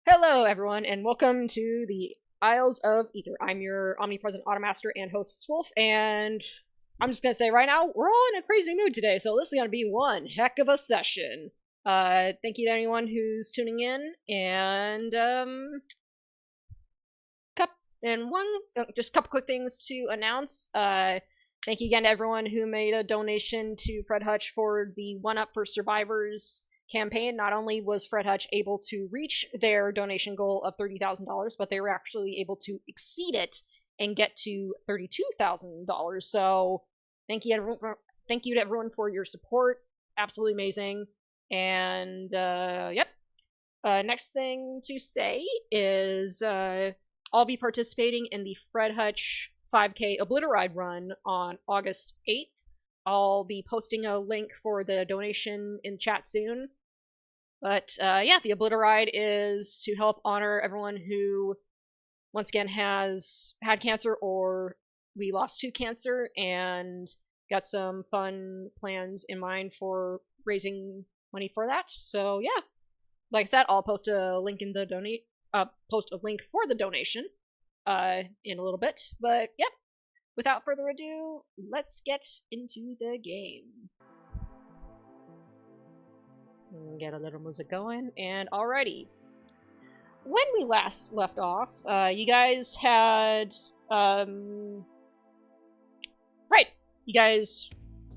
Hello, everyone, and welcome to the Isles of Aether. I'm your omnipresent automaster and host, Wolf, and I'm just gonna say right now, we're all in a crazy mood today, so this is gonna be one heck of a session. Thank you to anyone who's tuning in, and, just a couple quick things to announce. Thank you again to everyone who made a donation to Fred Hutch for the One Up for Survivors campaign. Not only was Fred Hutch able to reach their donation goal of $30,000, but they were actually able to exceed it and get to $32,000. So thank you to everyone for your support. Absolutely amazing. And yep. Next thing to say is I'll be participating in the Fred Hutch 5K Obliteride run on August 8th. I'll be posting a link for the donation in chat soon. But yeah, the Obliteride is to help honor everyone who, once again, has had cancer or we lost to cancer, and got some fun plans in mind for raising money for that. So yeah, like I said, I'll post a link in the post a link for the donation in a little bit. But yep, without further ado, let's get into the game. Get a little music going, and alrighty. When we last left off, you guys had, you guys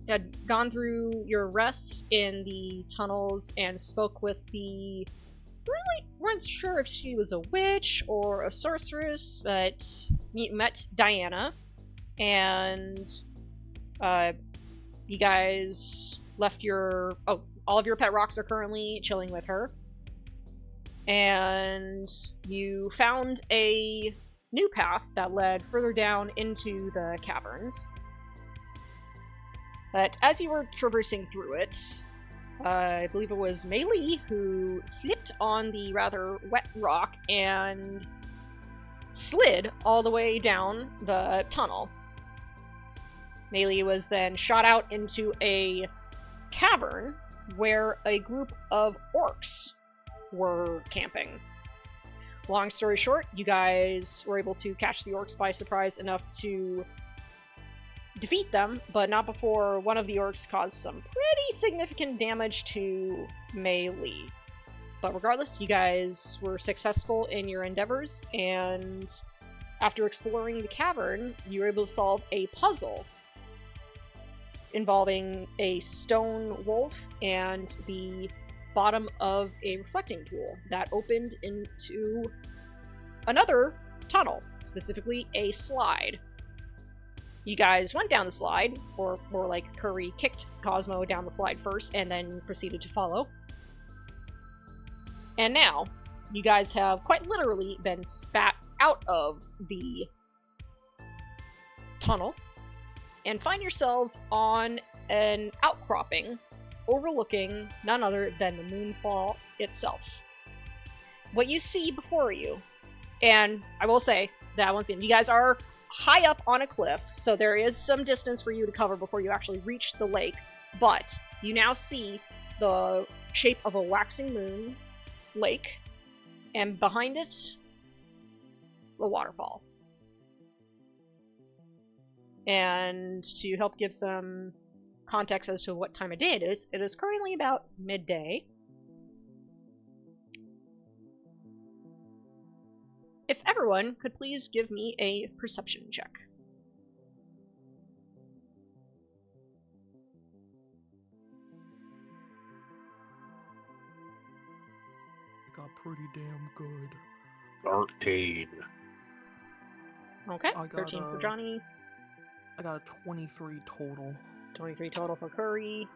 had gone through your rest in the tunnels and spoke with the, really weren't sure if she was a witch or a sorceress, but you met Diana, and, you guys left your, all of your pet rocks are currently chilling with her. And you found a new path that led further down into the caverns. But as you were traversing through it, I believe it was Mei Li who slipped on the rather wet rock and slid all the way down the tunnel. Mei Li was then shot out into a cavern where a group of orcs were camping. Long story short, you guys were able to catch the orcs by surprise enough to defeat them, but not before one of the orcs caused some pretty significant damage to Mei Li. But regardless, you guys were successful in your endeavors, and after exploring the cavern, you were able to solve a puzzle involving a stone wolf and the bottom of a reflecting pool that opened into another tunnel, specifically a slide. You guys went down the slide, or more like Curry kicked Cosmo down the slide first and then proceeded to follow. And now, you guys have quite literally been spat out of the tunnel and find yourselves on an outcropping overlooking none other than the Moonfall itself. What you see before you, and I will say that once again, you guys are high up on a cliff, so there is some distance for you to cover before you actually reach the lake, but you now see the shape of a waxing moon lake, and behind it, the waterfall. And to help give some context as to what time of day it is currently about midday. If everyone could please give me a perception check. I got pretty damn good. 13. Okay, 13 for Johnny. I got a 23 total. 23 total for Curry.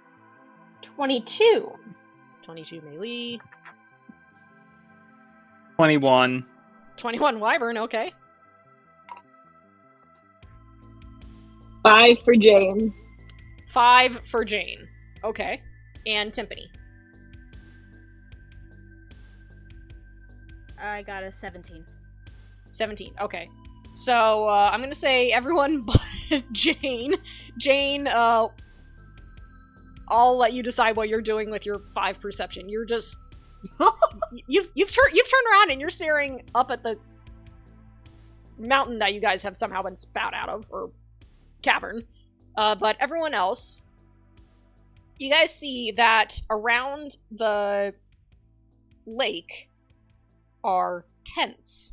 22. 22 Mei Li. 21. 21 Wyvern, okay. 5 for Jane. 5 for Jane. Okay. And Timpani. I got a 17. 17, okay. So, I'm gonna say everyone but Jane. Jane, I'll let you decide what you're doing with your 5 perception. You're just You've turned around and you're staring up at the mountain that you guys have somehow been spat out of, or cavern. But everyone else, you guys see that around the lake are tents.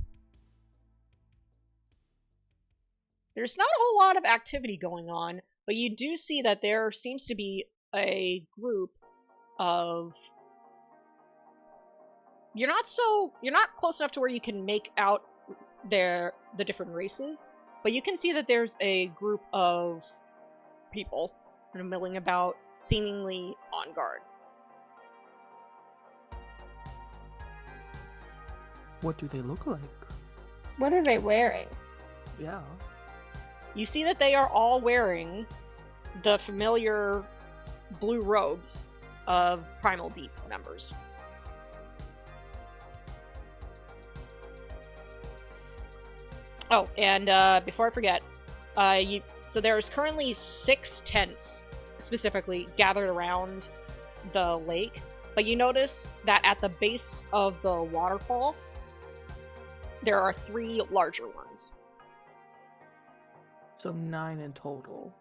There's not a whole lot of activity going on, but you do see that there seems to be a group of... You're not close enough to where you can make out the different races, but you can see that there's a group of people kind of milling about, seemingly on guard. What do they look like? What are they wearing? Yeah. You see that they are all wearing the familiar blue robes of Primal Deep members. Oh, and before I forget, so there's currently 6 tents specifically gathered around the lake, but you notice that at the base of the waterfall, there are 3 larger ones. So 9 in total.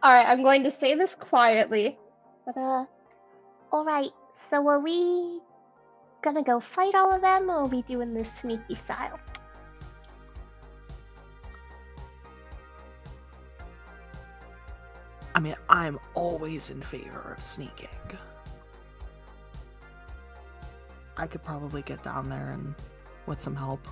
Alright, I'm going to say this quietly. But, Alright, so are we gonna go fight all of them, or are we doing this sneaky style? I mean, I'm always in favor of sneaking. I could probably get down there and with some help.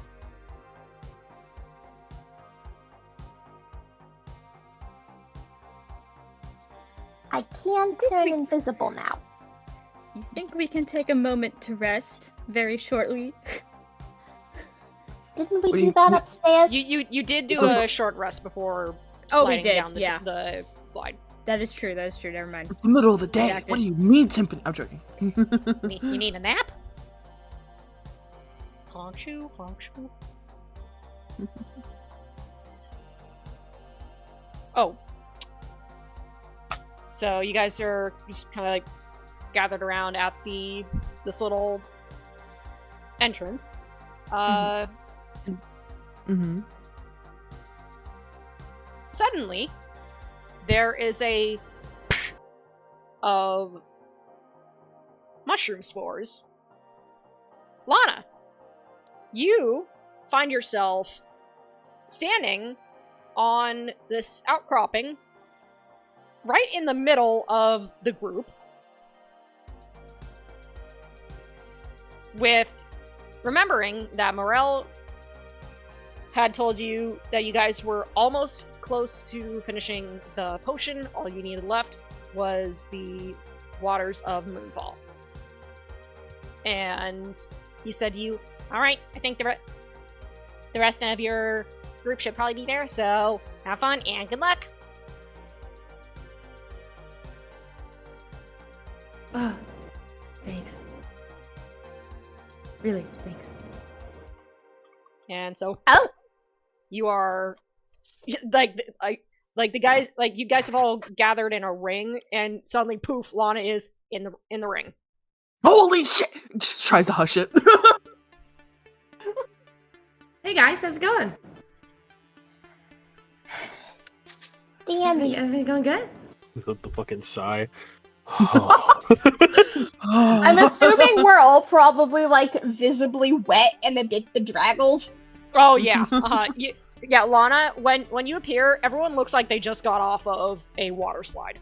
I can turn invisible now. You think we can take a moment to rest very shortly? Didn't we What do do you- that upstairs? You did do Oh. a short rest before Oh, we sliding did, down yeah. the slide. That is true, never mind. It's the middle of the day. Reacted. What do you mean, Timpani? I'm joking. You need a nap? Honk shoe, honk shoe. Oh. So you guys are just kind of like gathered around at this little entrance. Mm-hmm. Suddenly, there is a of mushroom spores. Lana, you find yourself standing on this outcropping right in the middle of the group, with remembering that Morel had told you that you guys were almost close to finishing the potion. All you needed left was the waters of Moonfall. And he said alright, I think the rest of your group should probably be there, so have fun and good luck. Oh, thanks. Really, thanks. And so, Oh. you are like the guys, like you guys have all gathered in a ring, and suddenly, poof, Lana is in the ring. Holy shit! Just tries to hush it. Hey guys, how's it going? Dandy. Everything going good? The fucking sigh. I'm assuming we're all probably like visibly wet and a bit bedraggled. Oh yeah, yeah, Lana. When you appear, everyone looks like they just got off of a water slide.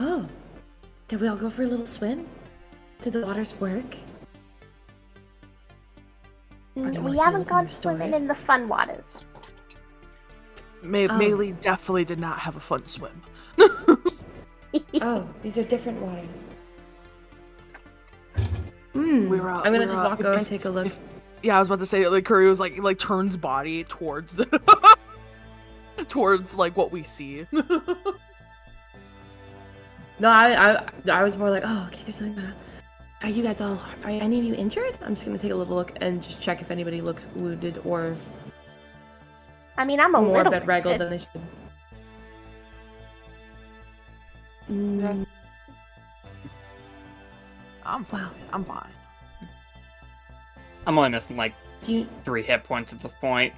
Oh, did we all go for a little swim? Did the waters work? Or do you We wanna haven't feel gone the story? swimming in the fun waters. Melee definitely did not have a fun swim. Oh, these are different waters. We were, I'm gonna we just were, walk over and take a look. Yeah, I was about to say, like, Curry was like turns body towards the towards like what we see. No, I was more like, oh, okay, there's something bad. Are you guys all? Are any of you injured? I'm just gonna take a little look and just check if anybody looks wounded or I mean, I'm a more little bedraggled bit. than they should. Mm, I'm fine. Wow. I'm fine. I'm only missing like do you 3 hit points at this point.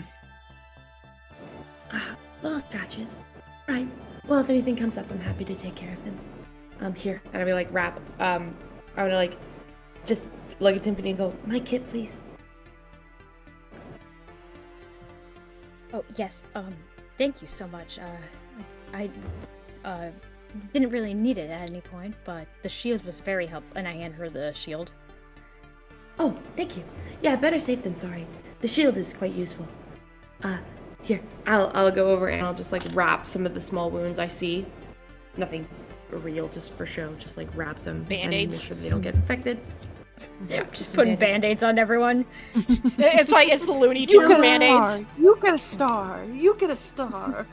little scratches? Right. Well, if anything comes up, I'm happy to take care of them. Here, and I would like wrap. I would like just look at Timpani and go, "My kit, please." Oh, yes, thank you so much. I didn't really need it at any point, but the shield was very helpful, and I hand her the shield. Oh, thank you. Yeah, better safe than sorry. The shield is quite useful. Here, I'll go over and I'll just like wrap some of the small wounds I see. Nothing real, just for show. Just like wrap them and Band-Aids. make sure they don't get infected. Yeah, Just some putting Band-Aids. band-aids on everyone. It's like it's the Looney You Tunes get a band-aids. star. You get a star. You get a star.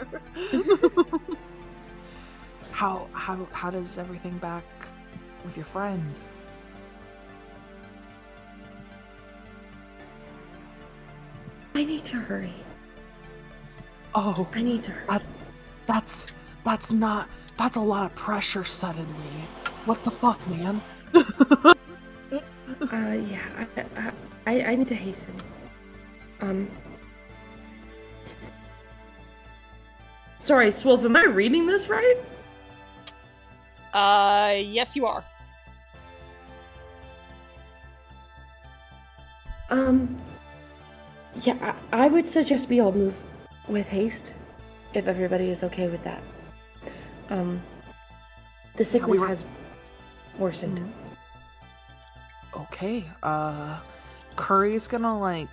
How does everything back with your friend? I need to hurry. Oh, I need to hurry. that's a lot of pressure suddenly. What the fuck, man? Yeah, I need to hasten. Sorry, Swolf, am I reading this right? Yes, you are. Yeah, I would suggest we all move with haste, if everybody is okay with that. The sickness has worsened. Okay, Curry's gonna like,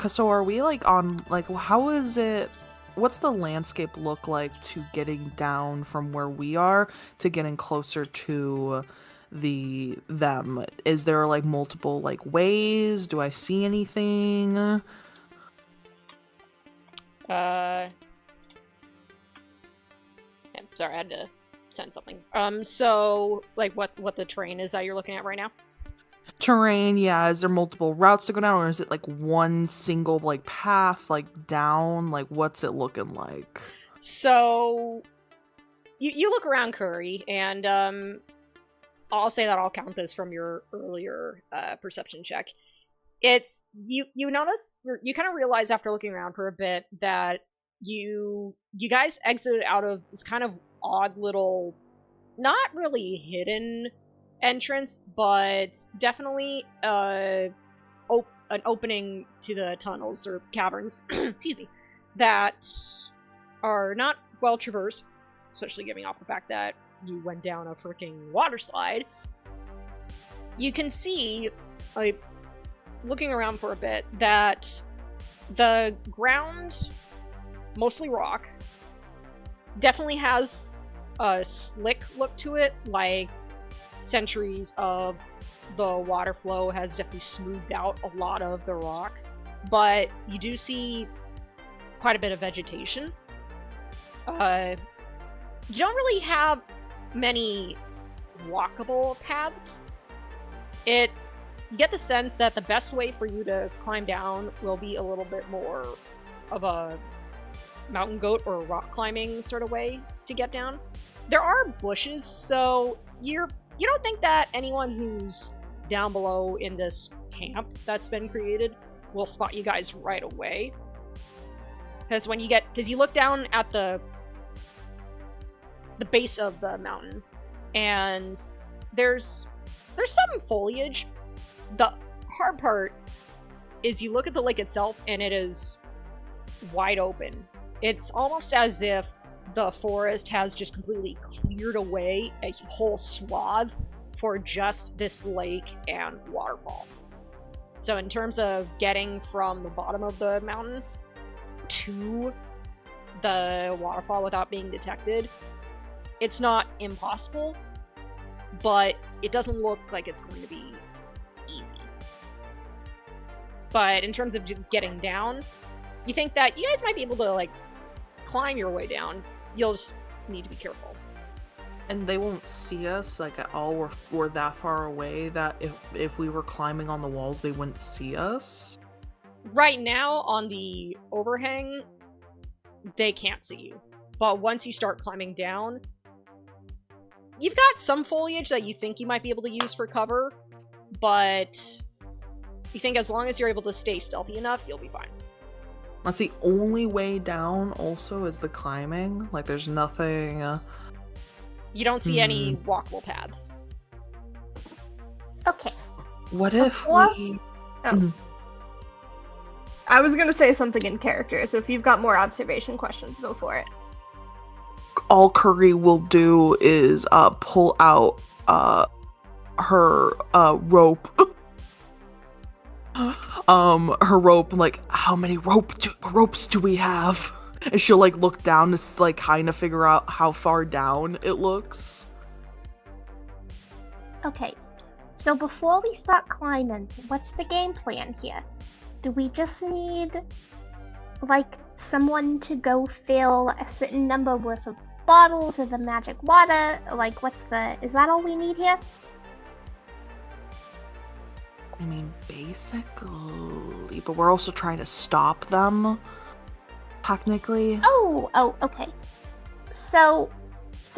so are we like on, like, how is it, what's the landscape look like to getting down from where we are to getting closer to them? Is there like multiple like ways? Do I see anything? Yeah, sorry, I had to send something. So, like, what the terrain is that you're looking at right now? Terrain, yeah. Is there multiple routes to go down, or is it like one single like path like down? Like, what's it looking like? So, you look around Curry, and I'll say that I'll count this from your earlier perception check. It's you notice, you kind of realize after looking around for a bit that you guys exited out of this kind of odd little, not really hidden entrance, but definitely an opening to the tunnels or caverns, excuse me, that are not well traversed, especially giving off the fact that you went down a freaking water slide. You can see, like, looking around for a bit, that the ground, mostly rock, definitely has a slick look to it, like centuries of the water flow has definitely smoothed out a lot of the rock, but you do see quite a bit of vegetation. You don't really have many walkable paths. You get the sense that the best way for you to climb down will be a little bit more of a mountain goat or rock climbing sort of way to get down. There are bushes, so you don't think that anyone who's down below in this camp that's been created will spot you guys right away. Because you look down at the base of the mountain, and there's some foliage. The hard part is you look at the lake itself, and it is wide open. It's almost as if the forest has just completely cleared away a whole swath for just this lake and waterfall. So in terms of getting from the bottom of the mountain to the waterfall without being detected, it's not impossible, but it doesn't look like it's going to be easy. But in terms of just getting down, you think that you guys might be able to, like, climb your way down. You'll just need to be careful. And they won't see us like at all. We're that far away that if we were climbing on the walls, they wouldn't see us. Right now, on the overhang, they can't see you. But once you start climbing down, you've got some foliage that you think you might be able to use for cover, but you think as long as you're able to stay stealthy enough, you'll be fine. That's the only way down also is the climbing. Like, there's nothing... You don't see any walkable paths. Okay. What if Before- we... I was gonna say something in character, so if you've got more observation questions, go for it. all Curry will do is pull out her rope. Her rope, like, how many ropes do we have? And she'll like look down to like kind of figure out how far down it looks. Okay. So before we start climbing, what's the game plan here? Do we just need, like, someone to go fill a certain number worth of bottles of the magic water? Like, is that all we need here? I mean, basically, but we're also trying to stop them, technically. Oh, okay. So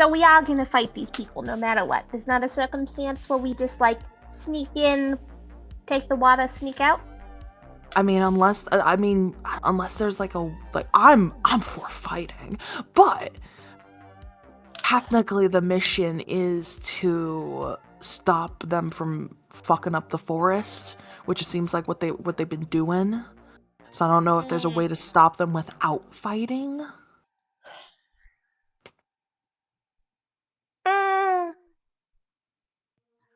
we are gonna fight these people no matter what. There's not a circumstance where we just, like, sneak in, take the water, sneak out? I mean, unless there's I'm for fighting, but technically the mission is to stop them from fucking up the forest, which it seems like what they've been doing. So I don't know if there's a way to stop them without fighting.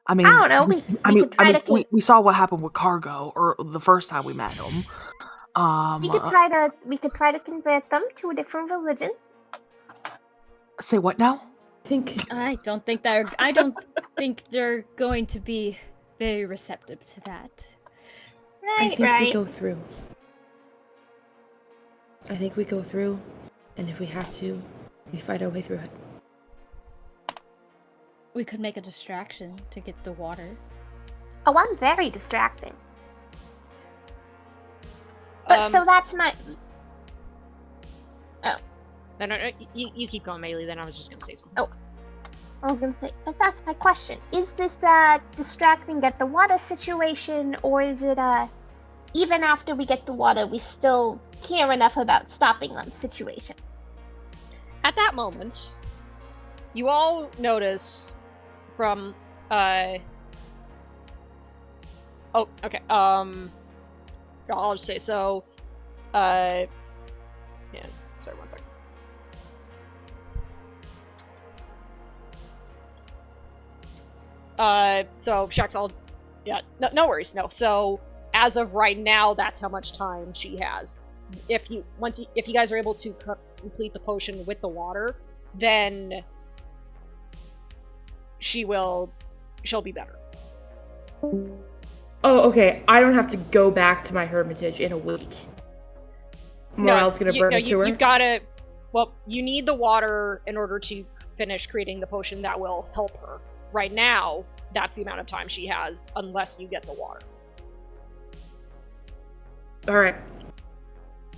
I mean, I don't know. We saw what happened with Cargo, or the first time we met him. We could try to convert them to a different religion. Say what now? I don't think they're going to be very receptive to that. I think we go through. I think we go through, and if we have to, we fight our way through it. We could make a distraction to get the water. Oh, I'm very distracting. But so that's my... Oh. No, you keep going, Melee, then I was just gonna say something. Oh. I was gonna say, but that's my question. Is this distracting get the water situation, or is it even after we get the water, we still care enough about stopping them situation? At that moment, you all notice from oh, okay. I'll just say so. Yeah. Sorry, one second. So Shax, no worries, no. So as of right now, that's how much time she has. If you guys are able to complete the potion with the water, then she'll be better. Oh, okay. I don't have to go back to my hermitage in a week. Morel's gonna burn it to her? You've gotta... Well, you need the water in order to finish creating the potion that will help her. Right now, that's the amount of time she has, unless you get the water. Alright.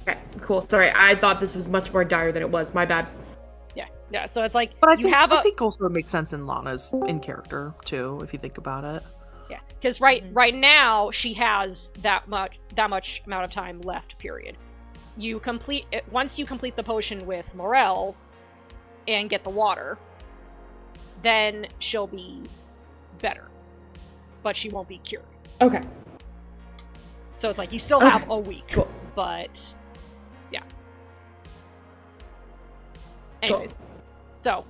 Okay, cool. Sorry, I thought this was much more dire than it was. My bad. Yeah, so it's like, But I think also it makes sense in Lana's in character too, if you think about it. Yeah, because right now she has that much amount of time left. Period. Once you complete the potion with Morel and get the water, then she'll be better, but she won't be cured. Okay. So it's like you still have a week, cool. But yeah. Anyways. Cool. So,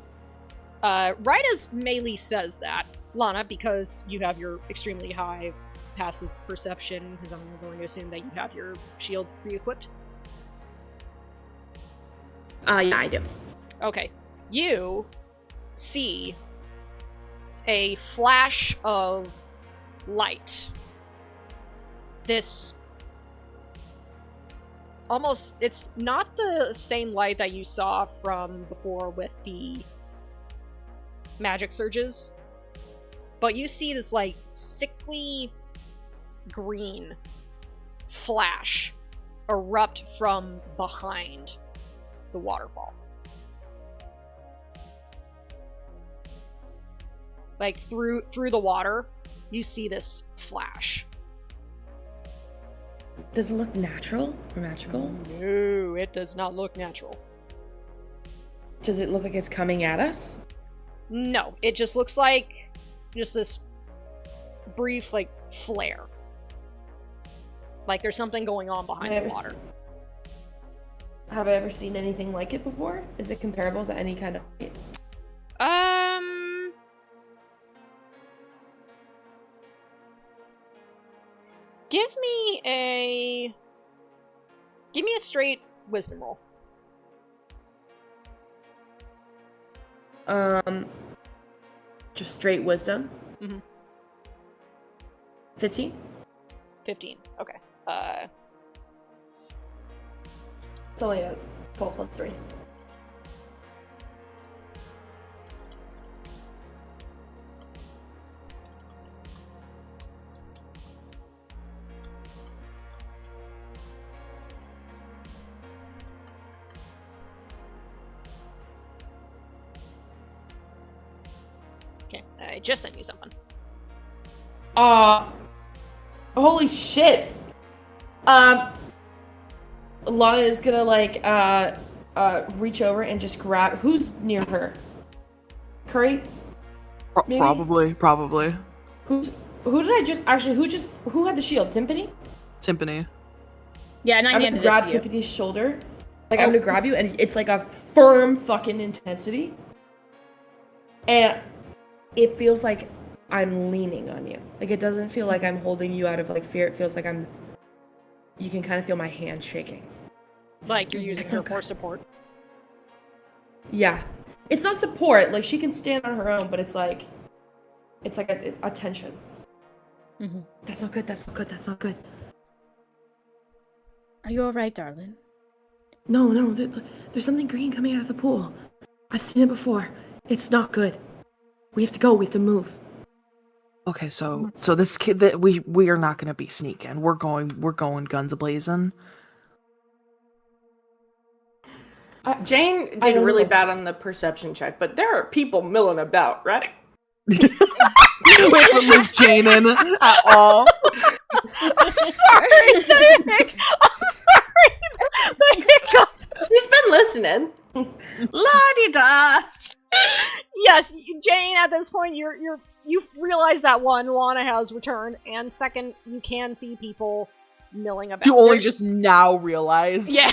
right as Melee says that, Lana, because you have your extremely high passive perception, because I'm going to assume that you have your shield re-equipped. Yeah, I do. Okay. You see a flash of light. This almost, it's not the same light that you saw from before with the magic surges, but you see this like sickly green flash erupt from behind the waterfall. like through the water, you see this flash. Does it look natural or magical? No, it does not look natural. Does it look like it's coming at us? No, it just looks like just this brief, like, flare. Like there's something going on behind the water. Have I ever seen anything like it before? Is it comparable to any kind of... Give me a straight wisdom roll. Just straight wisdom? Mm-hmm. 15? 15. Okay. It's only a 12 plus 3. Okay, I just sent you something. Holy shit! Lana is gonna, like, reach over and just grab... Who's near her? Curry? Maybe? Probably. Who did I just... Actually, who had the shield? Timpani? Timpani. Yeah, and I I'm handed gonna grab it to you. Timpani's shoulder. Like, I'm gonna grab you, and it's like a firm fucking intensity. And it feels like I'm leaning on you. Like, it doesn't feel like I'm holding you out of, like, fear. It feels like I'm... You can kind of feel my hand shaking. Like you're using It's her so for good. support. Yeah. It's not support. Like, she can stand on her own, but it's like a tension. Mm-hmm. That's not good. That's not good. That's not good. Are you alright, darling? No. There's something green coming out of the pool. I've seen it before. It's not good. We have to go. We have to move. Okay, so this kid that we are not gonna be sneaking. We're going guns blazing. Jane did really bad on the perception check, but there are people milling about, right? We haven't looked Jane in at all. I'm sorry, Nick. I'm sorry. The hiccup. She's been listening. La-di-da. Yes, Jane. At this point, you've realized that one, Lana has returned, and second, you can see people milling about. You only just now realized. Yeah.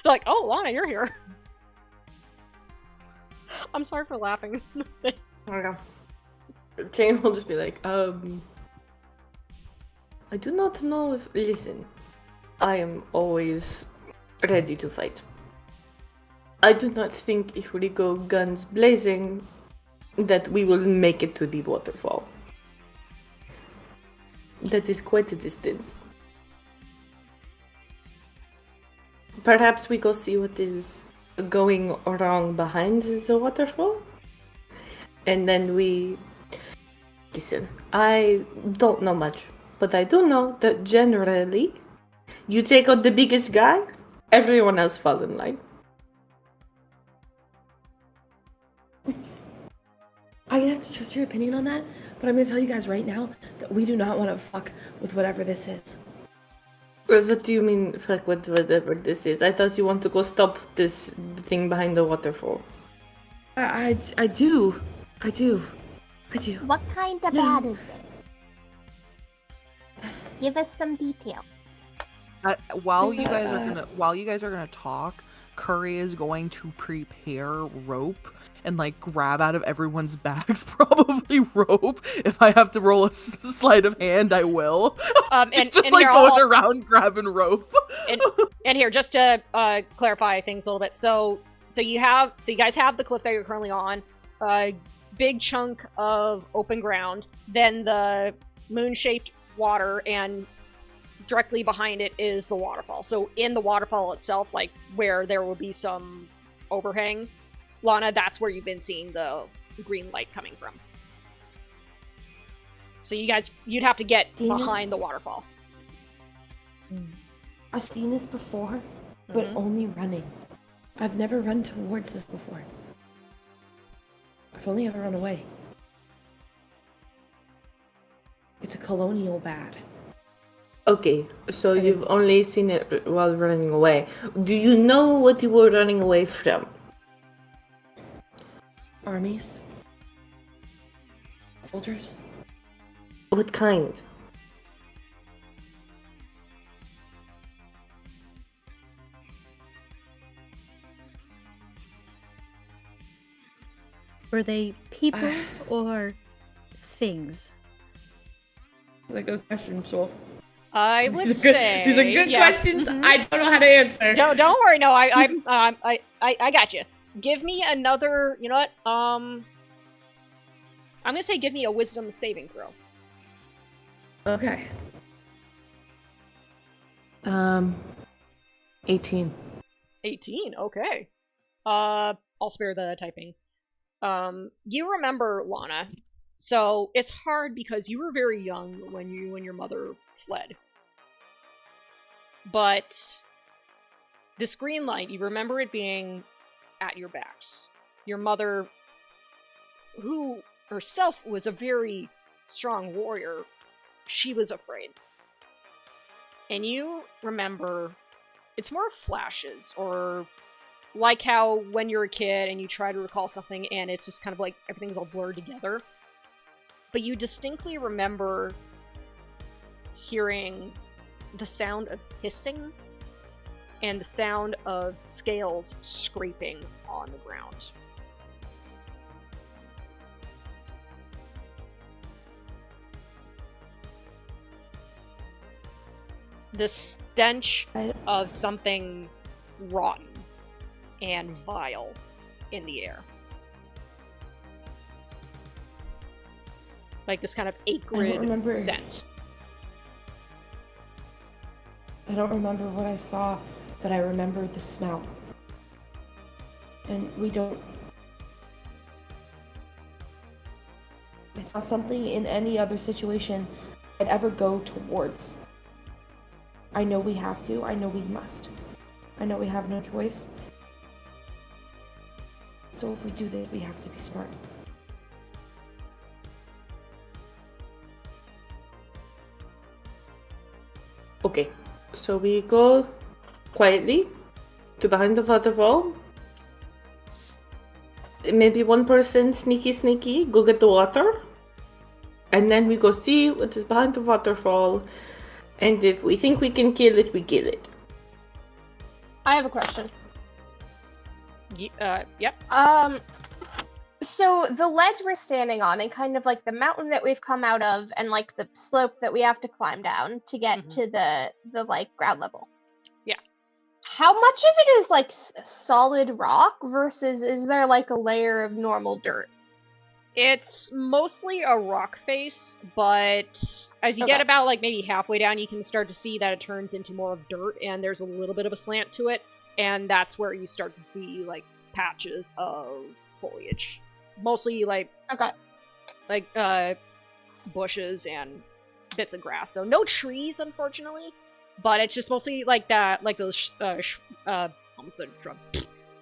Like, oh, Lana, you're here. I'm sorry for laughing. Okay. Jane will just be like, I do not know if... Listen, I am always ready to fight. I do not think if we go guns blazing that we will make it to the waterfall. That is quite a distance. Perhaps we go see what is going wrong behind the waterfall? And then we... Listen, I don't know much, but I do know that generally, you take out the biggest guy, everyone else falls in line. I'm gonna have to trust your opinion on that, but I'm gonna tell you guys right now that we do not want to fuck with whatever this is. What do you mean, fuck with whatever this is? I thought you want to go stop this thing behind the waterfall. I do. What kind of bad is it? Give us some detail. While you guys are gonna talk, Curry is going to prepare rope and like grab out of everyone's bags, probably rope. If I have to roll a sleight of hand, I will. And just and like here, going I'll- around grabbing rope. and here, just to clarify things a little bit. So you guys have the cliff that you're currently on, a big chunk of open ground, then the moon-shaped water, and directly behind it is the waterfall. So in the waterfall itself, like where there will be some overhang, Lana, that's where you've been seeing the green light coming from. So you'd have to get behind the waterfall. I've seen this before, but only running. I've never run towards this before. I've only ever run away. It's a colonial bat. Okay, so And you've only seen it while running away. Do you know what you were running away from? armies? Soldiers? What kind? Were they people or things? That's a good question, Solf. I would These are good, say these are good yes. questions. Mhm. I don't know how to answer. Don't worry. No, I got you. Give me another. You know what? I'm gonna say give me a wisdom saving throw. Okay. 18. 18. Okay. I'll spare the typing. You remember Lana. So it's hard because you were very young when you and your mother fled. But this green light, you remember it being at your backs. Your mother, who herself was a very strong warrior, she was afraid. And you remember, it's more flashes, or like how when you're a kid and you try to recall something and it's just kind of like everything's all blurred together. But you distinctly remember hearing the sound of hissing and the sound of scales scraping on the ground. The stench of something rotten and vile in the air. Like this kind of acrid scent. I don't remember what I saw, but I remember the smell. And we don't... It's not something in any other situation I'd ever go towards. I know we have to. I know we must. I know we have no choice. So if we do this, we have to be smart. Okay, so we go quietly to behind the waterfall. Maybe one person sneaky, go get the water. And then we go see what is behind the waterfall. And if we think we can kill it, we kill it. I have a question. Yep. So the ledge we're standing on, and kind of like the mountain that we've come out of, and like the slope that we have to climb down to get to the like ground level. Yeah. How much of it is like solid rock versus is there like a layer of normal dirt? It's mostly a rock face, but as you get about like maybe halfway down, you can start to see that it turns into more of dirt, and there's a little bit of a slant to it, and that's where you start to see like patches of foliage. Mostly like bushes and bits of grass. So no trees, unfortunately, but it's just mostly like that, like those almost said shrubs,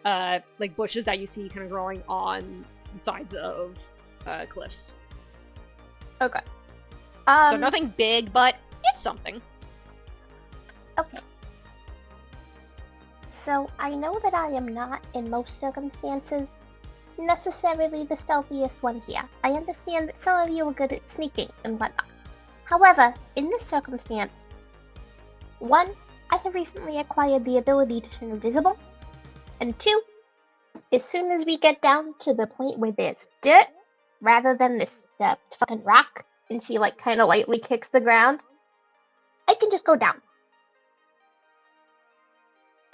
like bushes that you see kind of growing on the sides of cliffs. Okay. So nothing big, but it's something. Okay. So I know that I am not, in most circumstances, necessarily the stealthiest one here. I understand that some of you are good at sneaking and whatnot. However, in this circumstance, 1, I have recently acquired the ability to turn invisible, and 2, as soon as we get down to the point where there's dirt, rather than this fucking rock, and she like kind of lightly kicks the ground, I can just go down.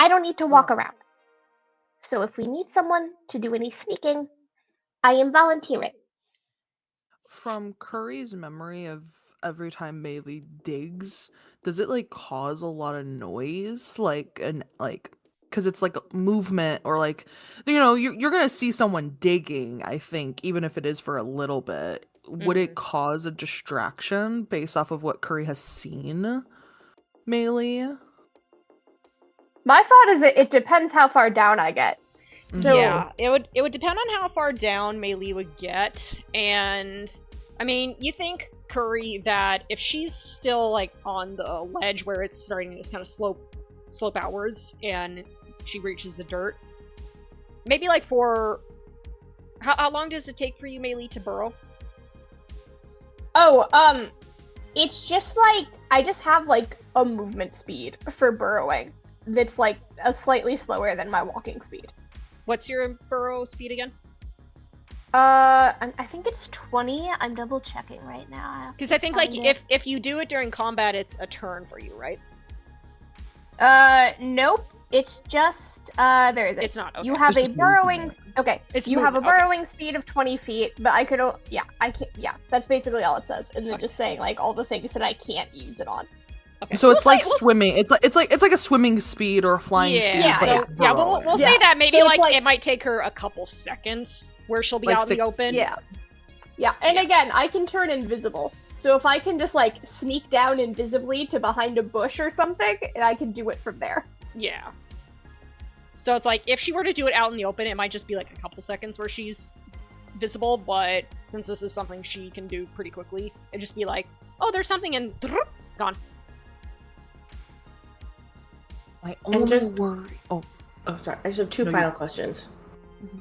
I don't need to walk around. So if we need someone to do any sneaking, I am volunteering. From Curry's memory of every time Maylee digs, does it like cause a lot of noise? Because it's like movement, or like, you're gonna see someone digging, I think, even if it is for a little bit. Would it cause a distraction based off of what Curry has seen, Maylee? My thought is it depends how far down I get. So yeah, it would depend on how far down Maylee would get, and I mean, you think Curry, that if she's still like on the ledge where it's starting to just kind of slope outwards, and she reaches the dirt, maybe like for how long does it take for you, Melee, to burrow? Oh, it's just like I just have like a movement speed for burrowing that's like a slightly slower than my walking speed. What's your burrow speed again? I think it's 20. I'm double checking right now. Because I think like if you do it during combat, it's a turn for you, right? Nope. It's just there is it. It's not. Okay. You have It's a just burrowing. movement. Okay. It's you have a movement, okay. burrowing speed of 20 feet, but I could. Yeah, I can't. Yeah, that's basically all it says, and then Okay. just saying like all the things that I can't use it on. Okay. So it's We'll like say- we'll swimming. It's like a swimming speed or a flying speed. Yeah, but so like yeah, we'll burrowing. say Yeah. that maybe So it's like like- it might take her a couple seconds where she'll be Like out in the six- open. Yeah. Yeah, and Yeah. again, I can turn invisible. So if I can just like sneak down invisibly to behind a bush or something, I can do it from there. Yeah. So it's like if she were to do it out in the open, it might just be like a couple seconds where she's visible, but since this is something she can do pretty quickly, it'd just be like, oh, there's something, and gone. My And only just- worry. Oh, Oh, sorry. I just have two No, final you- questions. Mhm.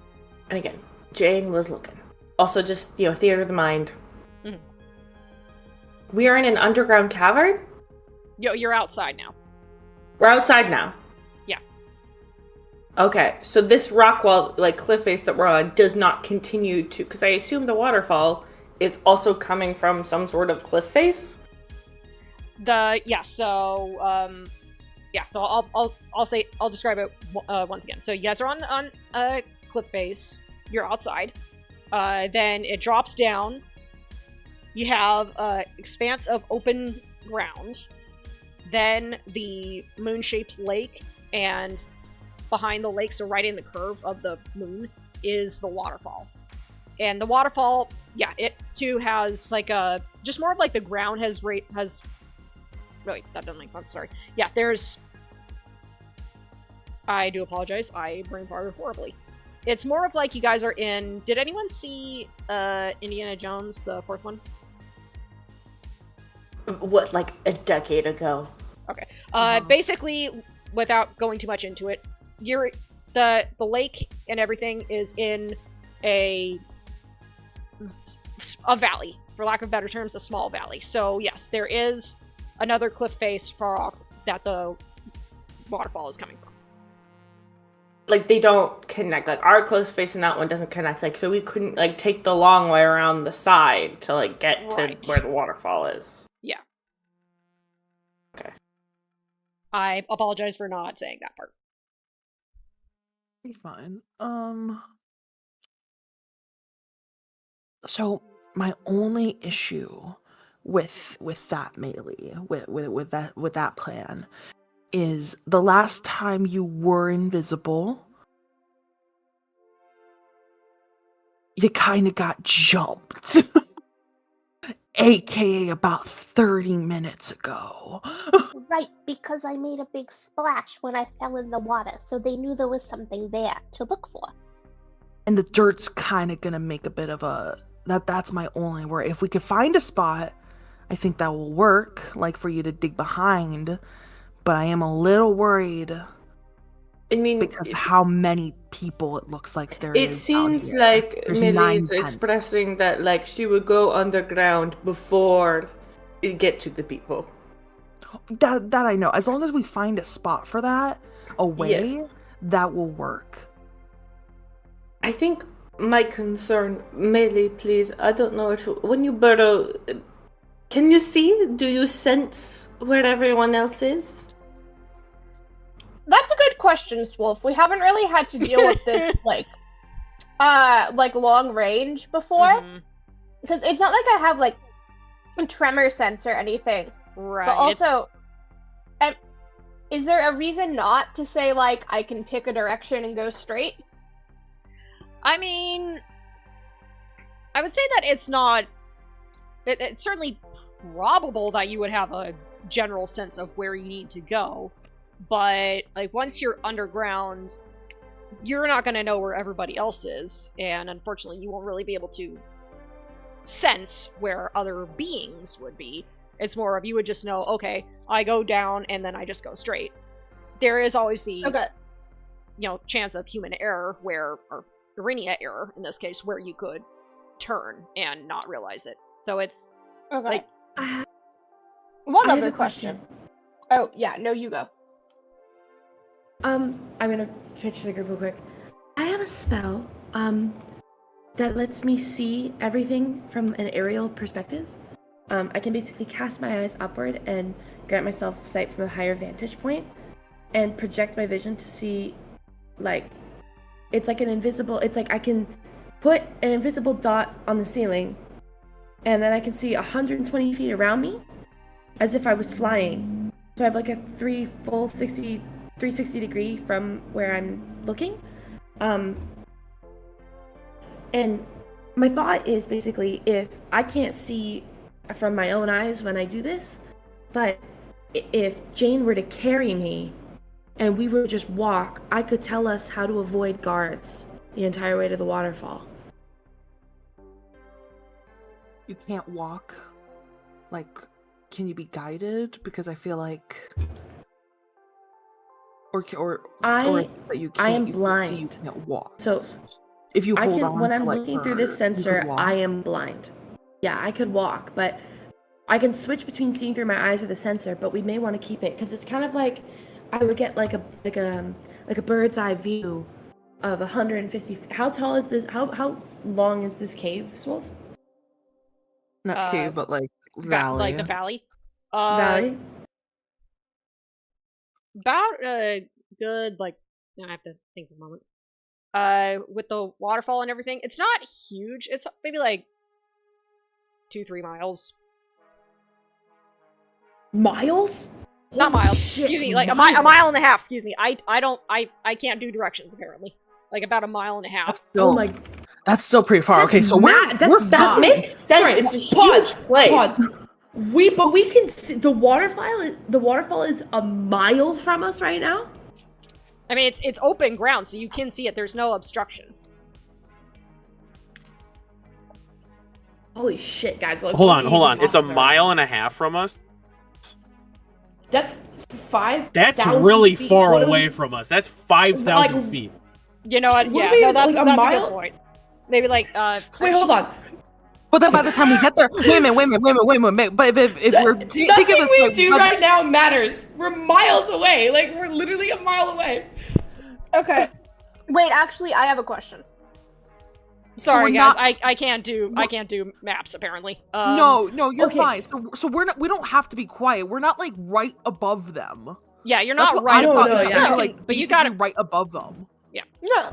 And again, Jane was looking. Also, just, theater of the mind. Mhm. We are in an underground cavern? You're outside now. We're outside now. Yeah. Okay, so this rock wall, like cliff face that we're on, does not continue to, because I assume the waterfall is also coming from some sort of cliff face? So I'll describe it once again. So you guys are on a cliff face. You're outside. Then it drops down. You have an expanse of open ground. Then the moon-shaped lake, and behind the lake, so right in the curve of the moon, is the waterfall. And the waterfall, yeah, it too has like a just more of like the ground has. Wait, that doesn't make sense. Sorry. Yeah, there's. I do apologize. I brain farted horribly. It's more of like you guys are in. Did anyone see Indiana Jones, the fourth one? What, like a decade ago? Basically, without going too much into it, the lake and everything is in a valley, for lack of better terms, a small valley. So yes, there is another cliff face far off that the waterfall is coming from. Like, they don't connect. Like, our close face and that one doesn't connect. Like, so we couldn't, like, take the long way around the side to, like, get Right. to where the waterfall is. Yeah. Okay. I apologize for not saying that part. be fine. So my only issue with that Melee, with that plan, is the last time you were invisible, you kind of got jumped. AKA about 30 minutes ago. Right, because I made a big splash when I fell in the water, so they knew there was something there to look for. And the dirt's kind of gonna make a bit of a... That's my only worry. If we could find a spot, I think that will work, like for you to dig behind. But I am a little worried I mean, because of how many people it looks like there it is out seems here. like There's Millie's 9 tents. expressing that, like, she would go underground before it get to the people. That I know. As long as we find a spot for that, a way, Yes. that will work. I think my concern, Millie, please, I don't know if when you burrow, can you see? Do you sense where everyone else is? That's a good question, Swolf. We haven't really had to deal with this like long range before, Mhm. because it's not like I have like a tremor sense or anything. Right. But also, is there a reason not to say like I can pick a direction and go straight? I mean, I would say that it's not. It's certainly probable that you would have a general sense of where you need to go, but like once you're underground, you're not going to know where everybody else is, and unfortunately, you won't really be able to sense where other beings would be. It's more of you would just know, okay, I go down and then I just go straight. There is always the chance of human error or Irenia error in this case, where you could turn and not realize it. So it's like one other question. Oh yeah, no, you go. I'm gonna pitch to the group real quick. I have a spell that lets me see everything from an aerial perspective. I can basically cast my eyes upward and grant myself sight from a higher vantage point and project my vision to see, like, it's like I can put an invisible dot on the ceiling and then I can see 120 feet around me as if I was flying. So I have like a 360 degree from where I'm looking. And my thought is basically, if I can't see from my own eyes when I do this, but if Jane were to carry me and we were to just walk, I could tell us how to avoid guards the entire way to the waterfall. You can't walk. Like, can you be guided? Because I feel like, I am blind. So you can't walk. So if you hold on, when I'm looking through this sensor, I am blind. Yeah, I could walk, but I can switch between seeing through my eyes or the sensor. But we may want to keep it because it's kind of like I would get like a bird's eye view of 150. How tall is this? How long is this cave, Swolf? Not cave, but like valley. Like the valley. Valley. About a good I have to think for a moment. With the waterfall and everything, it's not huge. It's maybe like 2-3 miles. Miles? Not Holy miles. Shit, excuse me, like a miles. mile and a half. Excuse me. I can't do directions apparently. Like about a mile and a half. That's still pretty far. Okay, so that makes sense. Sorry, it's a huge place. Pause. We can see the waterfall. The waterfall is a mile from us right now. I mean, it's open ground, so you can see it. There's no obstruction. Holy shit, guys! Hold on. It's a mile and a half from us. That's 5,000 That's really feet. far away from us. That's 5,000 feet. You know what? What Yeah, are we, that's like, a a mile? good point. Maybe like Wait, hold on. But then by the time we get there, wait a minute. But if we're taking Nothing this, we do right now matters. We're miles away. Like, we're literally a mile away. Okay. Wait, actually, I have a question. Sorry, we're guys. not- I can't do maps apparently. No, you're okay. fine. So we don't have to be quiet. We're not like right above them. Yeah, you're That's not what right I above thought. them. yeah. We're like, but you basically got right above them. No.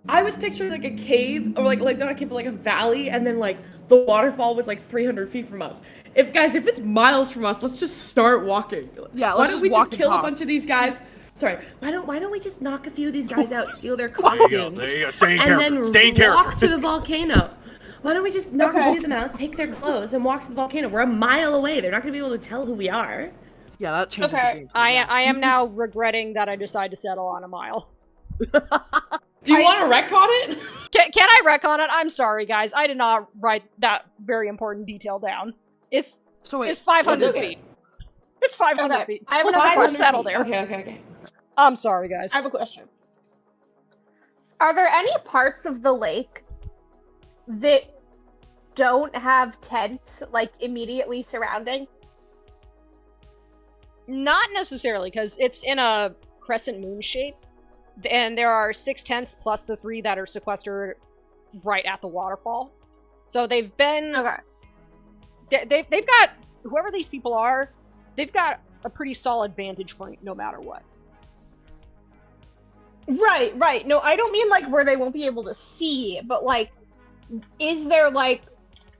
I was picturing like a cave, or like not a cave, but like a valley, and then like the waterfall was like 300 feet from us. If it's miles from us, let's just start walking. Yeah, why let's don't just we walk just and kill a talk. bunch of these guys? Sorry, why don't we just knock a few of these guys out, steal their There you costumes, go. Stay in and character. then Stay in walk character. to the volcano? Why don't we just knock a few of them out, take their clothes, and walk to the volcano? We're a mile away. They're not gonna be able to tell who we are. Yeah, that changes the Okay. game. I am now regretting that I decided to settle on a mile. Do you want to retcon it? Can I retcon it? I'm sorry, guys. I did not write that very important detail down. It's 500 feet. It's 500 Okay, feet. I have We'll another we'll question. settle there. Okay. I'm sorry, guys. I have a question. Are there any parts of the lake that don't have tents, like, immediately surrounding? Not necessarily, because it's in a crescent moon shape, and there are 6 tents plus the 3 that are sequestered right at the waterfall. So they've been... Okay. They've got... Whoever these people are, they've got a pretty solid vantage point no matter what. Right. No, I don't mean, like, where they won't be able to see, but, like, is there, like,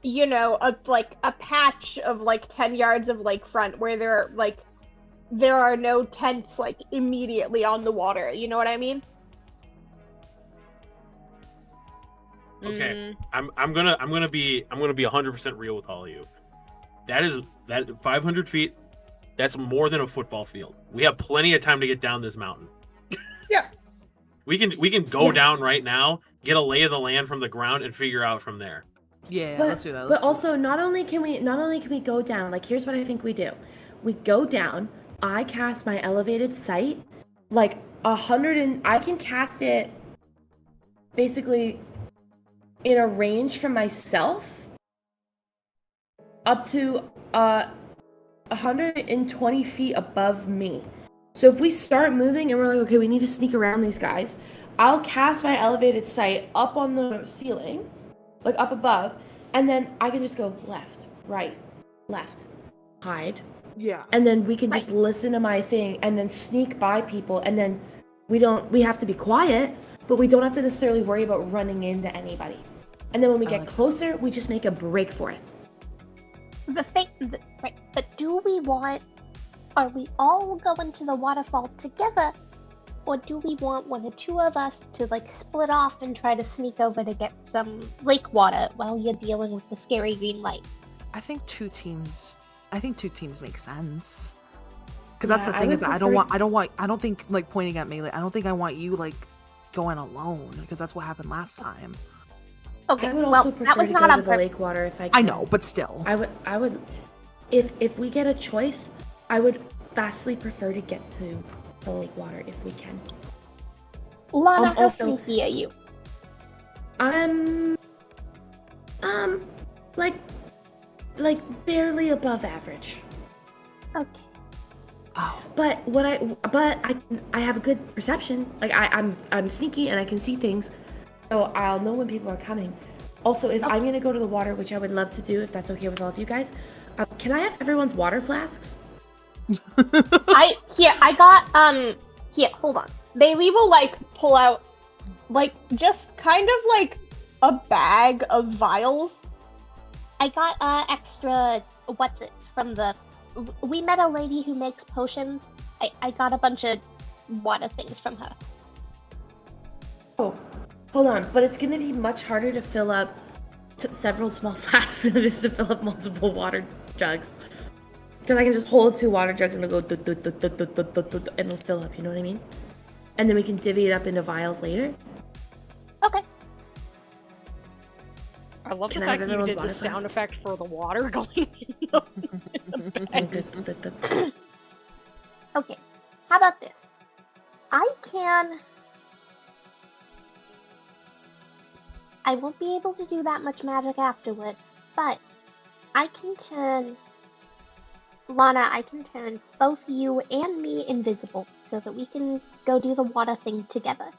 you know, a patch of, like, 10 yards of lakefront where there are no tents, like, immediately on the water, you know what I mean? Okay, I'm gonna be 100% real with all of you. That 500 feet. That's more than a football field. We have plenty of time to get down this mountain. Yeah. We can go down right now, get a lay of the land from the ground, and figure out from there. Yeah, But, let's do that. but also, not only can we go down. Like, here's what I think we do: we go down. I cast my elevated sight, like 100, and I can cast it basically in a range from myself up to 120 feet above me. So if we start moving and we're like, okay, we need to sneak around these guys, I'll cast my elevated sight up on the ceiling, like up above, and then I can just go left, right, left, hide. Yeah. And then we can just listen to my thing and then sneak by people, and then we have to be quiet, but we don't have to necessarily worry about running into anybody. And then when we get closer, we just make a break for it. But are we all going to the waterfall together? Or do we want one or two of us to like split off and try to sneak over to get some lake water while you're dealing with the scary green light? I think two teams make sense. Because that's the thing is that I don't think like pointing at melee. I don't think I want you like going alone because that's what happened last time. Okay, I would well, also that prefer was to not go on to the purpose. lake water if I could. I know, but still. I would, if we get a choice, I would vastly prefer to get to the lake water if we can. Lana, how also- sneaky are you? Like barely above average. Okay. Oh. But I have a good perception. Like I'm sneaky and I can see things, so I'll know when people are coming. Also, if I'm gonna go to the water, which I would love to do, if that's okay with all of you guys, can I have everyone's water flasks? Hold on. Bailey will like pull out like just kind of like a bag of vials. I got extra we met a lady who makes potions. I got a bunch of water things from her. Oh, hold on. But it's gonna be much harder to fill up several small flasks than it is to fill up multiple water jugs. Because I can just hold 2 water jugs and it'll go and it'll fill up. You know what I mean? And then we can divvy it up into vials later. Okay. I love Can the I have fact that you everyone's did the water sound flasks? effect for the water going in the bags. Okay. How about this? I won't be able to do that much magic afterwards, but I can turn both you and me invisible so that we can go do the water thing together.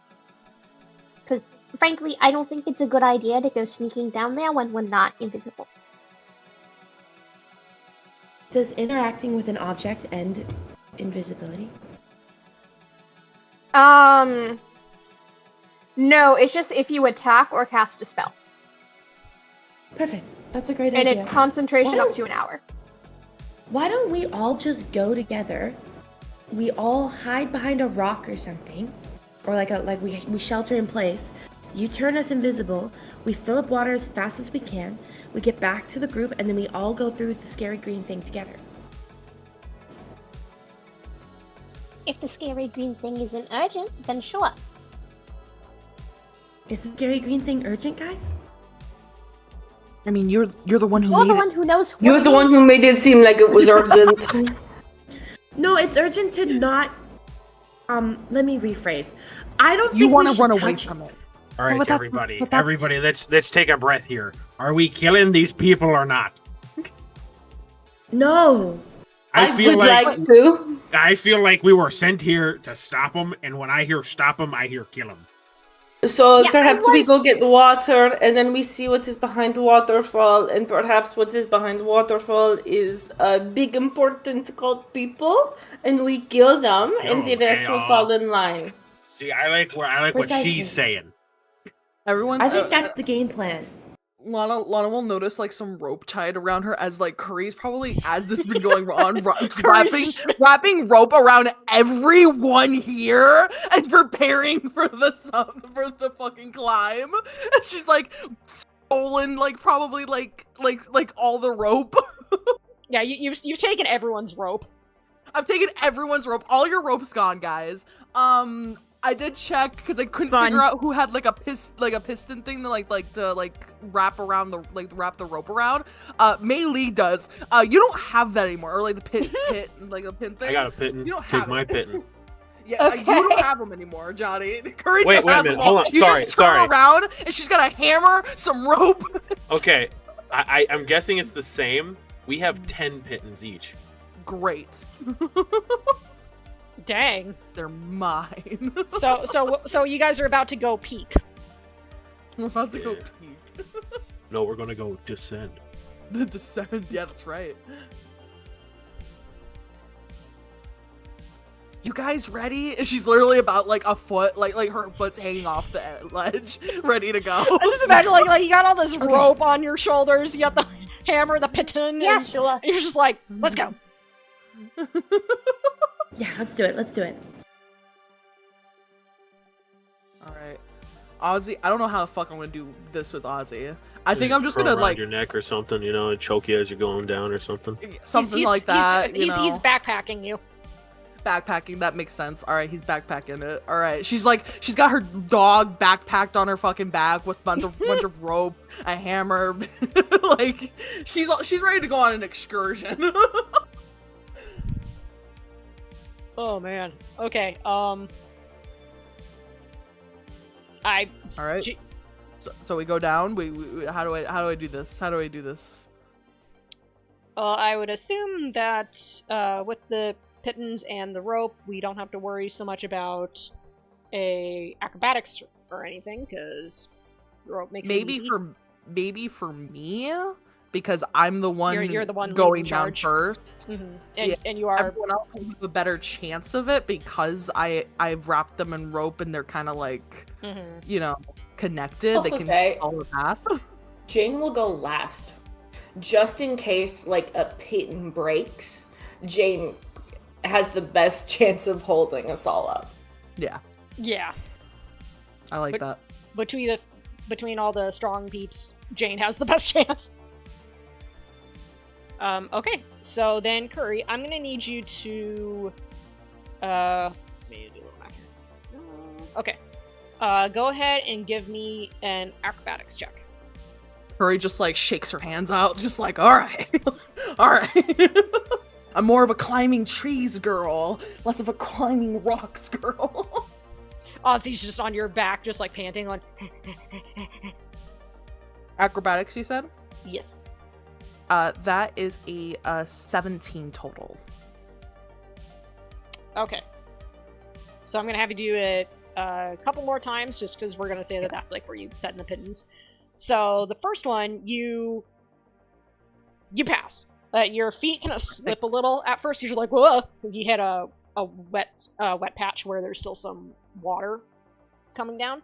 Because, frankly, I don't think it's a good idea to go sneaking down there when we're not invisible. Does interacting with an object end invisibility? No, it's just if you attack or cast a spell. Perfect. That's a great And idea. it's concentration Why up to an hour. Why don't we all just go together? We all hide behind a rock or something, or we shelter in place. You turn us invisible. We fill up water as fast as we can. We get back to the group, and then we all go through the scary green thing together. If the scary green thing isn't urgent, then sure. Is the scary green thing urgent, guys? I mean, you're the one who You're made the it. one who knows what You're it the one is. who made it seem like it was urgent. No, it's urgent to not. Let me rephrase. I don't. You want want to run away from it. All right, but that's- everybody, but that's- everybody, let's take a breath here. Are we killing these people or not? No. I would like to. I feel like we were sent here to stop them, and when I hear stop them, I hear kill them. So Yeah, perhaps I we was- go get the water and then we see what is behind the waterfall, and perhaps what is behind the waterfall is a big important cult people, and we kill them and the rest will fall in line. See, I like what Precisely. she's saying. Everyone, I think that's the game plan. Lana will notice like some rope tied around her as like Curry's probably as this has been going on, wrapping rope around everyone here and preparing for the fucking climb. And she's like stolen like probably like all the rope. Yeah, you've taken everyone's rope. I've taken everyone's rope. All your rope's gone, guys. I did check because I couldn't Fun. figure out who had like a piston thing to wrap around wrap the rope around. Mei Lee does. You don't have that anymore, or like the pit like a pin thing. I got a pitten. You don't Take have my it. pitten. Yeah, Okay. you don't have them anymore, Johnny. Curry Wait just a has minute, them hold all. on, You sorry, just turn sorry. around and she's got a hammer, some rope. Okay, I'm guessing it's the same. We have 10 pittons each. Great. Dang. They're mine. So you guys are about to go peek. We're about to go Yeah. peek. No, we're gonna go descend. The descent. Yeah, that's right. You guys ready? And she's literally about like a foot, like her foot's hanging off the ledge, ready to go. I just imagine like you got all this rope on your shoulders, you got the hammer, the piton, Yeah, and sure. you're just like, let's go. Yeah, let's do it. Let's do it. All right, Ozzy. I don't know how the fuck I'm gonna do this with Ozzy. I think You I'm just throw gonna around like your neck or something, you know, and choke you as you're going down or something. something He's- like that. He's, you know, he's backpacking you. backpacking. That makes sense. All right, he's backpacking it. All right, she's got her dog backpacked on her fucking back with bunch of rope, a hammer. Like she's ready to go on an excursion. Oh man. Okay. All right. Gee- So we go down. We how do I do this? How do I do this? I would assume that with the pittons and the rope, we don't have to worry so much about a acrobatics or anything, because the rope makes it Maybe easy. for me, because I'm the one You're the one leading going the down charge. first. And Yeah, and you are Everyone else will have a better chance of it because I've wrapped them in rope and they're kind of like mhm. Connected. Also They can say- follow the path. Jane will go last, just in case like a pitten breaks. Jane has the best chance of holding us all up. Yeah, Yeah. I like But- that. Between all the strong peeps, Jane has the best chance. Okay, so then Curry, I'm gonna need you to let me do a little math here. Okay. Go ahead and give me an acrobatics check. Hurry just like shakes her hands out, just like, all right, all right. I'm more of a climbing trees girl, less of a climbing rocks girl. Ozzy's just on your back, just like panting on. Acrobatics, you said? Yes. That is a 17 total. Okay. So I'm gonna have you do it a couple more times, just because we're gonna say that that's like where you set in the pittons. So the first one, you passed. Your feet kind of slip a little at first. You're like, whoa, because you hit a wet patch where there's still some water coming down.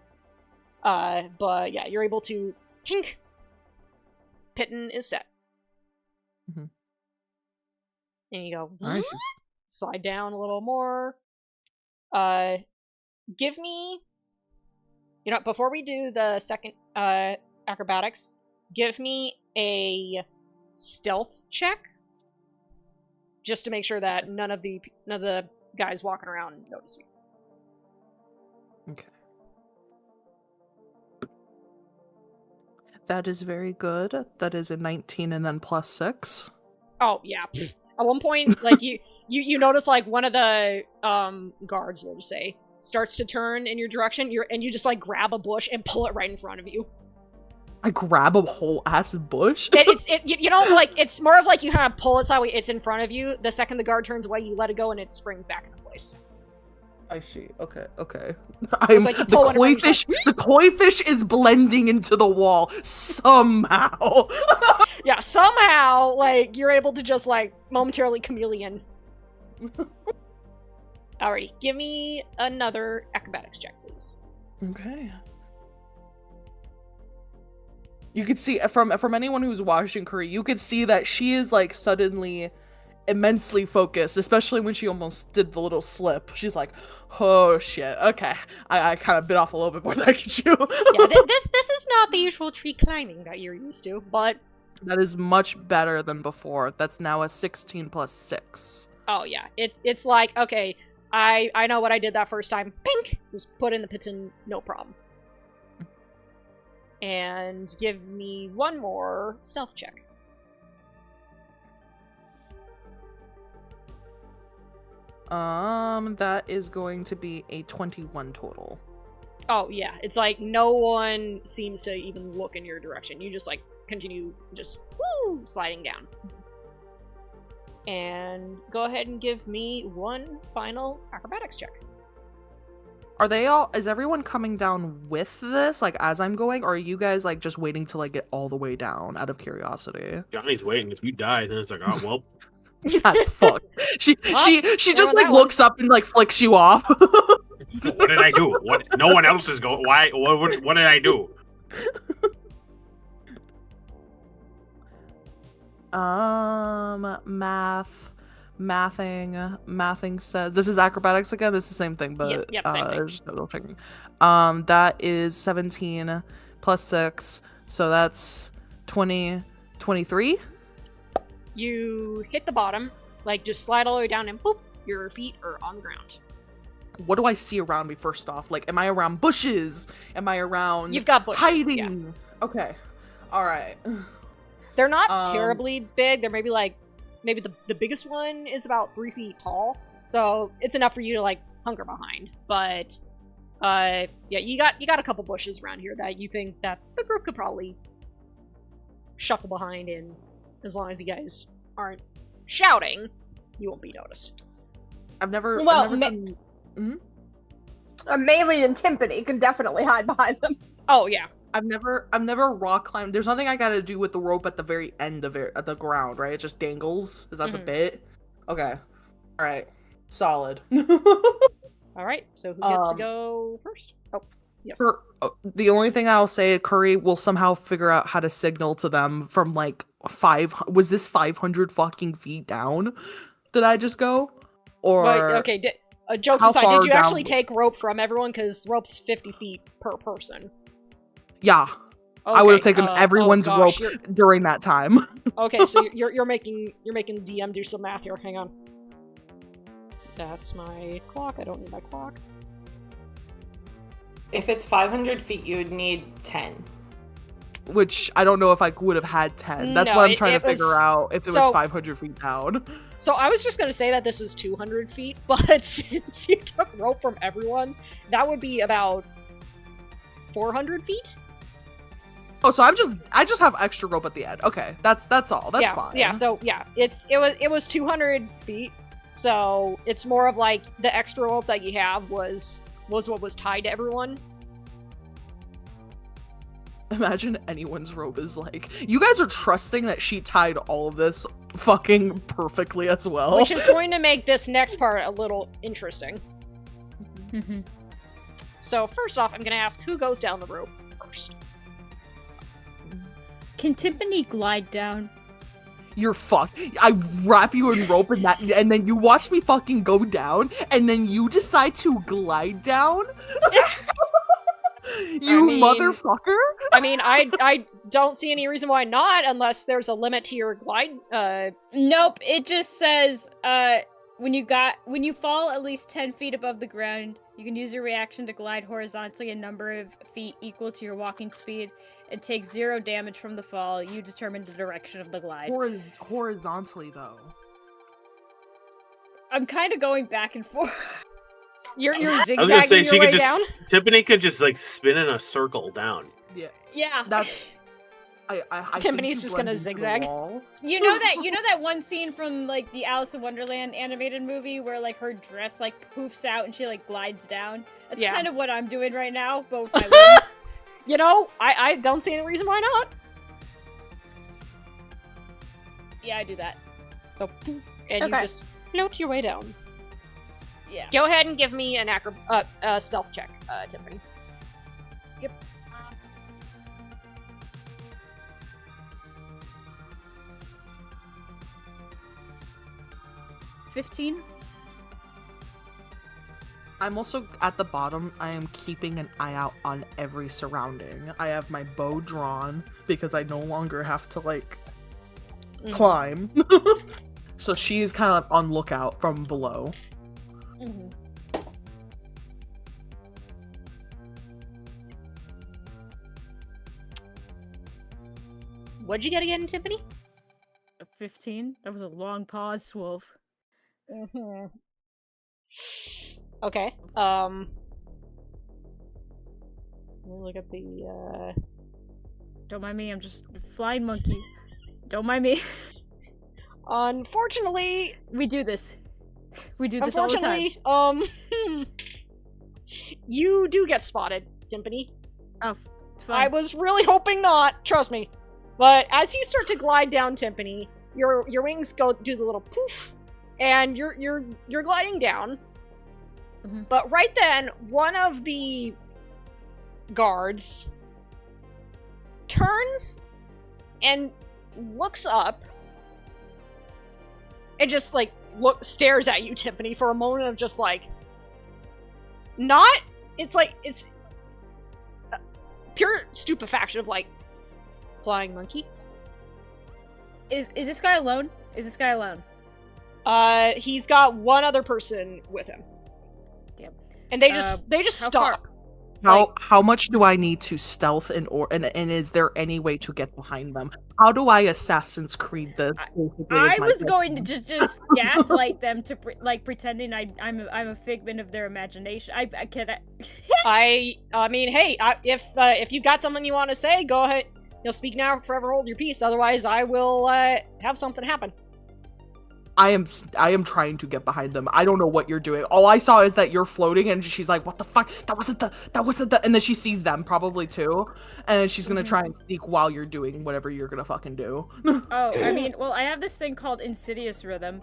But yeah, you're able to tink. Pitten is set. Mhm. And you go All right. slide down a little more. Give me, before we do the second acrobatics, give me a stealth check, just to make sure that none of the guys walking around notice you. Okay. That is very good. That is a 19 and then plus 6. Oh yeah. At one point, like you notice like one of the guards, we'll just say, starts to turn in your direction. You just like grab a bush and pull it right in front of you. I grab a whole ass bush. It's more of like you kind of pull it so it's in front of you. The second the guard turns away, you let it go and it springs back into place. I see. Okay. It's like you pull one around The koi fish is blending into the wall somehow. Yeah, somehow like you're able to just like momentarily chameleon. Alrighty, give me another acrobatics check, please. Okay. You could see from anyone who's watching Curry, you could see that she is like suddenly immensely focused, especially when she almost did the little slip. She's like, oh shit, okay. I kind of bit off a little bit more than I could chew. Yeah, this is not the usual tree climbing that you're used to, but That is much better than before. That's now a 16 plus 6. oh yeah, it's like, okay, I know what I did that first time. Pink! Just put in the pitten, no problem. And give me one more stealth check. That is going to be a 21 total. Oh, yeah. It's like no one seems to even look in your direction. You just, like, continue just, woo, sliding down. And go ahead and give me one final acrobatics check. Are they is everyone coming down with this, like, as I'm going, or are you guys, like, just waiting till I get all the way down, out of curiosity? Johnny's waiting. If you die, then it's like, oh, well. That's fucked. She just, like, that looks up and, like, flicks you off. What did I do? What? No one else is going. Why? What did I do? Mathing says this is acrobatics again. This is the same thing, but yep, same thing. there's no checking. That is 17 plus 6, so that's 23. You hit the bottom, like just slide all the way down and boop, your feet are on the ground. What do I see around me first off? Like, am I around bushes? Am I around You've got bushes, hiding? yeah. Okay. All right. They're not terribly big. They're maybe the biggest one is about 3 feet tall. So it's enough for you to like hunker behind. But yeah, you got a couple bushes around here that you think that the group could probably shuffle behind in, as long as you guys aren't shouting, you won't be noticed. I've never done... Melee and Timpani can definitely hide behind them. Oh yeah. I've never rock climbed. There's nothing I gotta do with the rope at the very end of it, at the ground, right? It just dangles. Is that the bit? Okay. All right. Solid. All right. So who gets to go first? Oh, yes. The only thing I'll say, Curry will somehow figure out how to signal to them from like 500 fucking feet down. Did I just go? Or but, okay. Jokes aside, did you actually take rope from everyone? Because rope's 50 feet per person. Yeah. Okay, I would have taken everyone's rope during that time. Okay, so you're making DM do some math here. Hang on. That's my clock. I don't need my clock. If it's 500 feet, you would need 10. Which I don't know if I would have had 10. That's what I'm trying to figure out, if it was 500 feet down. So I was just going to say that this is 200 feet, but since you took rope from everyone, that would be about 400 feet? Oh, so I just have extra rope at the end. Okay, that's all. That's fine. Yeah, so yeah, it was 200 feet, so it's more of like the extra rope that you have was what was tied to everyone. Imagine anyone's rope is like, you guys are trusting that she tied all of this fucking perfectly as well. Which is going to make this next part a little interesting. So first off, I'm going to ask who goes down the rope first. Can Timpani glide down? You're fucked. I wrap you in rope and then you watch me fucking go down, and then you decide to glide down? Motherfucker! I mean, I don't see any reason why not, unless there's a limit to your glide. Nope. It just says when you fall at least 10 feet above the ground, you can use your reaction to glide horizontally a number of feet equal to your walking speed. It takes 0 damage from the fall. You determine the direction of the glide. Horizontally, though. I'm kind of going back and forth. You're zigzagging I was gonna say your she way could just down? Timpani could just like spin in a circle down. Yeah. That's Timpani's just gonna zigzag. You know that one scene from like the Alice in Wonderland animated movie where like her dress like poofs out and she like glides down? That's kind of what I'm doing right now, but with my wings. You know, I don't see any reason why not. Yeah, I do that. So poof, and you just float your way down. Yeah. Go ahead and give me an stealth check, Timpani. Yep. 15. I'm also at the bottom. I am keeping an eye out on every surrounding. I have my bow drawn because I no longer have to like climb. So she's kind of on lookout from below. What'd you get again, Tiffany? 15. That was a long pause, Wolf. Mm-hmm. Okay. Let me look at the. Don't mind me. I'm just a flying monkey. Don't mind me. Unfortunately, We do this. We do this all the time. You do get spotted, Timpani. Oh, it's I fine. was really hoping not, trust me. But as you start to glide down, Timpani, your wings do the little poof, and you're gliding down. Mhm. But right then, one of the guards turns and looks up and just like stares at you, Tiffany, for a moment of just like it's pure stupefaction of like, flying monkey. Is this guy alone? Is this guy alone? He's got one other person with him. Damn. And they just how stop. How much do I need to stealth and is there any way to get behind them? How do I Assassin's Creed this? I was going to just gaslight them to pretending I'm a figment of their imagination. I mean, hey, if you've got something you want to say, go ahead. You'll speak now, forever hold your peace. Otherwise, I will have something happen. I am trying to get behind them. I don't know what you're doing. All I saw is that you're floating, and she's like, "What the fuck? That wasn't the." And then she sees them probably too, and she's gonna try and sneak while you're doing whatever you're gonna fucking do. Oh, I mean, well, I have this thing called Insidious Rhythm,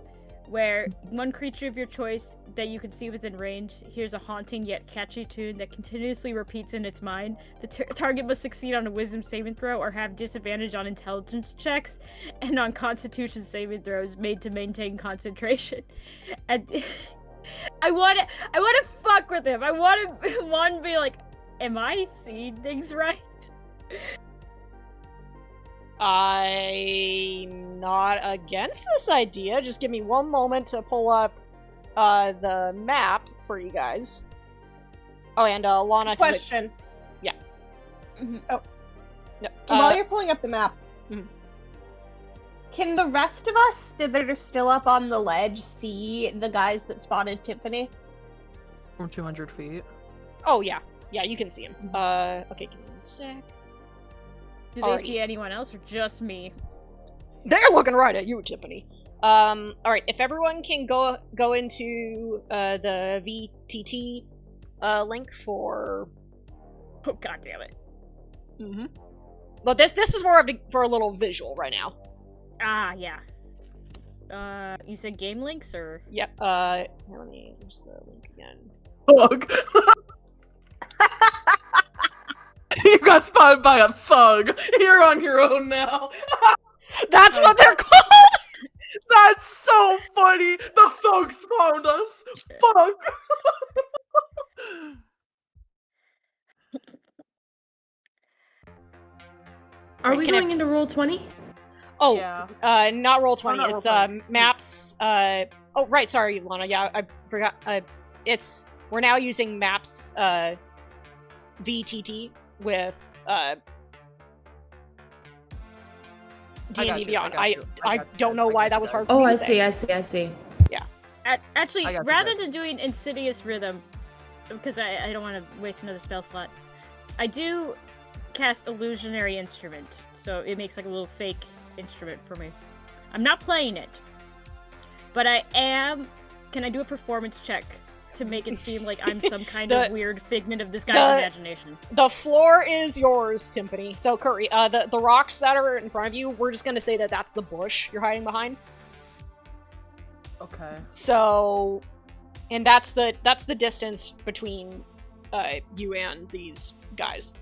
where one creature of your choice that you can see within range hears a haunting yet catchy tune that continuously repeats in its mind. The target must succeed on a wisdom saving throw or have disadvantage on intelligence checks and on constitution saving throws made to maintain concentration. And I want to fuck with him. I want to be like, am I seeing things right? I'm not against this idea. Just give me one moment to pull up the map for you guys. Oh, and Lana. Question. Yeah. Oh. No, While you're pulling up the map, can the rest of us that are still up on the ledge see the guys that spotted Tiffany? From 200 feet. Oh yeah, you can see him. Okay, give me 1 sec. Do they see anyone else or just me? They're looking right at you, Tiffany. Alright, if everyone can go into the VTT link for... Oh, god damn it. Mm-hmm. But this is more of for a little visual right now. Ah, yeah. You said game links, or? Yep, here, let me use the link again. Thug. You got spotted by a thug. You're on your own now. That's what they're called! That's so funny. The thugs found us. Fuck. Are we going into roll 20? Oh, yeah. Not roll 20. not It's roll maps. Oh, right. Sorry, Lana. Yeah, I forgot. We're now using maps. VTT with D&D Beyond. I don't know why that was hard for Oh, me I to say. see. Yeah. Actually, I got you rather guys. than doing Insidious Rhythm, because I don't want to waste another spell slot, I do cast Illusionary Instrument, so it makes like a little fake instrument for me. I'm not playing it, but I am... Can I do a performance check to make it seem like I'm some kind of weird figment of this guy's imagination? The floor is yours, Timpani. So, Curry, the rocks that are in front of you, we're just gonna say that that's the bush you're hiding behind. Okay. So, and that's the distance between you and these guys.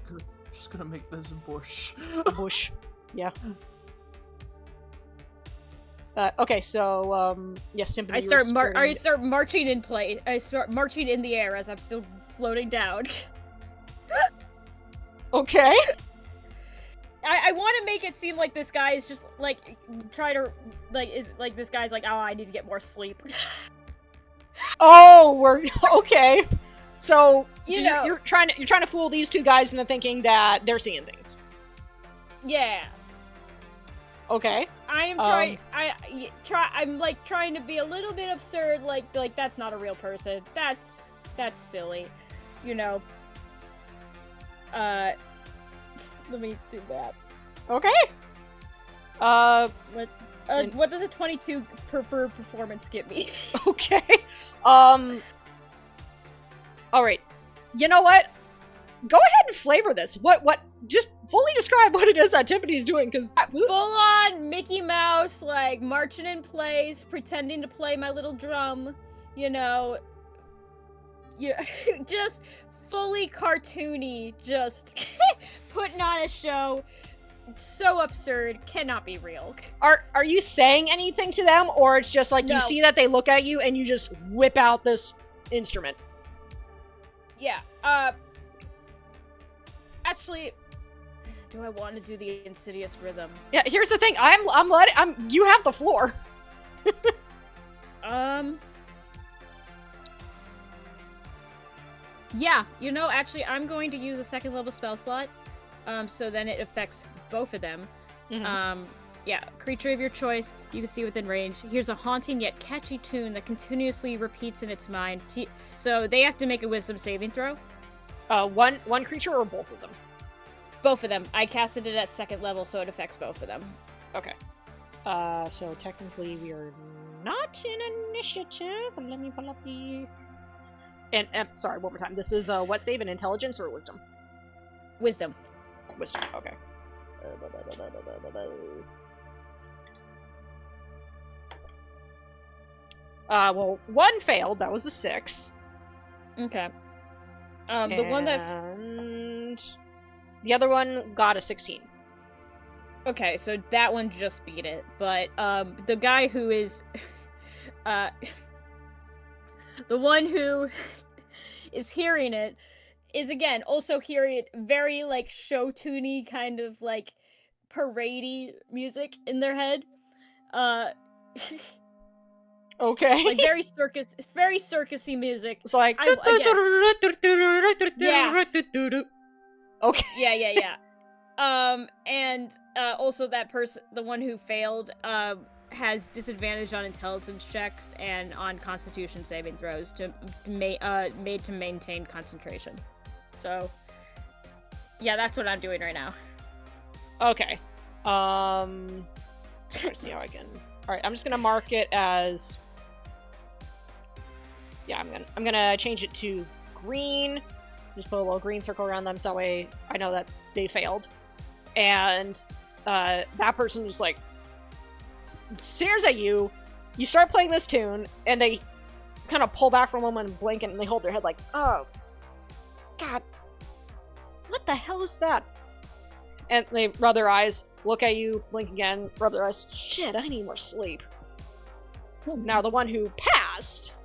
Just gonna make this bush. Bush. Yeah. Okay, so yes, Timpani. I start marching in place. I start marching in the air as I'm still floating down. Okay. I want to make it seem like this guy is just like this guy's like, oh, I need to get more sleep. Oh, we're okay. So You know- you're trying to fool these two guys into thinking that they're seeing things. Yeah. Okay. I am I'm like trying to be a little bit absurd. Like that's not a real person. That's silly. You know. Let me do that. Okay. What does a 22 preferred performance get me? Okay. All right. You know what? Go ahead and flavor this. What? Just fully describe what it is that Tiffany's doing, because Full on Mickey Mouse, like marching in place, pretending to play my little drum. You know. Yeah, just fully cartoony, just putting on a show. So absurd, cannot be real. Are you saying anything to them, or it's just like No. you see that they look at you and you just whip out this instrument? Yeah. Actually, do I want to do the insidious rhythm? Yeah. Here's the thing. You have the floor. Yeah. You know, actually, I'm going to use a second level spell slot. So then it affects both of them. Mm-hmm. Yeah, creature of your choice, you can see within range. Here's a haunting yet catchy tune that continuously repeats in its mind. So they have to make a wisdom saving throw. One creature or both of them? Both of them. I casted it at second level, so it affects both of them. Okay. So technically we are not in initiative. Let me pull up the... And sorry, one more time. This is what save, an intelligence or wisdom? Wisdom. Wisdom, okay. Well, one failed. That was a 6. Okay. The one that... And the other one got a 16. Okay, so that one just beat it. But, the guy who is... the one who is hearing it is, again, also hearing it very, like, show-tuney, kind of, like, parade-y music in their head. Okay. Like, very circusy music. It's like... Yeah. Okay. Yeah. And also that person, the one who failed, has disadvantage on intelligence checks and on constitution saving throws made to maintain concentration. So, yeah, that's what I'm doing right now. Okay. Try to see how I can... Alright, I'm just gonna mark it as... Yeah, I'm gonna change it to green. Just put a little green circle around them so that way I know that they failed. And that person just like stares at you. You start playing this tune, and they kind of pull back for a moment and blink, and they hold their head like, oh, God, what the hell is that? And they rub their eyes, look at you, blink again, rub their eyes. Shit, I need more sleep. Now the one who passed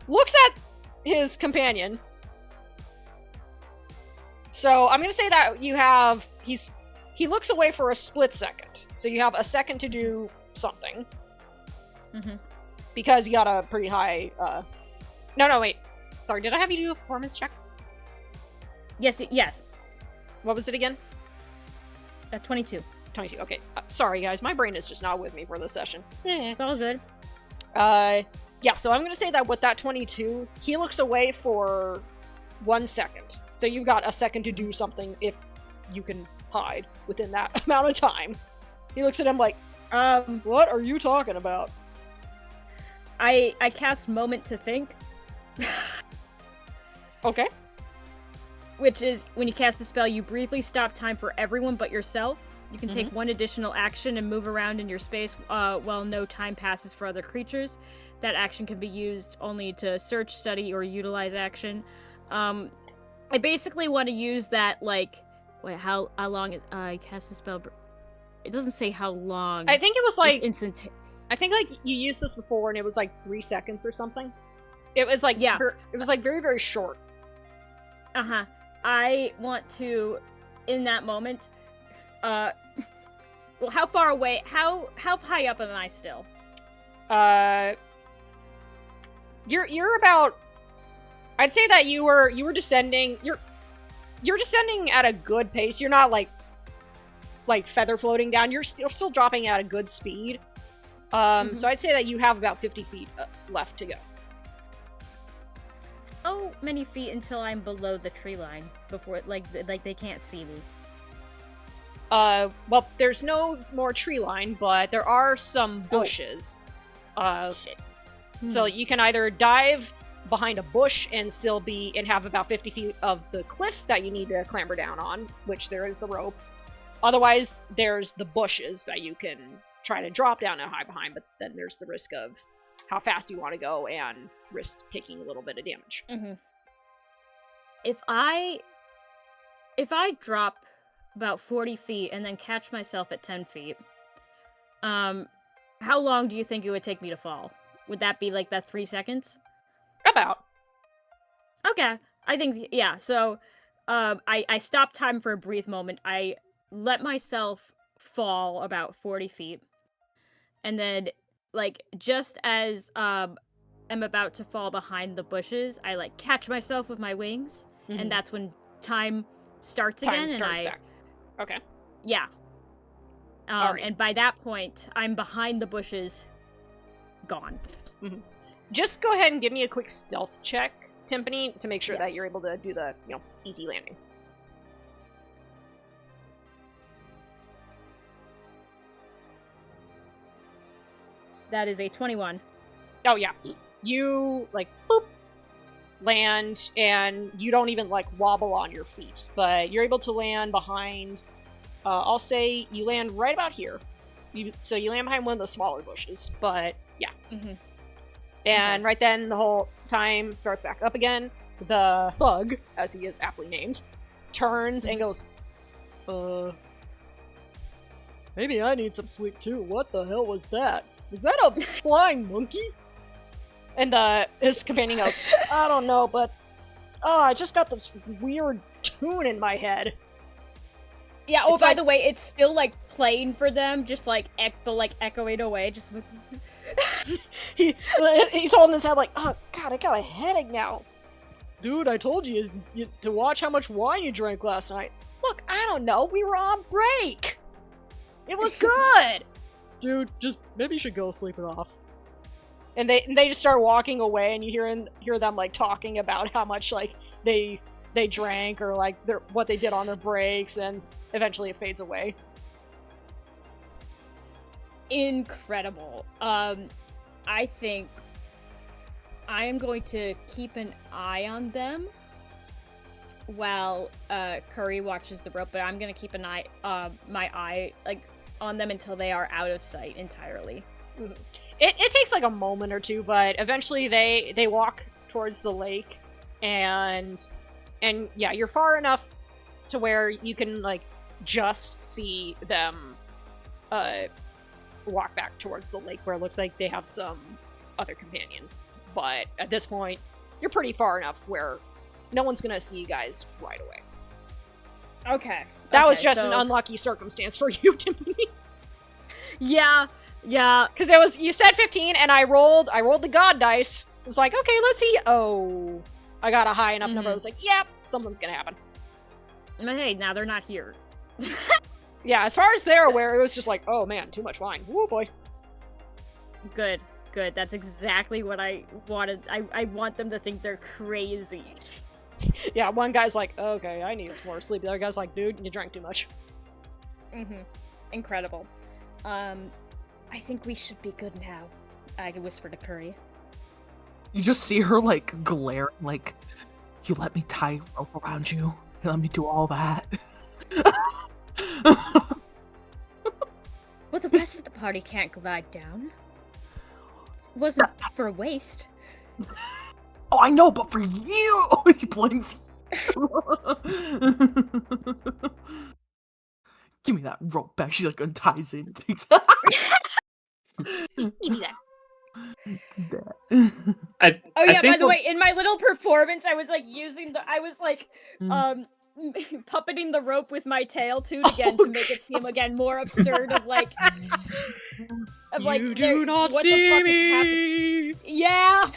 looks at his companion. So I'm gonna say that you have he looks away for a split second. So you have a second to do something. Mm-hmm. Because you got a pretty high No, wait. Sorry, did I have you do a performance check? Yes. What was it again? 22. 22, okay. Sorry guys, my brain is just not with me for this session. It's all good. Yeah, so I'm gonna say that with that 22, he looks away for 1 second. So you've got a second to do something if you can hide within that amount of time. He looks at him like, what are you talking about? I cast Moment to Think. Okay. Which is, when you cast a spell, you briefly stop time for everyone but yourself. You can take one additional action and move around in your space while no time passes for other creatures. That action can be used only to search, study, or utilize action. I basically want to use that, like... Wait, how long is... I cast a spell... It doesn't say how long. I think it was like... I think like you used this before and it was like 3 seconds or something. It was like... Yeah. It was like very, very short. Uh-huh. I want to, in that moment... well, how far away... How high up am I still? You're about... I'd say that you were descending... You're descending at a good pace. You're not like like feather floating down. You're still dropping at a good speed. So I'd say that you have about 50 feet left to go. How many feet until I'm below the tree line before like they can't see me? Well, there's no more tree line, but there are some bushes. Shit. So you can either dive behind a bush and have about 50 feet of the cliff that you need to clamber down on, which there is the rope. Otherwise, there's the bushes that you can try to drop down and hide behind, but then there's the risk of how fast you want to go and risk taking a little bit of damage. If I drop about 40 feet and then catch myself at 10 feet, how long do you think it would take me to fall? Would that be like that 3 seconds? About. Okay, I think, yeah, so I stopped time for a brief moment. I let myself fall about 40 feet, and then, like, just as I'm about to fall behind the bushes, I, like, catch myself with my wings, and that's when time starts again, back. Okay. Yeah. Alright. And by that point, I'm behind the bushes, gone. Just go ahead and give me a quick stealth check, Timpani, to make sure that Yes. you're able to do the, easy landing. That is a 21. Oh, yeah. You, like, boop, land, and you don't even, like, wobble on your feet. But you're able to land behind, I'll say you land right about here. So you land behind one of the smaller bushes, but, yeah. And right then, the whole time starts back up again. The thug, as he is aptly named, turns and goes, maybe I need some sleep too. What the hell was that? Was that a flying monkey? And his companion goes, I don't know, but I just got this weird tune in my head. Yeah, oh, by the way, it's still, like, playing for them, just, like, echoing away, just with... He's holding his head like, oh, God, I got a headache now. Dude, I told you to watch how much wine you drank last night. Look, I don't know, we were on break. It was good. Dude, just, maybe you should go sleep it off. And they just start walking away, and you hear them, like, talking about how much, like, they drank, or, like, what they did on their breaks, and eventually it fades away. Incredible. I think I am going to keep an eye on them while Curry watches the rope, but I'm gonna keep my eye, like, on them until they are out of sight entirely. It takes like a moment or two, but eventually they walk towards the lake, and yeah, you're far enough to where you can, like, just see them walk back towards the lake, where it looks like they have some other companions. But at this point, you're pretty far enough where no one's gonna see you guys right away. Okay. That was just an unlucky circumstance for you, Timpani. Yeah. Because it was, you said 15, and I rolled the god dice. It was like, okay, let's see. Oh, I got a high enough number. I was like, yep, something's gonna happen. But hey, now they're not here. Yeah, as far as they're aware, it was just like, oh man, too much wine. Woo boy. Good. That's exactly what I wanted. I want them to think they're crazy. Yeah, one guy's like, okay, I need some more sleep. The other guy's like, dude, you drank too much. Incredible. I think we should be good now. I whisper to Curry. You just see her, like, glare, like, you let me tie rope around you. You let me do all that. Well, the rest of the party can't glide down. It wasn't for a waste. Oh, I know, but for you! He blinks. Give me that rope back. She, like, unties it. Give me that. Oh yeah, by the way, way, in my little performance, I was like puppeting the rope with my tail too again to make it seem again more absurd of like You do not what see the fuck me. is happening? Yeah.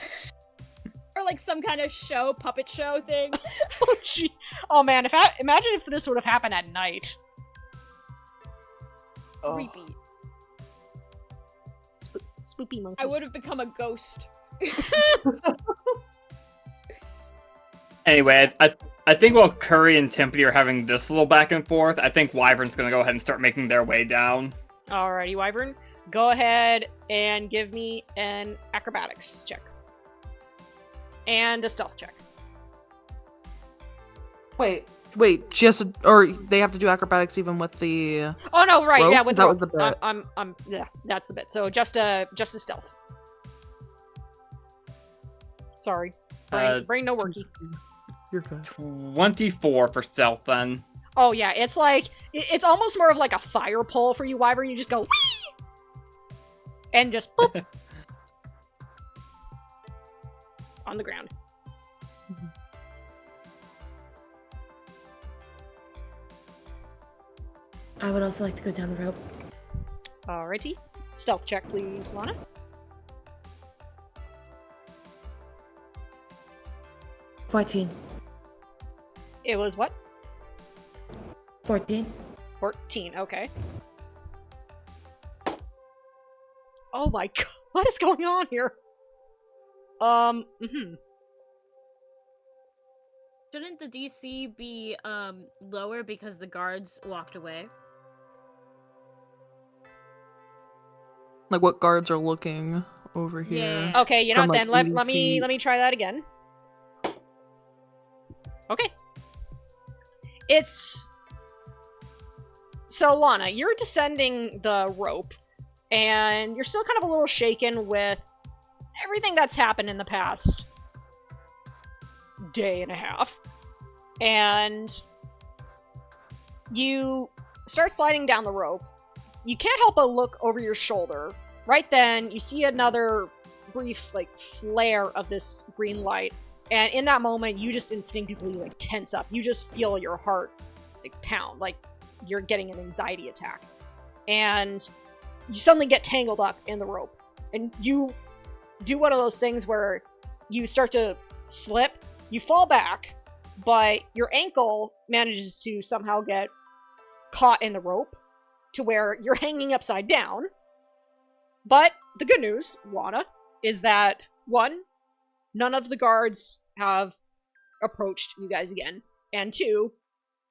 Or like some kind of puppet show thing. Oh gee. Oh man, imagine if this would have happened at night. Oh. creepy. Spoopy monkey. I would have become a ghost. Anyway, I think while Curry and Timpany are having this little back and forth, I think Wyvern's gonna go ahead and start making their way down. Alrighty, Wyvern. Go ahead and give me an acrobatics check. And a stealth check. Wait, she has to, or they have to do acrobatics even with the. Oh no, right, rope? yeah, with the That ropes. was the bit. Yeah, that's the bit. So just a stealth. Sorry, brain no worky. You're good. 24 for stealth then. Oh yeah, it's like it's almost more of like a fire pole for you, Wyvern. You just go whee! And just boop on the ground. I would also like to go down the rope. Alrighty, stealth check, please, Lana. $14. It was what? 14. 14. Okay. Oh my god, what is going on here? Shouldn't the DC be lower because the guards walked away? Like what guards are looking over here? Yeah. Okay, you know From, what? like, Then let 80 me feet. let me try that again. Okay. It's so Lana, you're descending the rope, and you're still kind of a little shaken with everything that's happened in the past day and a half. And you start sliding down the rope. You can't help but look over your shoulder. Right then, you see another brief, like, flare of this green light. And in that moment, you just instinctively, like, tense up. You just feel your heart, like, pound. Like, you're getting an anxiety attack. And you suddenly get tangled up in the rope. And you do one of those things where you start to slip, you fall back, but your ankle manages to somehow get caught in the rope to where you're hanging upside down. But the good news, Lana, is that, one, none of the guards have approached you guys again, and two,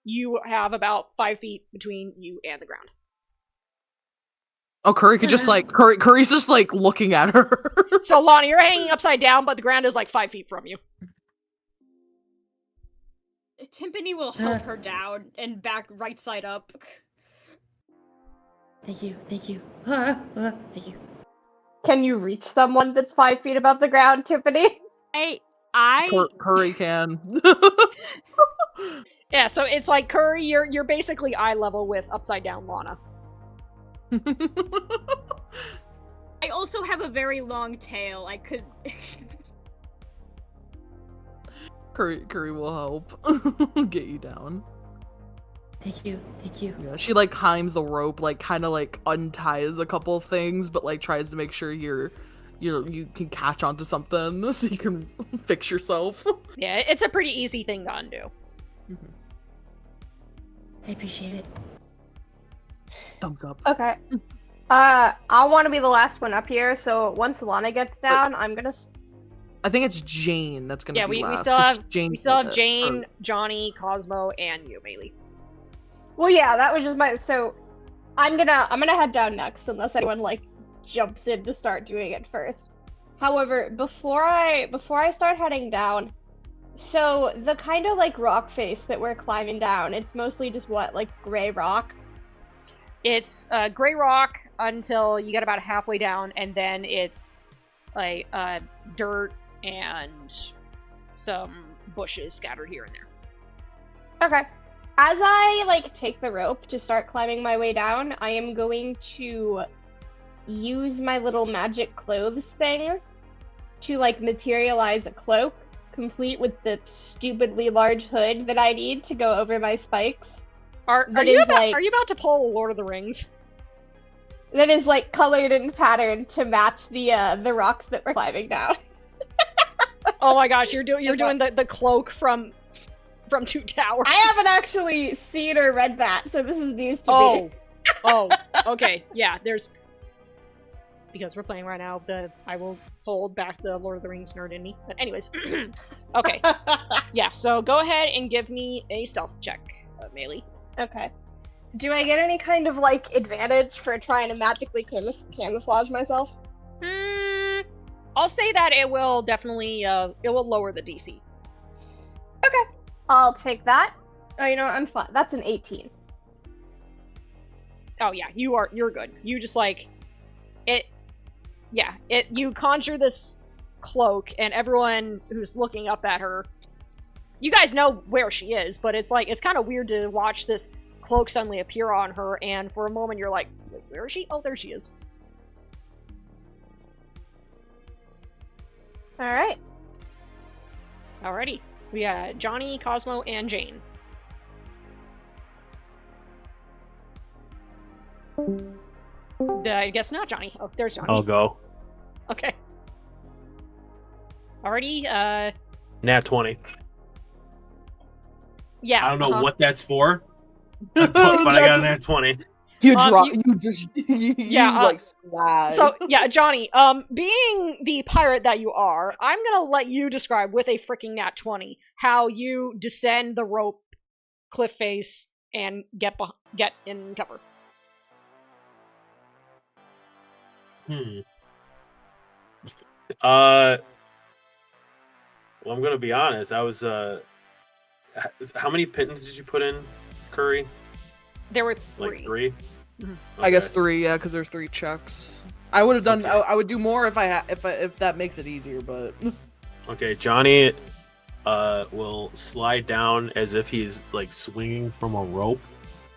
you have about 5 feet between you and the ground. Oh, Curry could just like Curry's just like looking at her. So, Lana, you're hanging upside down, but the ground is like 5 feet from you. Timpany will help her down and back right side up. Thank you. Thank you. Can you reach someone that's 5 feet above the ground, Tiffany? Curry can. Yeah, so it's like Curry, you're basically eye level with upside down Lana. I also have a very long tail. I could. Curry will help get you down. Thank you. Thank you. Yeah, she like climbs the rope, like kind of like unties a couple of things, but like tries to make sure you can catch onto something so you can fix yourself. Yeah, it's a pretty easy thing to undo. I appreciate it. Thumbs up. Okay. I want to be the last one up here, so once Lana gets down, I'm gonna... I think it's Jane that's gonna be we last. still have 'cause Jane we still have did it. Jane, Or- Johnny, Cosmo, and you, Bailey. Well, yeah, that was just my... So, I'm gonna head down next, unless anyone, like, jumps in to start doing it first. However, before I start heading down, so the kind of, like, rock face that we're climbing down, it's mostly just what, like, gray rock? It's gray rock until you get about halfway down, and then it's like dirt and some bushes scattered here and there. Okay. As I, like, take the rope to start climbing my way down, I am going to use my little magic clothes thing to, like, materialize a cloak, complete with the stupidly large hood that I need to go over my spikes. Are That you is, about, like- are you about to pull Lord of the Rings? That is, like, colored and patterned to match the rocks that we're climbing down. Oh my gosh, you're doing the cloak from Two Towers. I haven't actually seen or read that, so this is news to Oh, me. Oh, okay. Yeah, there's... Because we're playing right now, I will hold back the Lord of the Rings nerd in me. But anyways. Okay. Yeah, so go ahead and give me a stealth check, Melee. Okay. Do I get any kind of, like, advantage for trying to magically camouflage myself? I'll say that it will definitely, it will lower the DC. Okay. I'll take that. Oh, you know what? I'm fine. That's an 18. Oh, yeah, you're good. You just, like, you conjure this cloak, and everyone who's looking up at her, you guys know where she is, but it's like, it's kind of weird to watch this cloak suddenly appear on her, and for a moment you're like, wait, where is she? Oh, there she is. Alright. Alrighty. We got Johnny, Cosmo, and Jane. I guess not Johnny. Oh, there's Johnny. I'll go. Okay. Alrighty, Nat 20. yeah. I don't know what that's for, but I got a Nat 20. You Yeah, slide. So, yeah, Johnny, being the pirate that you are, I'm gonna let you describe with a freaking nat 20 how you descend the rope cliff face and get in cover. Well, I'm gonna be honest. I was how many pittons did you put in, Curry? There were 3. Like 3? Mhm. I guess 3, yeah, because there's 3 checks. I would have done. Okay. I would do more if if that makes it easier, but. Okay, Johnny will slide down as if he's like swinging from a rope,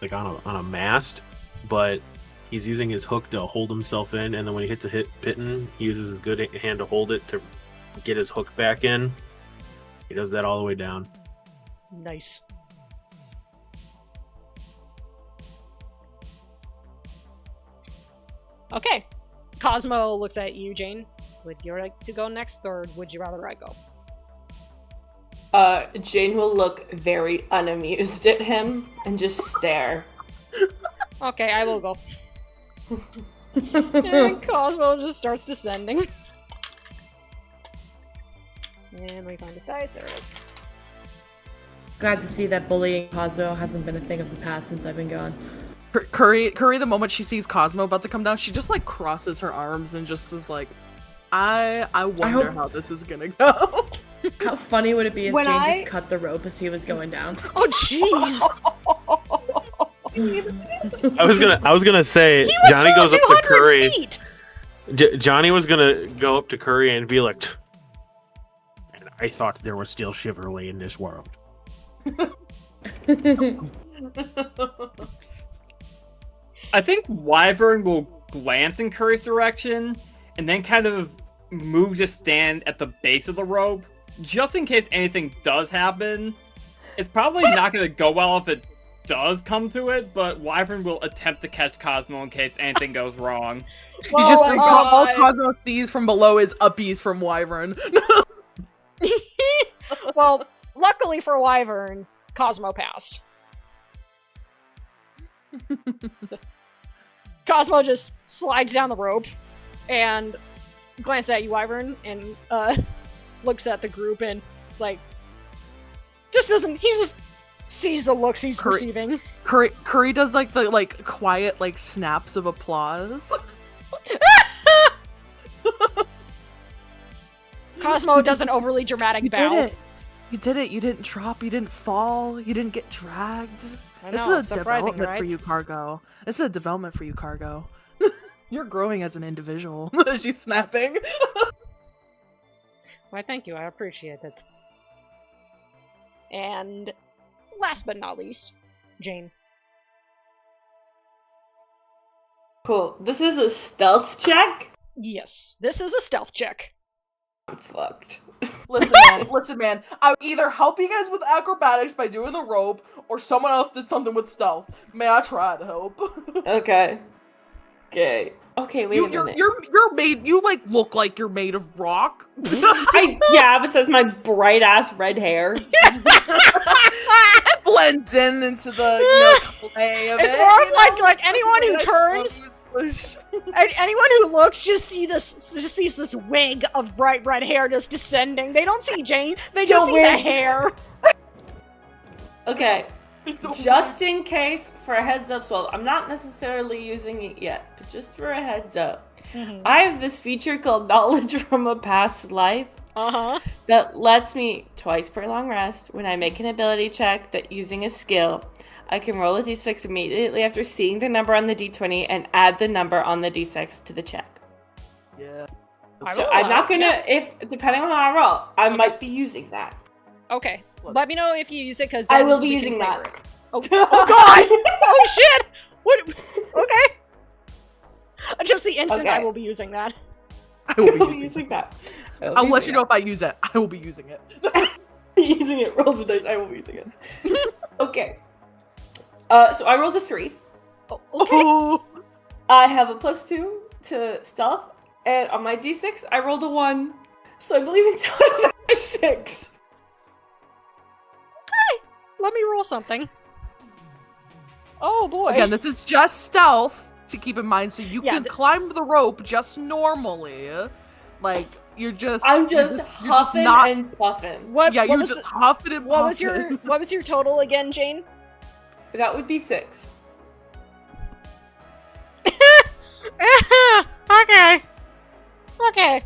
like on a mast, but he's using his hook to hold himself in, and then when he hits a pitton, he uses his good hand to hold it to get his hook back in. He does that all the way down. Nice. Okay. Cosmo looks at you, Jane. Would you like to go next, or would you rather I go? Jane will look very unamused at him and just stare. Okay, I will go. And Cosmo just starts descending. And let me find this dice. There it is. Glad to see that bullying Cosmo hasn't been a thing of the past since I've been gone. Curry, the moment she sees Cosmo about to come down, she just like crosses her arms and just is like, I wonder how this is gonna go. How funny would it be if When Jane I- just cut the rope as he was going down? Oh, jeez! I was gonna say Johnny goes up to 200 Curry. feet! Johnny was gonna go up to Curry and be like, "And I thought there was still chivalry in this world." I think Wyvern will glance in Curry's direction and then kind of move to stand at the base of the rope, just in case anything does happen. It's probably not going to go well if it does come to it, but Wyvern will attempt to catch Cosmo in case anything goes wrong. You just think all Cosmo sees from below is uppies from Wyvern. Well, luckily for Wyvern, Cosmo passed. So, Cosmo just slides down the rope and glances at you, Wyvern, and looks at the group and it's like, he just sees the looks he's receiving. Curry does like the quiet snaps of applause. Cosmo does an overly dramatic bow. You did it. You didn't drop. You didn't fall. You didn't get dragged. I This know, is it's a surprising, development right? for you, Cargo. This is a development for you, Cargo. You're growing as an individual. She's snapping. Why, thank you. I appreciate it. And last but not least, Jane. Cool. This is a stealth check? Yes, this is a stealth check. I'm fucked. Listen, man. I'm either help you guys with acrobatics by doing the rope, or someone else did something with stealth. May I try to help? Okay. Okay, wait a minute. You're made. You look like you're made of rock. Yeah, besides my bright ass red hair. blends in into the clay of It's it. more you of know? like anyone who Nice turns, bush. anyone who looks just sees this wig of bright red hair just descending. They don't see Jane. They just see the wig. hair. Okay, It's a just in case, for a heads up, so I'm not necessarily using it yet, but just for a heads up, I have this feature called Knowledge from a Past Life that lets me, twice per long rest, when I make an ability check that using a skill, I can roll a d6 immediately after seeing the number on the d20 and add the number on the d6 to the check. Yeah. So I'm not gonna, if depending on how I roll, I might be using that. Okay. Let me know if you use it, because I will be using that. Oh, oh god! Oh shit! What? Okay. Just the instant I will be using that. I will be using that. I'll let you know if I use it. I will be using it. Using it. Rolls of dice. I will be using it. Okay. So I rolled a 3. Oh, okay. I have a +2 to stealth, and on my d6 I rolled a 1. So I believe in total that's 6. Let me roll something. Oh boy. Again, this is just stealth to keep in mind, so you Yeah, can climb the rope just normally. Like, you're just... I'm just you're huffing not... and puffing. What? Yeah, what you're was just huffing and What puffing. was your total again, Jane? That would be 6. Okay. Okay.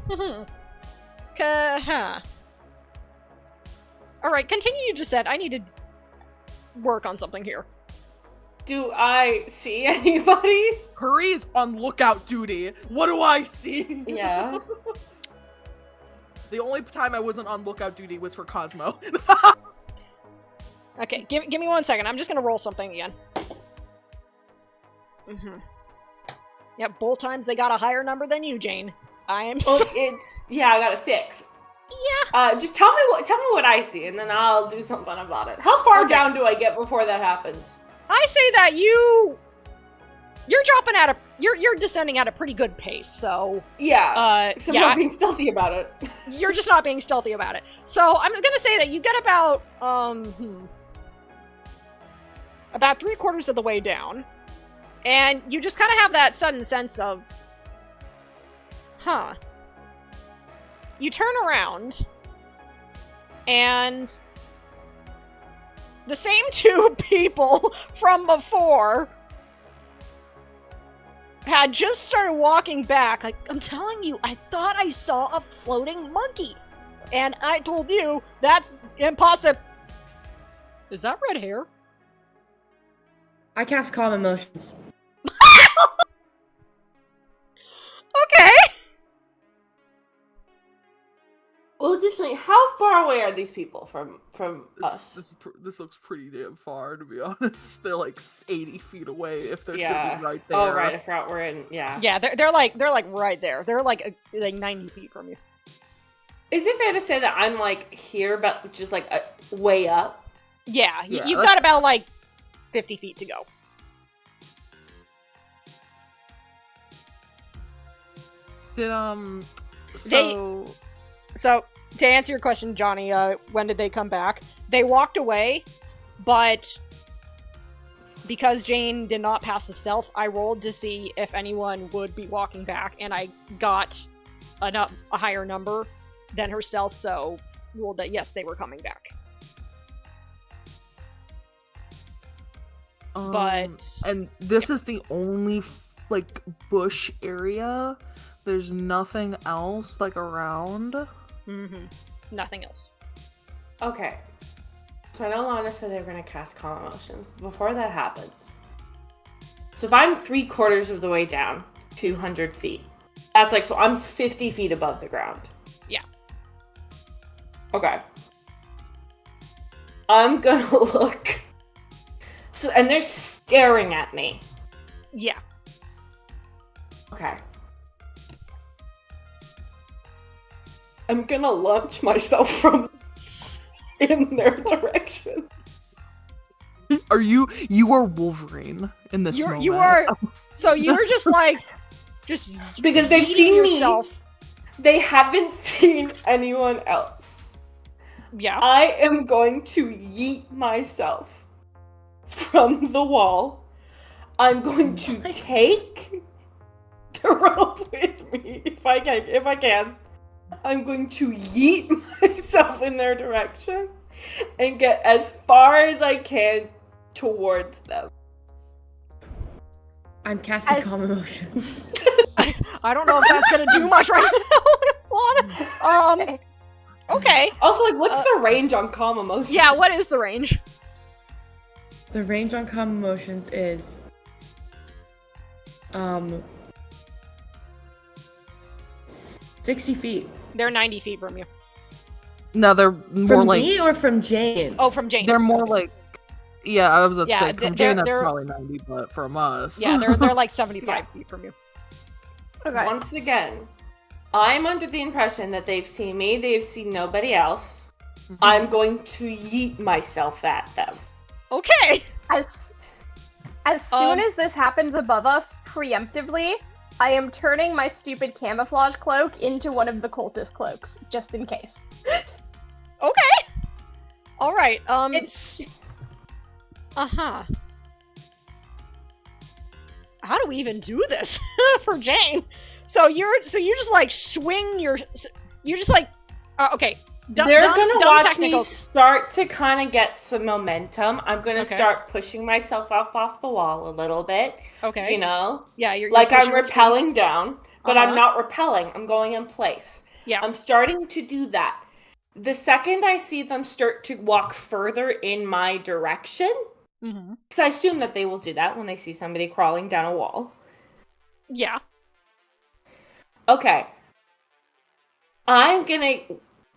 All right, continue to set. I need to work on something here. Do I see anybody? Hurry's on lookout duty. What do I see? Yeah. The only time I wasn't on lookout duty was for Cosmo. Okay, give me 1 second. I'm just gonna roll something again. Yep, both times they got a higher number than you, Jane. I am Well, so... yeah, I got a 6. Yeah. Just tell me what I see, and then I'll do something about it. How far down do I get before that happens? I say that you're dropping at a you're descending at a pretty good pace, so yeah. So I'm not being stealthy about it. You're just not being stealthy about it. So I'm gonna say that you get about 3/4 of the way down, and you just kind of have that sudden sense of, You turn around, and the same 2 people from before had just started walking back. Like, I'm telling you, I thought I saw a floating monkey. And I told you, that's impossible. Is that red hair? I cast Calm Emotions. Okay. Well, additionally, how far away are these people from us? This looks pretty damn far, to be honest. They're like 80 feet away if they're gonna be right there. Oh, right. If we're in, yeah. Yeah, they're like right there. They're like 90 feet from you. Is it fair to say that I'm like here, but just like way up? Yeah, you've got about like 50 feet to go. Did So, to answer your question, Johnny, when did they come back? They walked away, but because Jane did not pass the stealth, I rolled to see if anyone would be walking back, and I got a higher number than her stealth, so ruled that yes, they were coming back. And this is the only like bush area. There's nothing else like around. Nothing else. Okay. So I know Lana said they were going to cast Calm Emotions. Before that happens, so if I'm 3/4 of the way down, 200 feet, that's like, so I'm 50 feet above the ground. Yeah. Okay. I'm gonna look. So, and they're staring at me. Yeah. Okay. I'm gonna launch myself from in their direction. Are you are Wolverine in this moment. You are. So you're just like, just because they've seen yourself. me. They haven't seen anyone else. Yeah. I am going to yeet myself from the wall. I'm going to take the rope with me if I can. I'm going to yeet myself in their direction and get as far as I can towards them. I'm casting As- calm emotions. I don't know if that's gonna do much right now. Lana. Okay. Also, like, what's the range on calm emotions? Yeah, what is the range? The range on calm emotions is 60 feet. They're 90 feet from you. No, they're more From like me or from Jane? Oh, from Jane. they're more like. Yeah, I was about to Yeah, say they're- from Jane that's they're- probably 90, but from us. Yeah, they're like 75 feet from you. Okay. Once again, I'm under the impression that they've seen me, they've seen nobody else. I'm going to yeet myself at them. Okay. As soon as this happens above us, preemptively, I am turning my stupid camouflage cloak into one of the cultist cloaks, just in case. Okay. All right. It's Uh-huh. How do we even do this for Jane? So you just like swing your, you just like, okay. They're gonna watch technical. me start to kind of get some momentum. I'm gonna Okay. start pushing myself up off the wall a little bit. Okay. You know? Yeah, you're Like I'm pushing your feet. repelling down, but Uh-huh. I'm not repelling. I'm going in place. Yeah. I'm starting to do that. The second I see them start to walk further in my direction, Mm-hmm. because I assume that they will do that when they see somebody crawling down a wall. Yeah. Okay. I'm gonna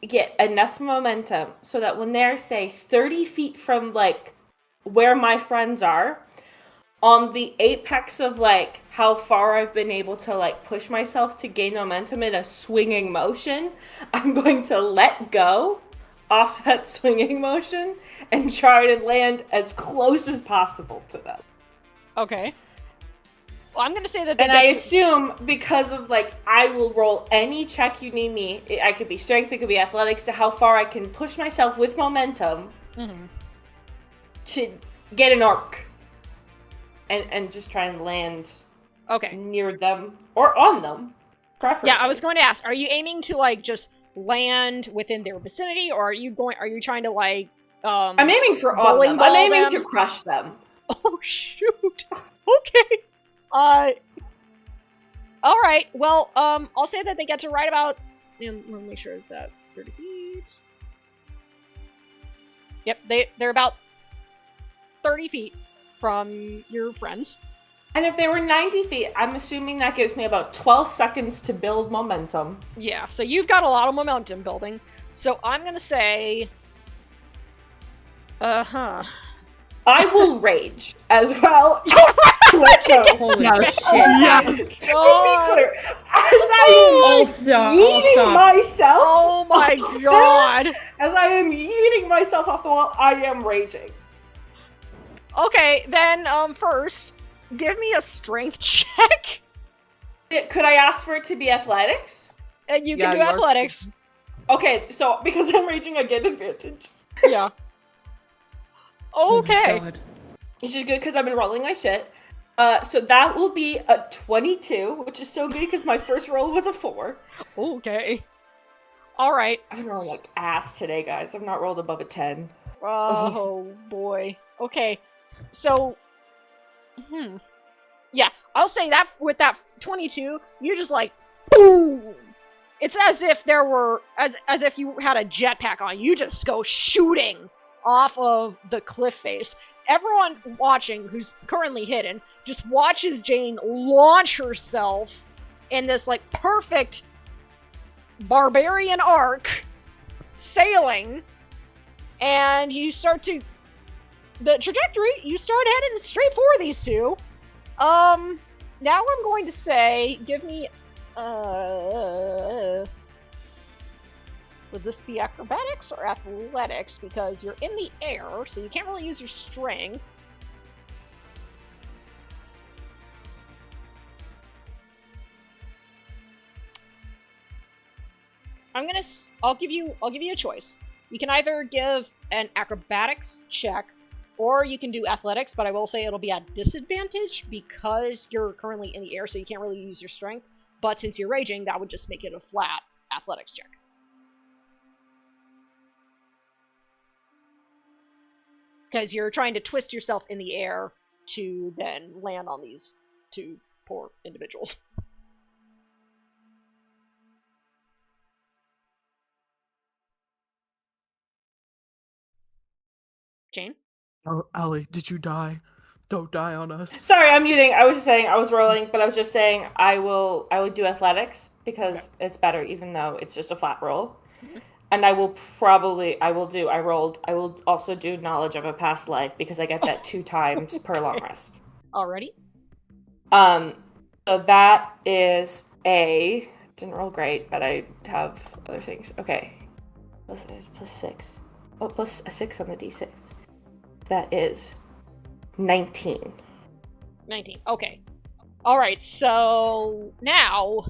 get enough momentum so that when they're, say, 30 feet from, like, where my friends are, on the apex of, like, how far I've been able to, like, push myself to gain momentum in a swinging motion, I'm going to let go off that swinging motion and try to land as close as possible to them. Okay. Well, I'm gonna say that they And get I to- assume because of, like, I will roll any check you need me. I could be strength, it could be athletics, to how far I can push myself with momentum Mhm. to get an arc. And just try and land Okay. near them or on them. Preferably. Yeah, I was going to ask, are you aiming to like just land within their vicinity, or are you trying to like I'm aiming for on bowling them. I'm ball aiming them? to crush them. Oh shoot. Okay. All right. Well, I'll say that they get to right about. And let me make sure is that 30 feet. Yep, they're about 30 feet from your friends. And if they were 90 feet, I'm assuming that gives me about 12 seconds to build momentum. Yeah. So you've got a lot of momentum building. So I'm gonna say. I will rage as well. Let's go. Holy Yes. shit. Yeah. To be clear, as I am All stop. All yeeting stop. myself, Oh my off the- god. as I am yeeting myself off the wall, I am raging. Okay, then first, give me a strength check. Could I ask for it to be athletics? And you Yeah, can do you are- athletics. Okay, so because I'm raging, I get advantage. Yeah. Oh my Okay. God. Which is good because I've been rolling my shit. So that will be a 22, which is so good because my first roll was a 4. Okay. All right. I've been rolling like ass today, guys. I've not rolled above a 10. Oh boy. Okay. So, yeah, I'll say that with that 22, you're just like, boom. It's as if there were, as if you had a jetpack on. You just go shooting off of the cliff face. Everyone watching who's currently hidden just watches Jane launch herself in this like perfect barbarian arc, sailing, and you start to the trajectory. You start heading straight for these two. Now I'm going to say, give me would this be acrobatics or athletics? Because you're in the air, so you can't really use your string. I'll give you a choice. You can either give an acrobatics check, Or you can do athletics, but I will say it'll be at disadvantage because you're currently in the air, so you can't really use your strength. But since you're raging, that would just make it a flat athletics check. Because you're trying to twist yourself in the air to then land on these two poor individuals. Jane? Oh, Ellie, did you die? Don't die on us. Sorry, I'm muting. I was just saying I was rolling, but I was just saying I will do athletics because it's better, even though it's just a flat roll. And I will also do knowledge of a past life because I get that 2 times per long rest. Alrighty. So that is didn't roll great, but I have other things. Okay. Plus 6. Oh, plus a 6 on the d6. That is 19. 19. Okay. Alright, so now...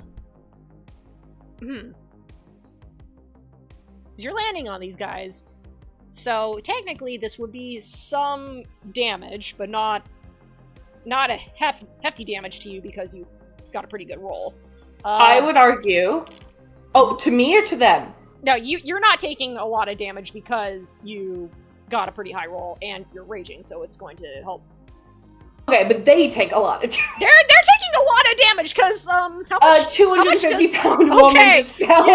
You're landing on these guys. So technically this would be some damage, but not a hefty damage to you because you got a pretty good roll. I would argue... Oh, to me or to them? No, you're not taking a lot of damage because you got a pretty high roll and you're raging, so it's going to help. Okay, but they take a lot of damage. They're taking a lot of damage because how much? 250-pound woman just fell.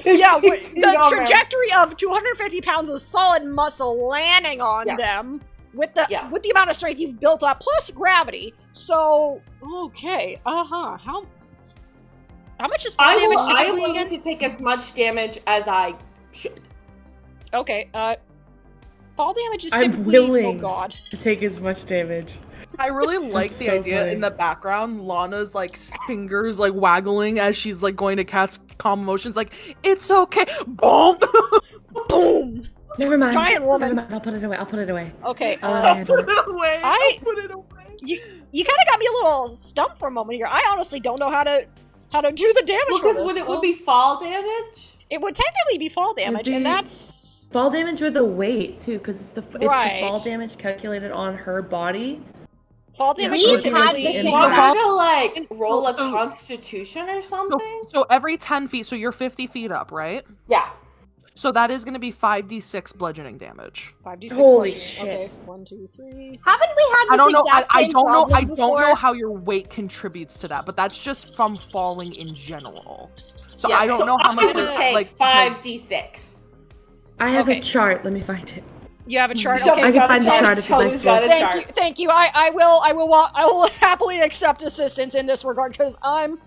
Yeah, the trajectory of 250 pounds of solid muscle landing on them with the amount of strength you've built up plus gravity. So okay, how much is fall damage? I am willing to take as much damage as I should. Okay, fall damage is typically... I'm willing oh god. to take as much damage. I really like the so idea funny. in the background, Lana's like fingers like waggling as she's like going to cast calm emotions, like, it's okay. Boom! Boom! Never mind. Giant woman. Never mind. I'll put it away. Okay, I'll put it away. I'll put it away. You kind of got me a little stumped for a moment here. I honestly don't know how to do the damage. Well, because would be fall damage? It would technically be fall damage, and that's fall damage with a weight too, because it's the fall damage calculated on her body. Fall damage We is typically had in the You the have to like roll a constitution or something? So every 10 feet, so you're 50 feet up, right? Yeah. So that is going to be 5d6 bludgeoning damage. 5d6 Holy bludgeoning. Okay, shit. 1, 2, 3. Haven't we had this I don't know. exact I same don't know. I problem don't before? know how your weight contributes to that, but that's just from falling in general. So Yeah, I don't know how I much would it's take like 5d6. I have Okay. a chart. Let me find it. You have a chart. So Okay, I can find the chart if you'd like to. Thank you. I will happily accept assistance in this regard because I'm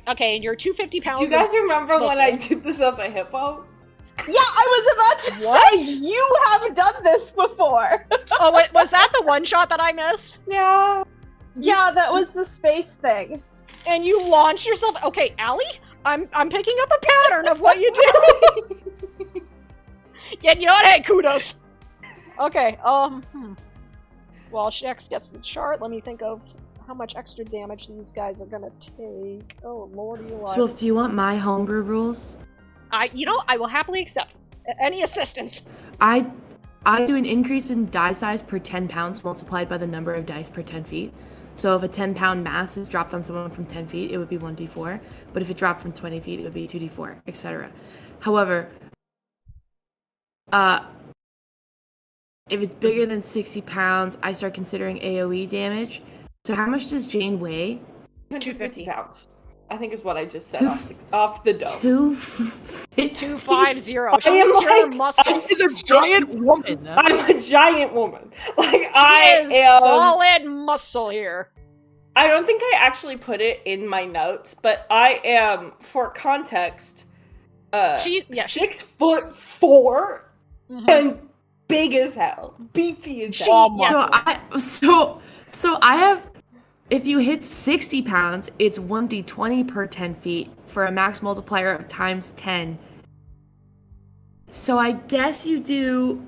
okay. And you're 250 pounds. Do you guys remember when I muscle. did this as a hippo? Yeah, I was about to What? say, you have done this before. Oh, wait, was that the one shot that I missed? Yeah. Yeah, that was the space thing. And you launched yourself. Okay, Allie, I'm picking up a pattern of what you do. Yeah, you know what? Hey, kudos. Okay. While Shex gets the chart, let me think of how much extra damage these guys are gonna take. Oh, lordy alive. Swift, do you want my homebrew rules? I will happily accept any assistance. I do an increase in die size per 10 pounds multiplied by the number of dice per 10 feet. So if a 10-pound mass is dropped on someone from 10 feet, it would be 1d4. But if it dropped from 20 feet, it would be 2d4, etc. However, if it's bigger than 60 pounds, I start considering AoE damage. So how much does Jane weigh? 250 pounds. I think is what I just said off the dome. 250. I am like muscle. She's a giant woman. I'm a giant woman. Like I I am solid muscle here. I don't think I actually put it in my notes, but I am, for context, 6'4" and big as hell, beefy as hell. So I have. If you hit 60 pounds, it's 1d20 per 10 feet for a max multiplier of times 10. So I guess you do...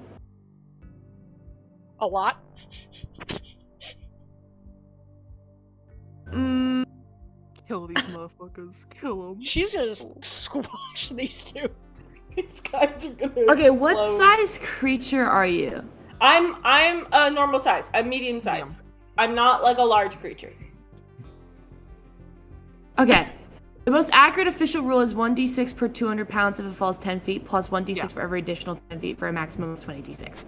A lot? Kill these motherfuckers. Kill them. She's gonna squash these two. These guys are gonna Okay, explode. what size creature are you? I'm a normal size. I'm medium size. Medium. I'm not like a large creature. Okay. The most accurate official rule is 1d6 per 200 pounds if it falls 10 feet, plus 1d6 for every additional 10 feet for a maximum of 20d6.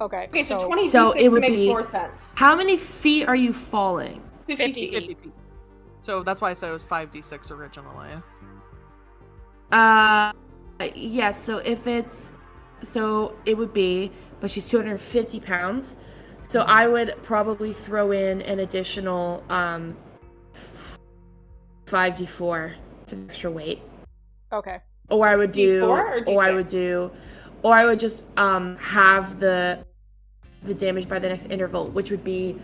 Okay. Okay, so 20 So it would makes be- more sense. How many feet are you falling? 50 feet. 50 feet. So that's why I said it was 5d6 originally. Yes, so if it's... So it would be... But she's 250 pounds. So I would probably throw in an additional 5d4 for extra weight. Okay. Or I would do... D4 or Or I D6? would do... Or I would just have the damage by the next interval, which would be...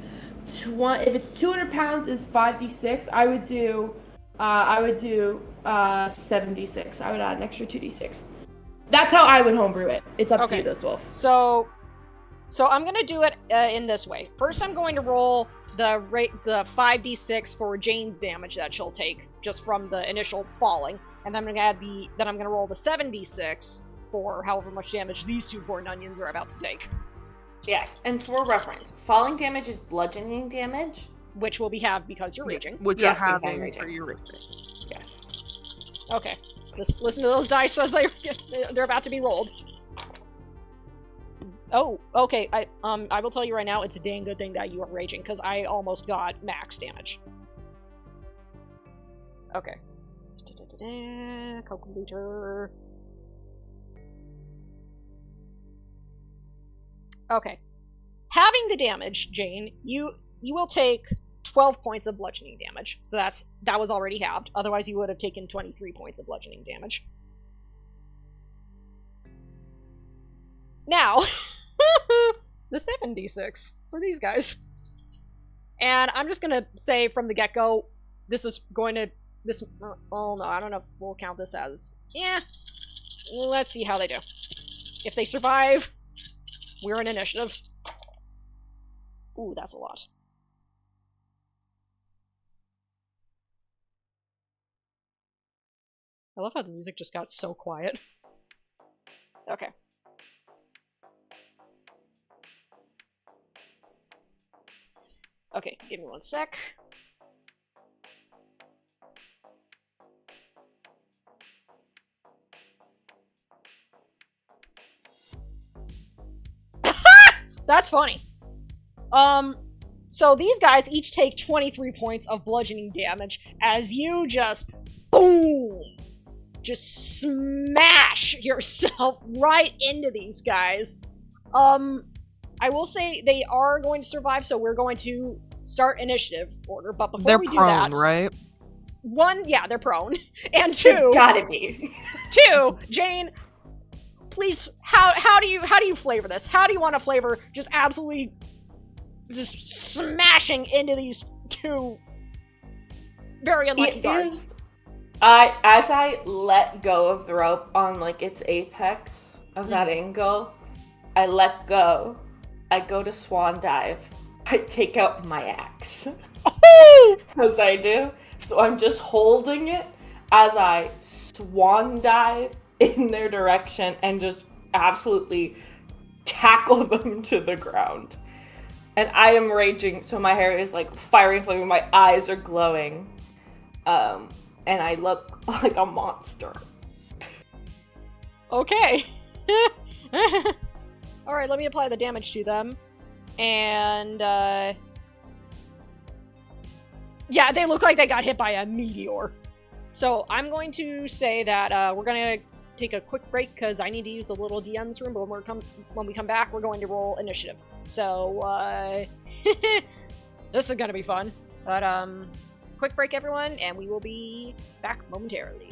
if it's 200 pounds is 5d6, I would do 7d6. I would add an extra 2d6. That's how I would homebrew it. It's up to Okay. you, though, Swolf. So I'm gonna do it in this way. First, I'm going to roll the 5d6 for Jane's damage that she'll take just from the initial falling, and then I'm gonna roll the 7d6 for however much damage these two poor onions are about to take, Yes, and for reference, falling damage is bludgeoning damage. which will be halved because you're raging. Which Yes, you're because I'm having raging. for your Yes. Okay. Just listen to those dice as they're about to be rolled. Oh, okay. I will tell you right now, it's a dang good thing that you are raging, because I almost got max damage. Okay. Calculator. Okay. Having the damage, Jane, you will take 12 points of bludgeoning damage. So that was already halved. Otherwise, you would have taken 23 points of bludgeoning damage. Now, the 7d6 for these guys. And I'm just gonna say from the get-go, oh no, I don't know if we'll count this as, let's see how they do. If they survive, we're in initiative. Ooh, that's a lot. I love how the music just got so quiet. Okay. Okay, give me one sec. That's funny. So these guys each take 23 points of bludgeoning damage as you just boom, just smash yourself right into these guys. I will say they are going to survive, so we're going to start initiative order. But before They're we do prone, that, right? one, yeah, they're prone, and two, Gotta be. Jane, please, how do you flavor this? How do you want to flavor just absolutely just smashing into these two very unlucky guards? As I let go of the rope on like its apex of that angle, I let go. I go to swan dive. I take out my axe. As I do. So I'm just holding it as I swan dive in their direction and just absolutely tackle them to the ground. And I am raging, so my hair is like firing, flaming, my eyes are glowing. And I look like a monster. Okay. Alright, let me apply the damage to them. And, yeah, they look like they got hit by a meteor. So I'm going to say that we're going to take a quick break because I need to use the little DM's room, but when we come back, we're going to roll initiative. So, this is going to be fun. But, quick break, everyone, and we will be back momentarily.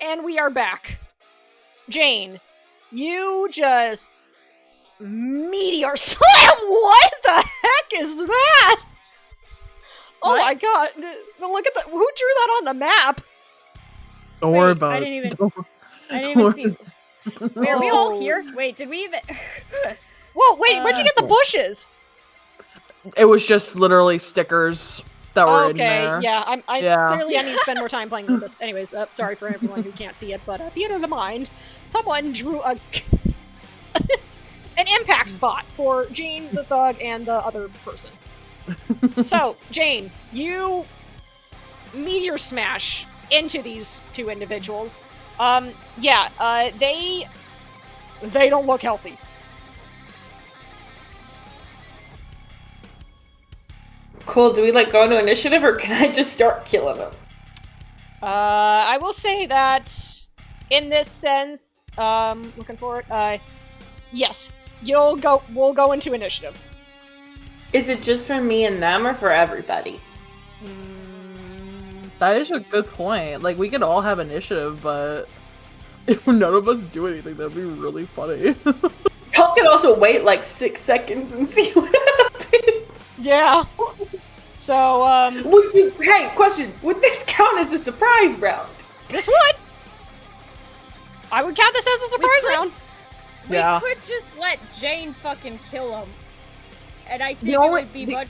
And we are back. Jane, you just meteor slam. What the heck is that? Oh What? my god! Look at the. Who drew that on the map? Don't worry Wait, about I it. didn't even. Don't- I didn't even don't see. Wait, are we all Oh. here? Wait, did we even? Whoa! Wait, where'd you get the bushes? It was just literally stickers that were in Okay, there. yeah. Yeah. Clearly I need to spend more time playing with this. Anyways, sorry for everyone who can't see it, but theater of the mind. Someone drew a an impact spot for Jane the thug and the other person. So, Jane, you meteor smash into these two individuals. They don't look healthy. Cool. Do we like go into initiative, or can I just start killing them? I will say that in this sense, looking for it, yes, we'll go into initiative. Is it just for me and them, or for everybody? That is a good point. Like, we could all have initiative, but if none of us do anything, that'd be really funny. Y'all can also wait like 6 seconds and see what happens. Yeah. So, Would you? Hey, question. Would this count as a surprise round? this would. I would count this as a surprise could- round. We Yeah. could just let Jane fucking kill him, and I think The it only- would be the- much.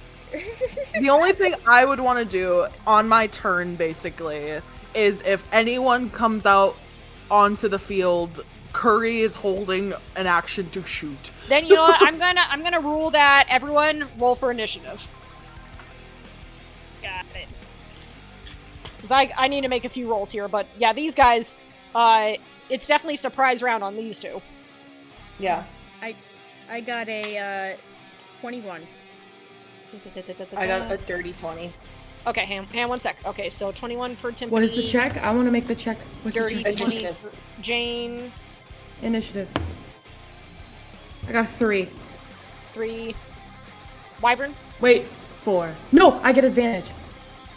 The only thing I would want to do on my turn, basically, is if anyone comes out onto the field, Curry is holding an action to shoot. Then you know what? I'm gonna rule that everyone roll for initiative. Got it. Because I need to make a few rolls here, but yeah, these guys, it's definitely surprise round on these two. Yeah. I got a 21. I got a dirty 20. Okay, hang 1 sec. Okay, so 21 for Timpani. What is the check? I want to make the check. What's Dirty the check? 20 Initiative. for Jane. Initiative. I got 3. 3. Wyvern. Wait, 4. No, I get advantage.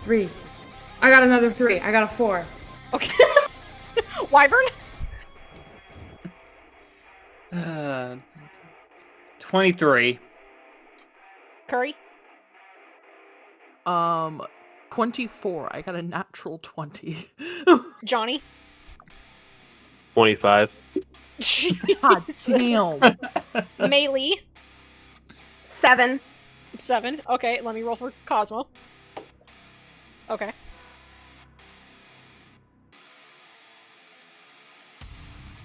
3. I got another 3. I got a 4. Okay. Wyvern. 23. Curry. 24. I got a natural 20. Johnny. 25. God Jesus. damn. Melee. 7. 7. Okay, let me roll for Cosmo. Okay.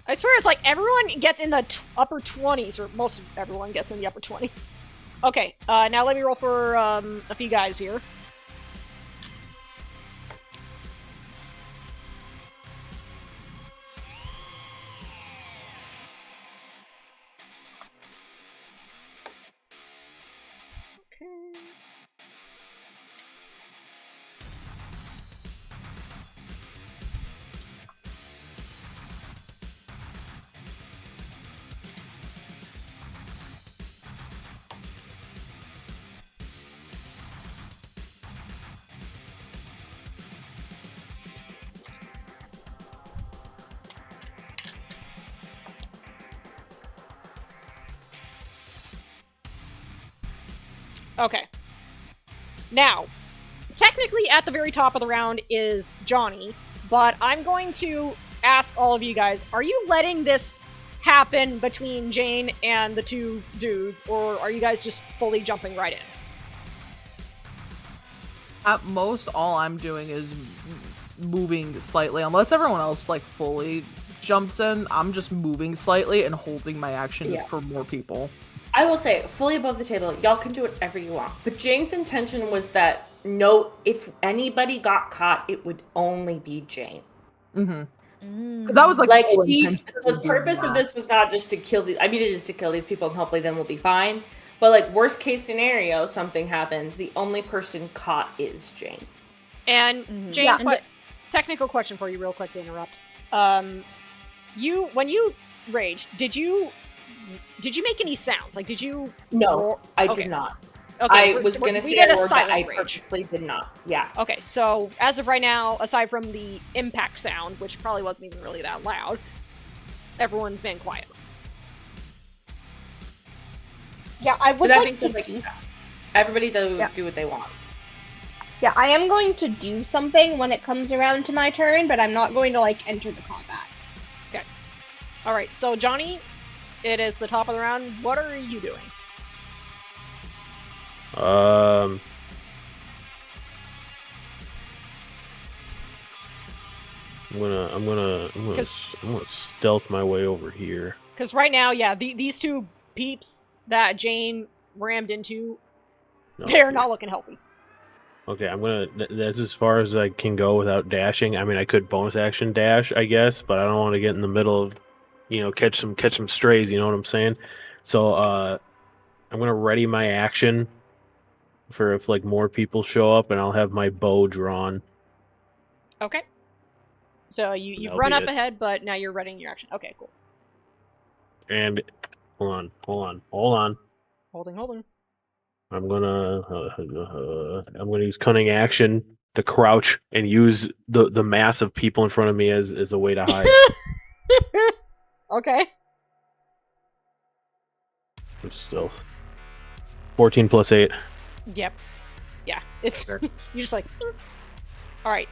I swear it's like everyone gets in the upper 20s, or most of everyone gets in the upper 20s. Okay, now let me roll for a few guys here. Okay. Okay. Now, technically at the very top of the round is Johnny, but I'm going to ask all of you guys, are you letting this happen between Jane and the two dudes, or are you guys just fully jumping right in? At most, all I'm doing is moving slightly. Unless everyone else, like, fully jumps in, I'm just moving slightly and holding my action Yeah. for more people. I will say, fully above the table, y'all can do whatever you want. But Jane's intention was that if anybody got caught, it would only be Jane. Mm-hmm. That was like the whole intention the of doing purpose of that. this was not just to kill these. I mean, it is to kill these people, and hopefully then we'll be fine. But like worst case scenario, something happens. The only person caught is Jane. And Jane, Yeah. technical question for you real quick to interrupt. When you raged, did you make any sounds? Like, did you No, roar? I Okay. did not. Okay, I was going to we say did a a word, but silent I rage. purposely did not. Yeah. Okay, so as of right now, aside from the impact sound, which probably wasn't even really that loud, everyone's been quiet. Yeah, I But would that like being to said, like, do. everybody do Yeah. do what they want. Yeah, I am going to do something when it comes around to my turn, but I'm not going to like enter the combat. All right, so Johnny, it is the top of the round. What are you doing? I'm gonna stealth my way over here. Because right now, yeah, these two peeps that Jane rammed into, No, they're here. not looking healthy. Okay, that's as far as I can go without dashing. I mean, I could bonus action dash, I guess, but I don't want to get in the middle of, catch some strays. You know what I'm saying? So, I'm gonna ready my action for if like more people show up, and I'll have my bow drawn. Okay. So you've That'll run be up it. ahead, but now you're readying your action. Okay, cool. And hold on. Holding. I'm gonna use cunning action to crouch and use the mass of people in front of me as a way to hide. Okay. I'm still 14 plus 8. Yep. Yeah. It's Sure. you're just like. All right,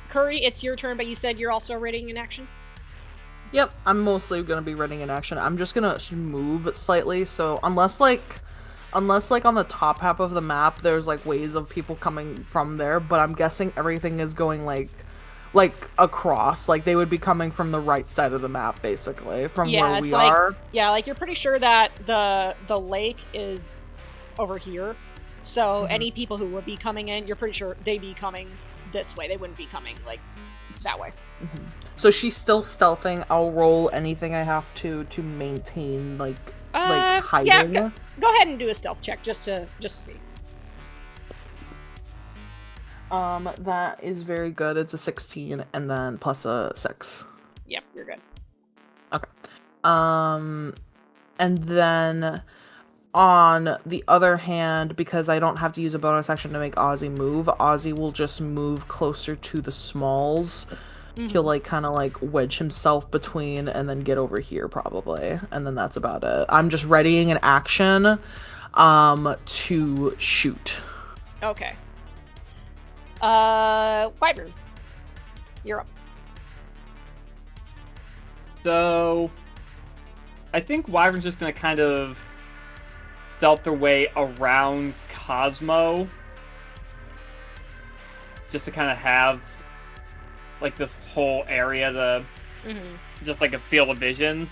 Curry, it's your turn, but you said you're also readying an action. Yep, I'm mostly gonna be ready in action. I'm just gonna move slightly, so unless like on the top half of the map there's like ways of people coming from there, but I'm guessing everything is going like across, like they would be coming from the right side of the map basically, from where we are. Yeah, like you're pretty sure that the lake is over here. So any people who would be coming in, you're pretty sure they'd be coming this way. They wouldn't be coming like that way. Mm-hmm. So she's still stealthing. I'll roll anything I have to maintain like hiding. Yeah, go ahead and do a stealth check just to see. That is very good. It's a 16 and then plus a 6. Yep, you're good. Okay. And then on the other hand, because I don't have to use a bonus action to make Ozzy move, Ozzy will just move closer to the smalls. Mm-hmm. He'll like kind of like wedge himself between and then get over here probably. And then that's about it. I'm just readying an action to shoot. Okay. Wyvern, you're up. So, I think Wyvern's just gonna kind of stealth their way around Cosmo, just to kind of have like this whole area to just like a field of vision.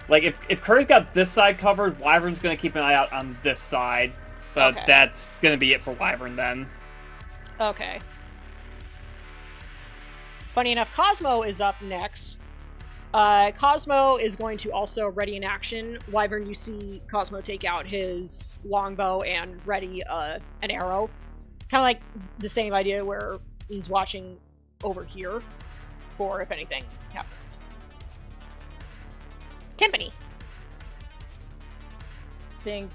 Like if Curry's got this side covered, Wyvern's gonna keep an eye out on this side, but that's gonna be it for Wyvern then. Okay. Funny enough, Cosmo is up next. Cosmo is going to also ready an action. Wyvern, you see Cosmo take out his longbow and ready an arrow. Kind of like the same idea where he's watching over here for if anything happens. Timpani. I think,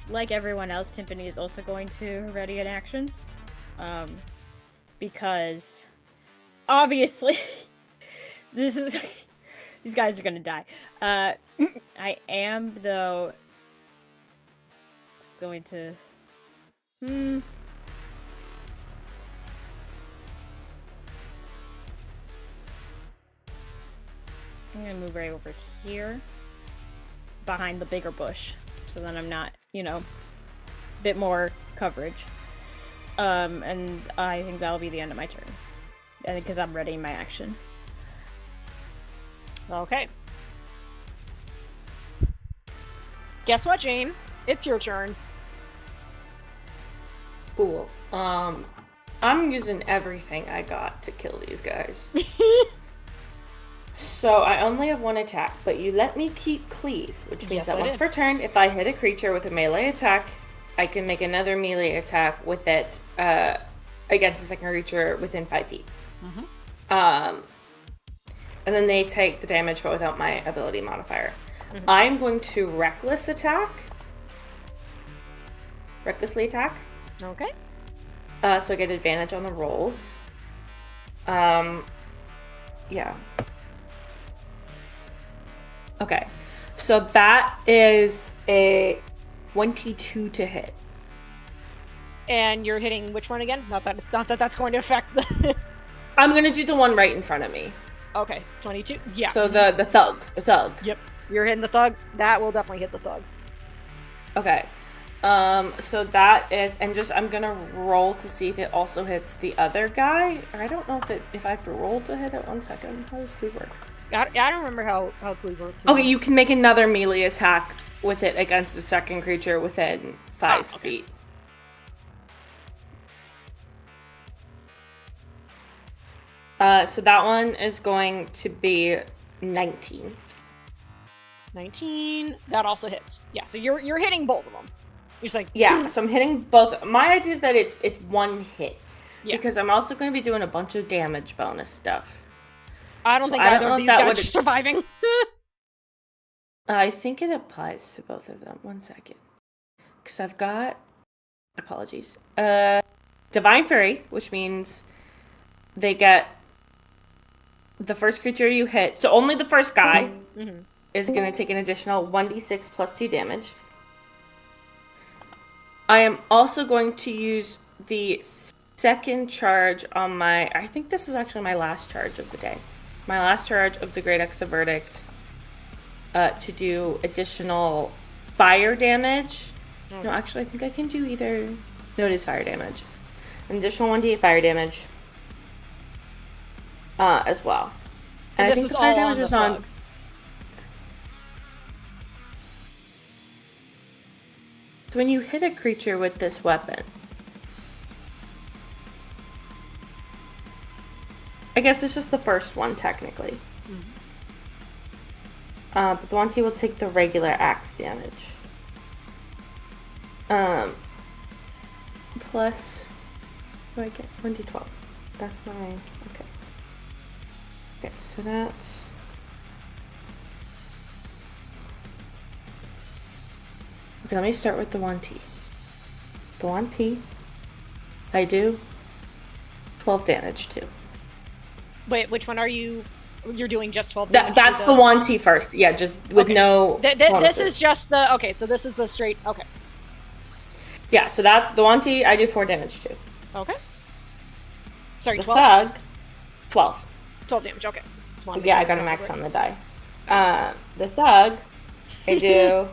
like everyone else, Timpani is also going to ready an action. Because obviously these guys are gonna die. I am though going to I'm gonna move right over here behind the bigger bush so that I'm not, a bit more coverage. And I think that'll be the end of my turn. Because I'm readying my action. Okay. Guess what, Jane? It's your turn. Cool. I'm using everything I got to kill these guys. So I only have one attack, but you let me keep cleave, which means that once per turn, if I hit a creature with a melee attack, I can make another melee attack with it against the second creature within 5 feet. And then they take the damage, but without my ability modifier. I'm going to reckless attack. recklessly attack. Okay. So I get advantage on the rolls. Yeah. Okay. So that is a 22 to hit. And you're hitting which one again? Not that that's going to affect the... I'm going to do the one right in front of me. Okay, 22. Yeah. So the thug. Yep. You're hitting the thug. That will definitely hit the thug. Okay. So that is, and just I'm gonna roll to see if it also hits the other guy. Or I don't know if I have to roll to hit it. 1 second. How does Cleave work? I don't remember how Cleave works. Okay, you can make another melee attack with it against a second creature within 5 feet. So that one is going to be 19. 19. That also hits. Yeah, so you're hitting both of them. You're just like... Yeah, so I'm hitting both. My idea is that it's one hit. Yeah. Because I'm also going to be doing a bunch of damage bonus stuff. I don't think either of these guys are surviving. I think it applies to both of them. 1 second. Because I've got... Apologies. Divine Fury, which means they get the first creature you hit. So only the first guy is going to take an additional 1d6 plus 2 damage. I am also going to use the second charge on my... I think this is actually my last charge of the day. My last charge of the Great Exa Verdict to do additional fire damage. No, actually, I think I can do either... No, it is fire damage. An additional 1d8 fire damage as well. And I think the fire damage is on... So when you hit a creature with this weapon... I guess it's just the first one, technically. But the Wanty will take the regular axe damage. Plus... What do I get? 1d12. That's my... Okay. Okay, so that's... Okay, let me start with the Wanty. The Wanty, I do 12 damage to. Wait, which one are you? You're doing just 12 damage? That's the Wanty first. Yeah, just with no This is just the... Okay, so this is the straight... Okay. Yeah, so that's the Wanty, I do 4 damage to. Okay. Sorry, the 12? Thug, 12. 12 damage, okay. Yeah, I got a max on the die. Nice. The Thug, I do...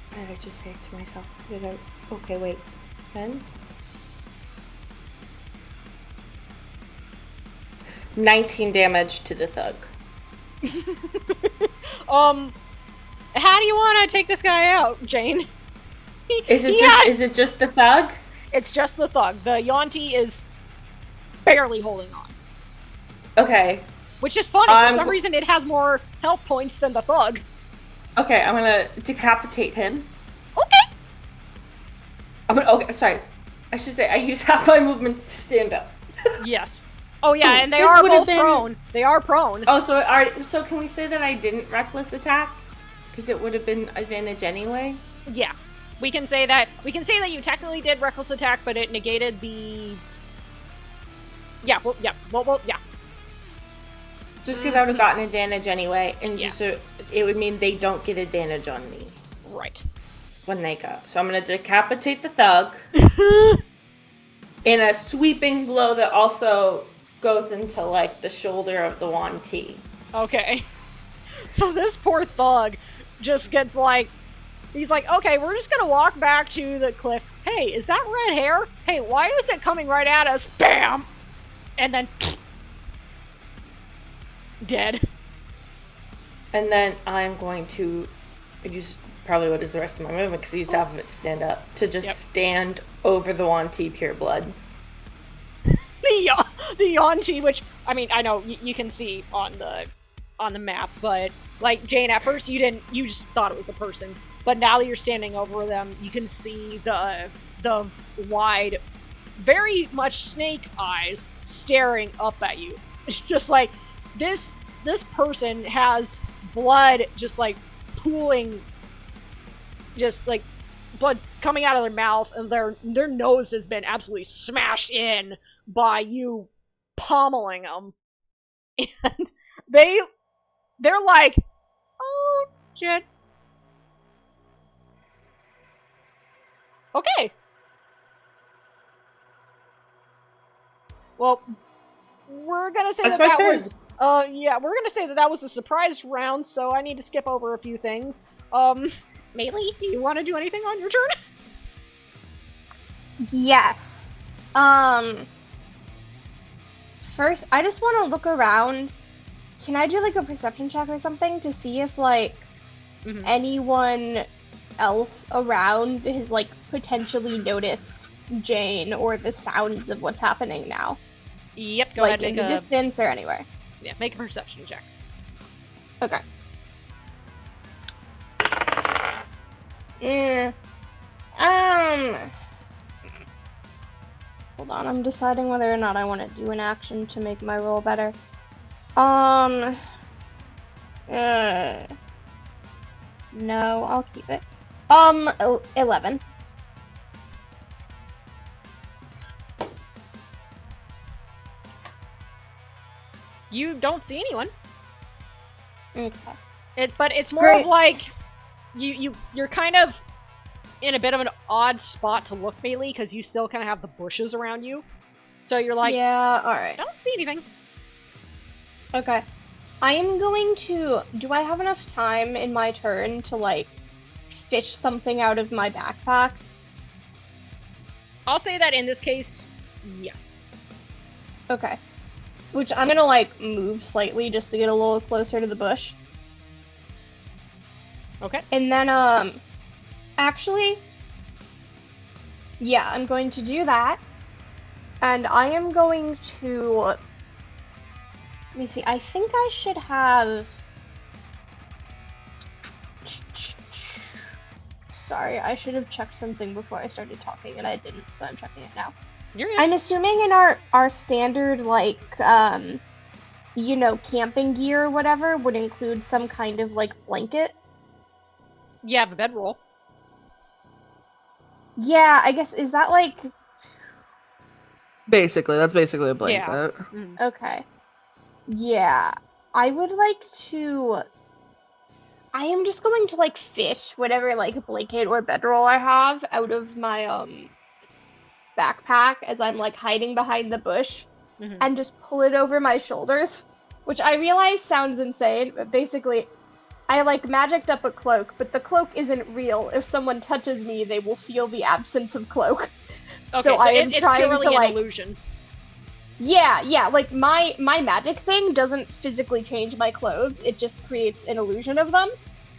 What did I just say it to myself? Okay, wait. 10? 19 damage to the Thug. How do you want to take this guy out, Jane? Is it just the Thug? It's just the Thug. The Yonti is barely holding on. Okay. Which is funny. For some reason, it has more health points than the Thug. Okay, I'm gonna decapitate him. Okay. Okay, sorry. I should say I use half my movements to stand up. Yes. Oh yeah, and they are both prone. They are prone. Oh, so can we say that I didn't reckless attack? Because it would have been advantage anyway? Yeah. We can say that you technically did reckless attack, but it negated the... Yeah, well, yeah. Just because I would have gotten advantage anyway, and just so it would mean they don't get advantage on me. Right. When they go. So I'm going to decapitate the Thug in a sweeping blow that also goes into, like, the shoulder of the Wanty. Okay. So this poor Thug just gets, like... He's like, okay, we're just gonna walk back to the cliff. Hey, is that red hair? Hey, why is it coming right at us? Bam! And then... Dead. And then I'm going to use probably what is the rest of my movement, because I used half of it to stand up, to just stand over the Wanty pure blood. The Yonti, which, I mean, I know you can see on the map, but, like, Jane, at first you just thought it was a person. But now that you're standing over them, you can see the wide, very much snake eyes staring up at you. It's just like this person has blood just like pooling, just like blood coming out of their mouth, and their nose has been absolutely smashed in by you pommeling them. And they're like, oh shit. Okay. Well, we're gonna say That's that my turn. was yeah, we're gonna say that was a surprise round, so I need to skip over a few things. Melee, do you want to do anything on your turn? Yes. First, I just want to look around. Can I do like a perception check or something to see if like anyone else around has like potentially noticed Jane or the sounds of what's happening now? Yep, go like ahead, in make the distance or anywhere. Yeah, make a perception check. Okay. Hold on, I'm deciding whether or not I want to do an action to make my roll better. No, I'll keep it. 11. You don't see anyone. Okay. But it's more Great. of like you're kind of in a bit of an odd spot to look, Bailey, because you still kind of have the bushes around you. So you're like, yeah, alright. I don't see anything. Okay. I am going to... Do I have enough time in my turn to, like, fish something out of my backpack? I'll say that in this case, yes. Okay. Which I'm gonna, like, move slightly just to get a little closer to the bush. Okay. And then, actually... Yeah, I'm going to do that. And I am going to... Let me see, I think I should have... Sorry, I should have checked something before I started talking, and I didn't, so I'm checking it now. You're good. I'm assuming in our standard, like, you know, camping gear or whatever would include some kind of, like, blanket. You have a bedroll. Yeah, I guess, is that, like... Basically, that's basically a blanket. Yeah. Mm. Okay. Yeah. I would like to... I am just going to, like, fish whatever, like, blanket or bedroll I have out of my, backpack as I'm, like, hiding behind the bush and just pull it over my shoulders, which I realize sounds insane, but basically, I, like, magicked up a cloak, but the cloak isn't real. If someone touches me, they will feel the absence of cloak. Okay, so I am it's trying purely to, an like... illusion. Yeah, like, my magic thing doesn't physically change my clothes, it just creates an illusion of them.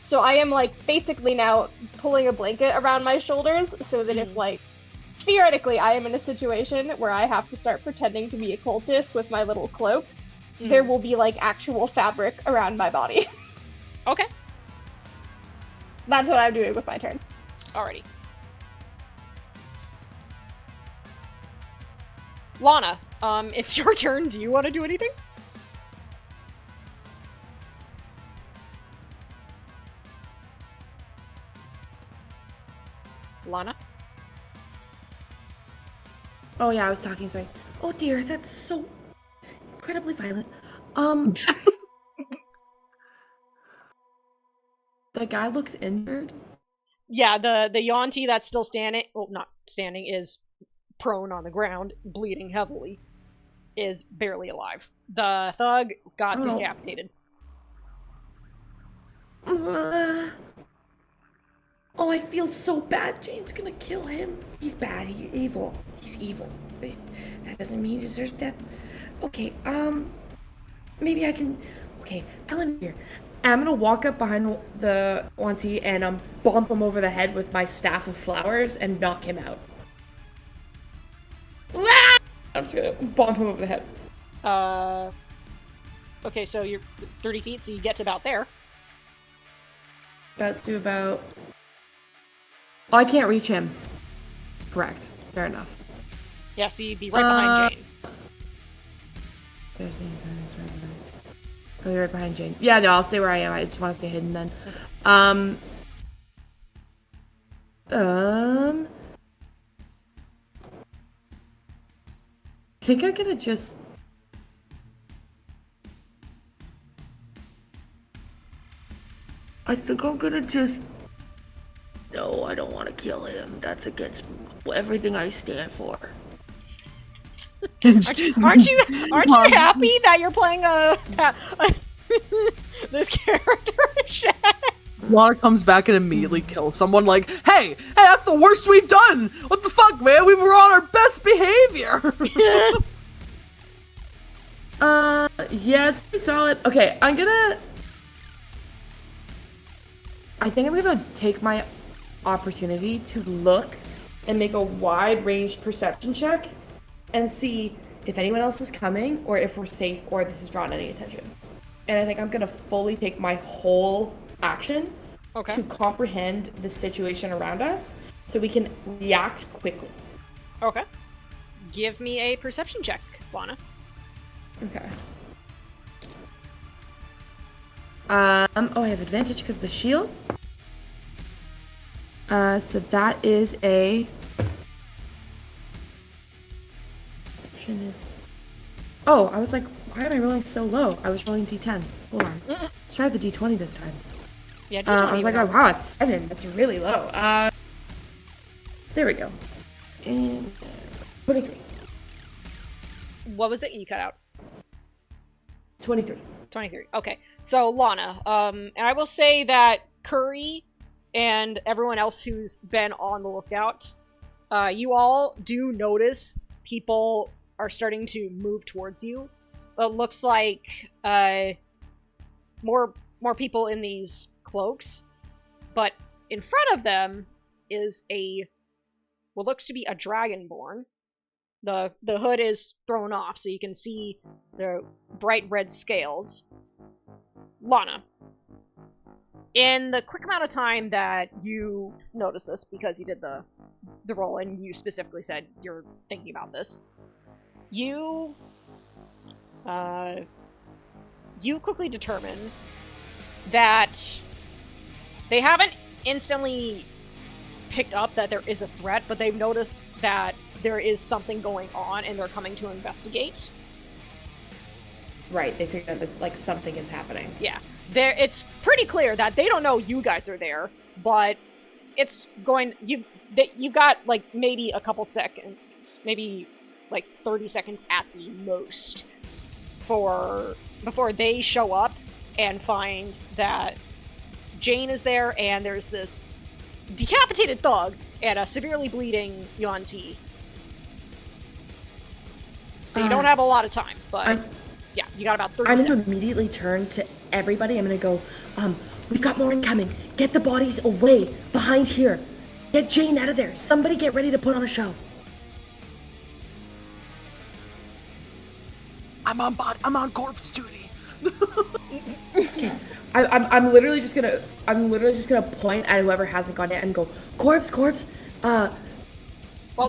So I am, like, basically now pulling a blanket around my shoulders so that if, like, theoretically I am in a situation where I have to start pretending to be a cultist with my little cloak, there will be, like, actual fabric around my body. Okay. That's what I'm doing with my turn. Alrighty. Lana, it's your turn. Do you want to do anything? Lana? Oh yeah, I was talking, sorry. Oh dear, that's so incredibly violent. The guy looks injured. Yeah, the Yonti that's still standing, well, not standing, is prone on the ground, bleeding heavily, is barely alive. The thug got decapitated. Oh, I feel so bad. Jane's gonna kill him. He's bad. He's evil. He's evil. That doesn't mean he deserves death. Okay, maybe I can... Okay, Ellen here. I'm gonna walk up behind the Wanti and bump him over the head with my staff of flowers and knock him out. I'm just gonna bump him over the head. Okay, so you're 30 feet, so you get to about there. About to about... Oh, I can't reach him. Correct. Fair enough. Yeah, so you'd be right behind Jane. I'll be right behind Jane. Yeah, no, I'll stay where I am. I just want to stay hidden then. I think I'm gonna just... No, I don't want to kill him. That's against everything I stand for. Aren't you happy that you're playing this character? Lana comes back and immediately kills someone like, hey, that's the worst we've done! What the fuck, man? We were on our best behavior! Yeah, it's pretty solid. Okay, I think I'm gonna take my opportunity to look and make a wide-ranged perception check and see if anyone else is coming or if we're safe or this has drawn any attention. And I think I'm gonna fully take my whole action to comprehend the situation around us so we can react quickly. Okay. Give me a perception check, Lana. Okay. I have advantage because of the shield. So that is a... Perception is... Oh, I was like, why am I rolling so low? I was rolling d10s. Hold on. Let's try the d20 this time. Yeah, d20. I was like, oh wow, a 7. That's really low. There we go. And 23. What was it you cut out? 23. 23. Okay. So, Lana, and I will say that Curry and everyone else who's been on the lookout, you all do notice people are starting to move towards you. It looks like more people in these cloaks, but in front of them is what looks to be a dragonborn. The hood is thrown off, so you can see the bright red scales. Lana, in the quick amount of time that you notice this, because you did the roll and you specifically said you're thinking about this, you quickly determine that they haven't instantly picked up that there is a threat, but they've noticed that there is something going on and they're coming to investigate. Right, they figured out that like something is happening. Yeah. It's pretty clear that they don't know you guys are there, but it's going... You've got like maybe a couple seconds, maybe like 30 seconds at the most before they show up and find that Jane is there and there's this decapitated thug and a severely bleeding Yuan-Ti. So you don't have a lot of time, but yeah, you got about 30 seconds. I'm gonna immediately turn to everybody. I'm gonna go, we've got more incoming. Get the bodies away, behind here. Get Jane out of there. Somebody get ready to put on a show. I'm on corpse duty. Okay. I'm literally just gonna point at whoever hasn't gone yet and go, corpse. Well,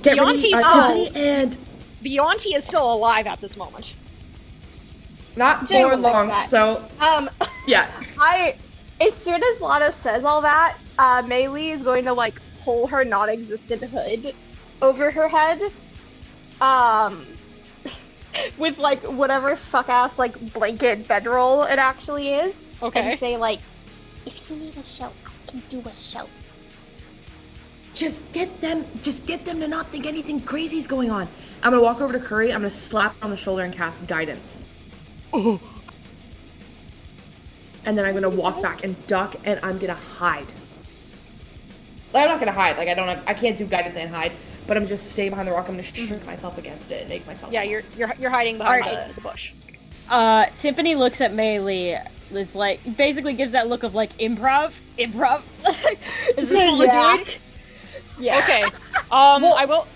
Get ready, Tiffany and the Yuan-Ti is still alive at this moment. not Jane for will fix long. that. So yeah. As soon as Lana says all that, Mei Lee is going to like pull her non-existent hood over her head, with like whatever fuck ass like blanket bedroll it actually is, Okay. and say like, If you need a show, I can do a show. Just get them to not think anything crazy's going on. I'm gonna walk over to Curry, I'm gonna slap her on the shoulder and cast guidance. Oh. And then I'm gonna walk back and duck and I'm gonna hide. Like, I'm not gonna hide, like I can't do guidance and hide, but I'm just stay behind the rock, I'm gonna shrink myself against it and make myself Yeah, small. you're hiding behind the bush. Tiffany looks at Mei Lee. Is like basically gives that look of like improv. Is this what we're doing? yeah. Okay. I will.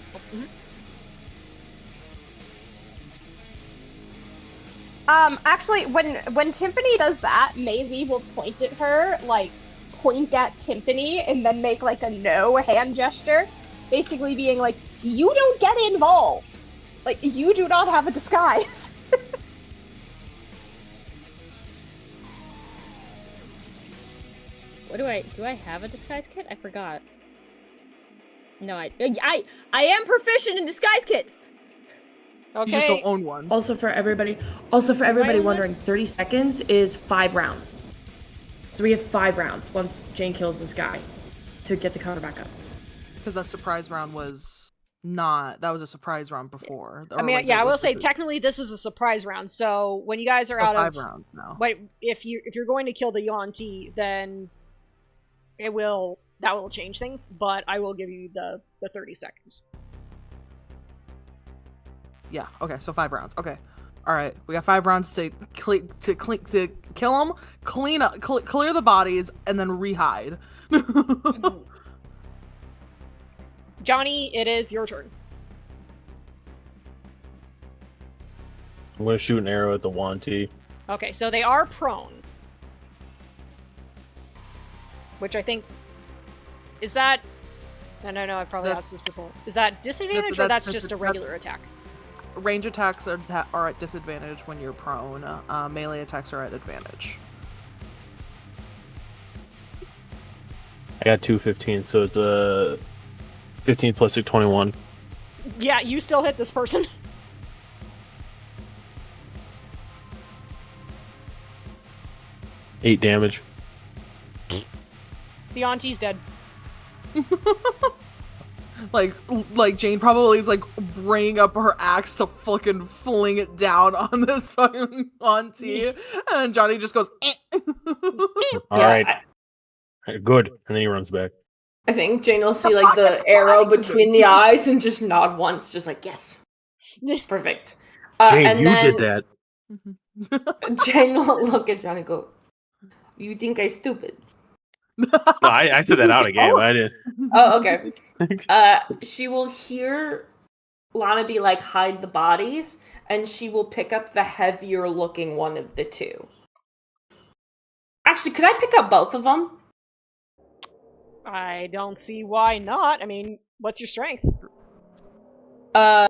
Actually, when Timpani does that, Mei Lee will point at her, like, point at Timpani, and then make, like, a no hand gesture, basically being like, you don't get involved! Like, you do not have a disguise! What do I have a disguise kit? I forgot. No, I am proficient in disguise kits. Okay. You just don't own one. Also for everybody own one? wondering, 30 seconds is 5 rounds. So we have 5 rounds once Jane kills this guy to get the cover back up. Because that surprise round was not. That was a surprise round before. I mean, I will say technically this is a surprise round. So when you guys are out of 5 rounds now. But if you're going to kill the Yuan-Ti, then that will change things. But I will give you the 30 seconds. Yeah. Okay. So 5 rounds. Okay. All right. We got 5 rounds to kill them, clean up, clear the bodies, and then rehide. Johnny, it is your turn. I'm gonna shoot an arrow at the Yuan-Ti. Okay, so they are prone. Which I think... Is that... No, I've probably asked this before. Is that disadvantage, or that's just a regular attack? Range attacks are at disadvantage when you're prone. Melee attacks are at advantage. I got 215, so it's a 15 plus 6, 21. Yeah, you still hit this person. Eight damage. The auntie's dead. Like Jane probably is like bringing up her axe to fucking fling it down on this fucking auntie, and Johnny just goes. Eh. All right, good, and then he runs back. I think Jane will see like the arrow between the eyes and just nod once, just like yes, perfect. Jane, and you then did that. Jane will look at Johnny and go, "You think I'm stupid?" No, I said that out of game. I did. Oh, okay. She will hear Lana be like, hide the bodies, and she will pick up the heavier looking one of the two. Actually, could I pick up both of them? I don't see why not. I mean, what's your strength? My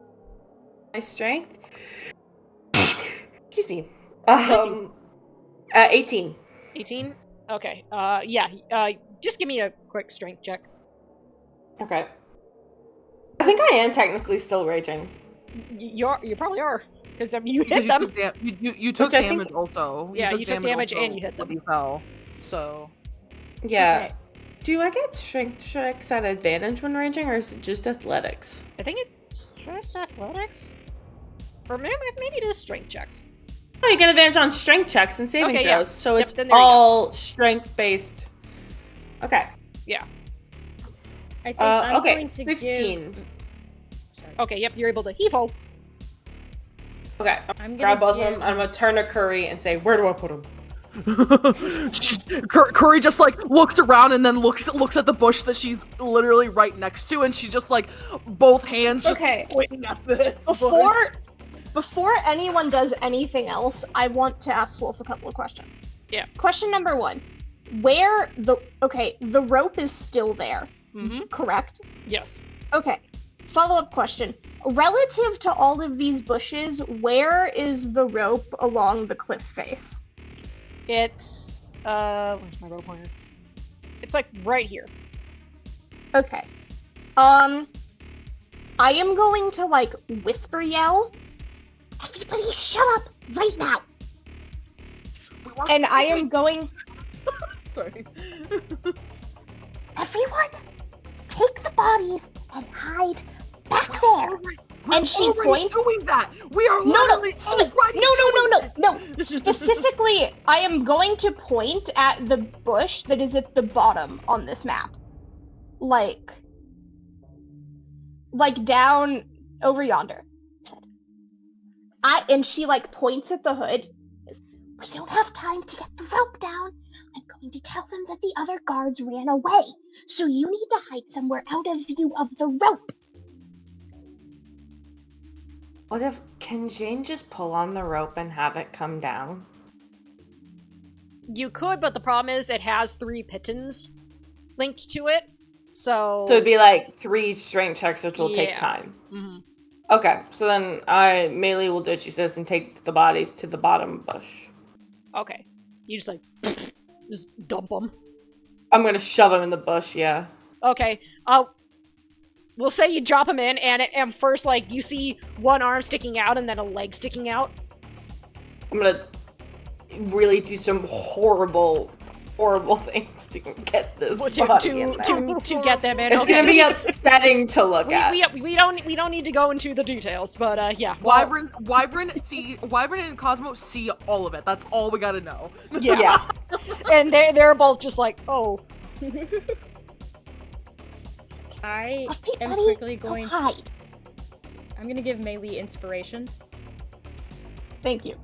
strength? Excuse me. 18. 18? Okay. Just give me a quick strength check. Okay. I think I am technically still raging. You probably are. Because you hit them. You took damage also. Yeah, you took damage and you hit them. You fell. So. Yeah. Okay. Do I get strength checks at advantage when raging, or is it just athletics? I think it's just athletics. Or maybe it is strength checks. Oh, you get advantage on strength checks and saving throws, yeah. so Yep, it's then there you all strength-based. Okay. Yeah. I think I'm okay, going to 15. Sorry. Okay, yep, you're able to heave-ho. Okay, I'm grab gonna both of them. I'm gonna turn to Curry and say, where do I put them? Curry just like looks around and then looks at the bush that she's literally right next to, and she just like both hands just pointing at this Before anyone does anything else, I want to ask Wolf a couple of questions. Yeah. Question number 1. The rope is still there, correct? Yes. Okay. Follow-up question. Relative to all of these bushes, where is the rope along the cliff face? It's, where's my rope pointer? It's like right here. Okay. I am going to like whisper yell, everybody shut up right now! And I am going... Sorry. Everyone, take the bodies and hide back there. And she points. Doing that. We are literally already No. Specifically, I am going to point at the bush that is at the bottom on this map, like down over yonder. And she like points at the hood. We don't have time to get the rope down. I'm going to tell them that the other guards ran away, so you need to hide somewhere out of view of the rope. What if, can Jane just pull on the rope and have it come down? You could, but the problem is it has 3 pitons linked to it, so... So it'd be like 3 strength checks, which will take time. Mm-hmm. Okay, so then Melee will do what she says and take the bodies to the bottom bush. Okay. You just like, just dump them. I'm gonna shove him in the bush, yeah. Okay. We'll say you drop him in, and first, like, you see one arm sticking out and then a leg sticking out. I'm gonna really do some horrible things to get this body in there. to get them in. It's Okay. gonna be upsetting to look at. We don't need to go into the details, but yeah. Wyvern and Cosmo see all of it. That's all we gotta know. Yeah. And they're both just like, oh. I Fluffy am buddy, quickly go going. hide. I'm gonna give Melee inspiration. Thank you.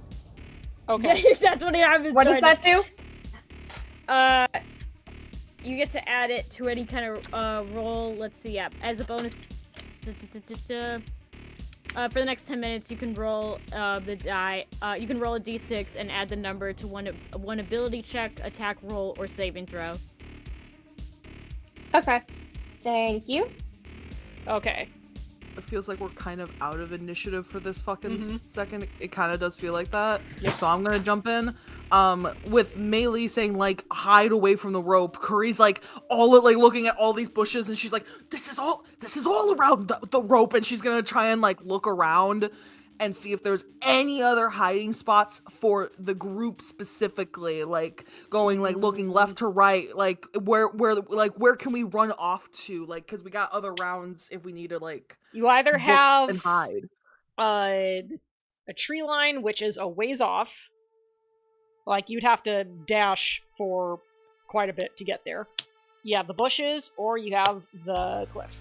Okay. That's what I've been What does trying that do? You get to add it to any kind of roll. Let's see, yeah, as a bonus. For the next 10 minutes, you can roll the die. You can roll a d6 and add the number to one ability check, attack roll, or saving throw. Okay. Thank you. Okay. It feels like we're kind of out of initiative for this fucking second. It kind of does feel like that. Yep. So I'm gonna jump in. With Melee saying like hide away from the rope. Curry's like looking at all these bushes, and she's like, this is all around the rope, and she's gonna try and like look around and see if there's any other hiding spots for the group specifically, like going like looking left to right, like where can we run off to, like, because we got other rounds if we need to like You either look have and hide. a tree line, which is a ways off. Like, you'd have to dash for quite a bit to get there. You have the bushes, or you have the cliff.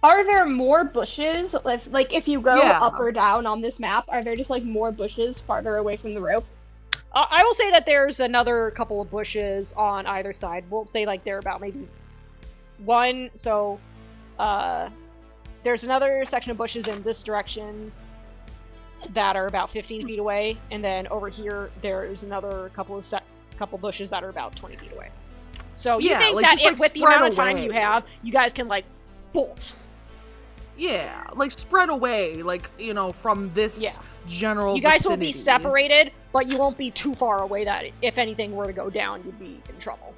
Are there more bushes? If you go Yeah. up or down on this map, are there just like more bushes farther away from the rope? I will say that there's another couple of bushes on either side. We'll say like they're about maybe one. So there's another section of bushes in this direction that are about 15 feet away, and then over here there's another couple bushes that are about 20 feet away. So you think like, that just, like, with the spread amount of time away. you have, you guys can like bolt. Yeah, like spread away, like, you know, from this general You guys will be vicinity. separated, but you won't be too far away that if anything were to go down, you'd be in trouble.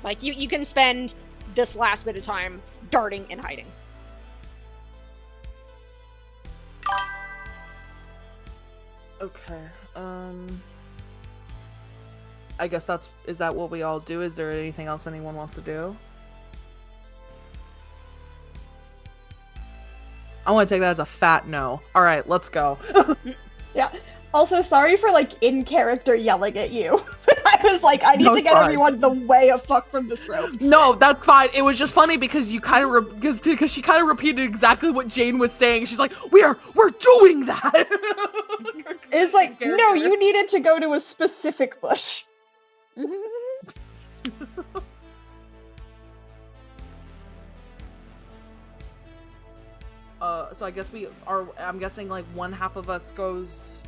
Like, you can spend this last bit of time darting and hiding. Okay, I guess is that what we all do? Is there anything else anyone wants to do? I want to take that as a fat no. Alright, let's go. Yeah. Also, sorry for like in character yelling at you. I was like, I need No, to get fine. everyone the way of fuck from this rope. No, that's fine. It was just funny because you kind of because she kind of repeated exactly what Jane was saying. She's like, we're doing that. It's like, no, you needed to go to a specific bush. So I guess I'm guessing like one half of us goes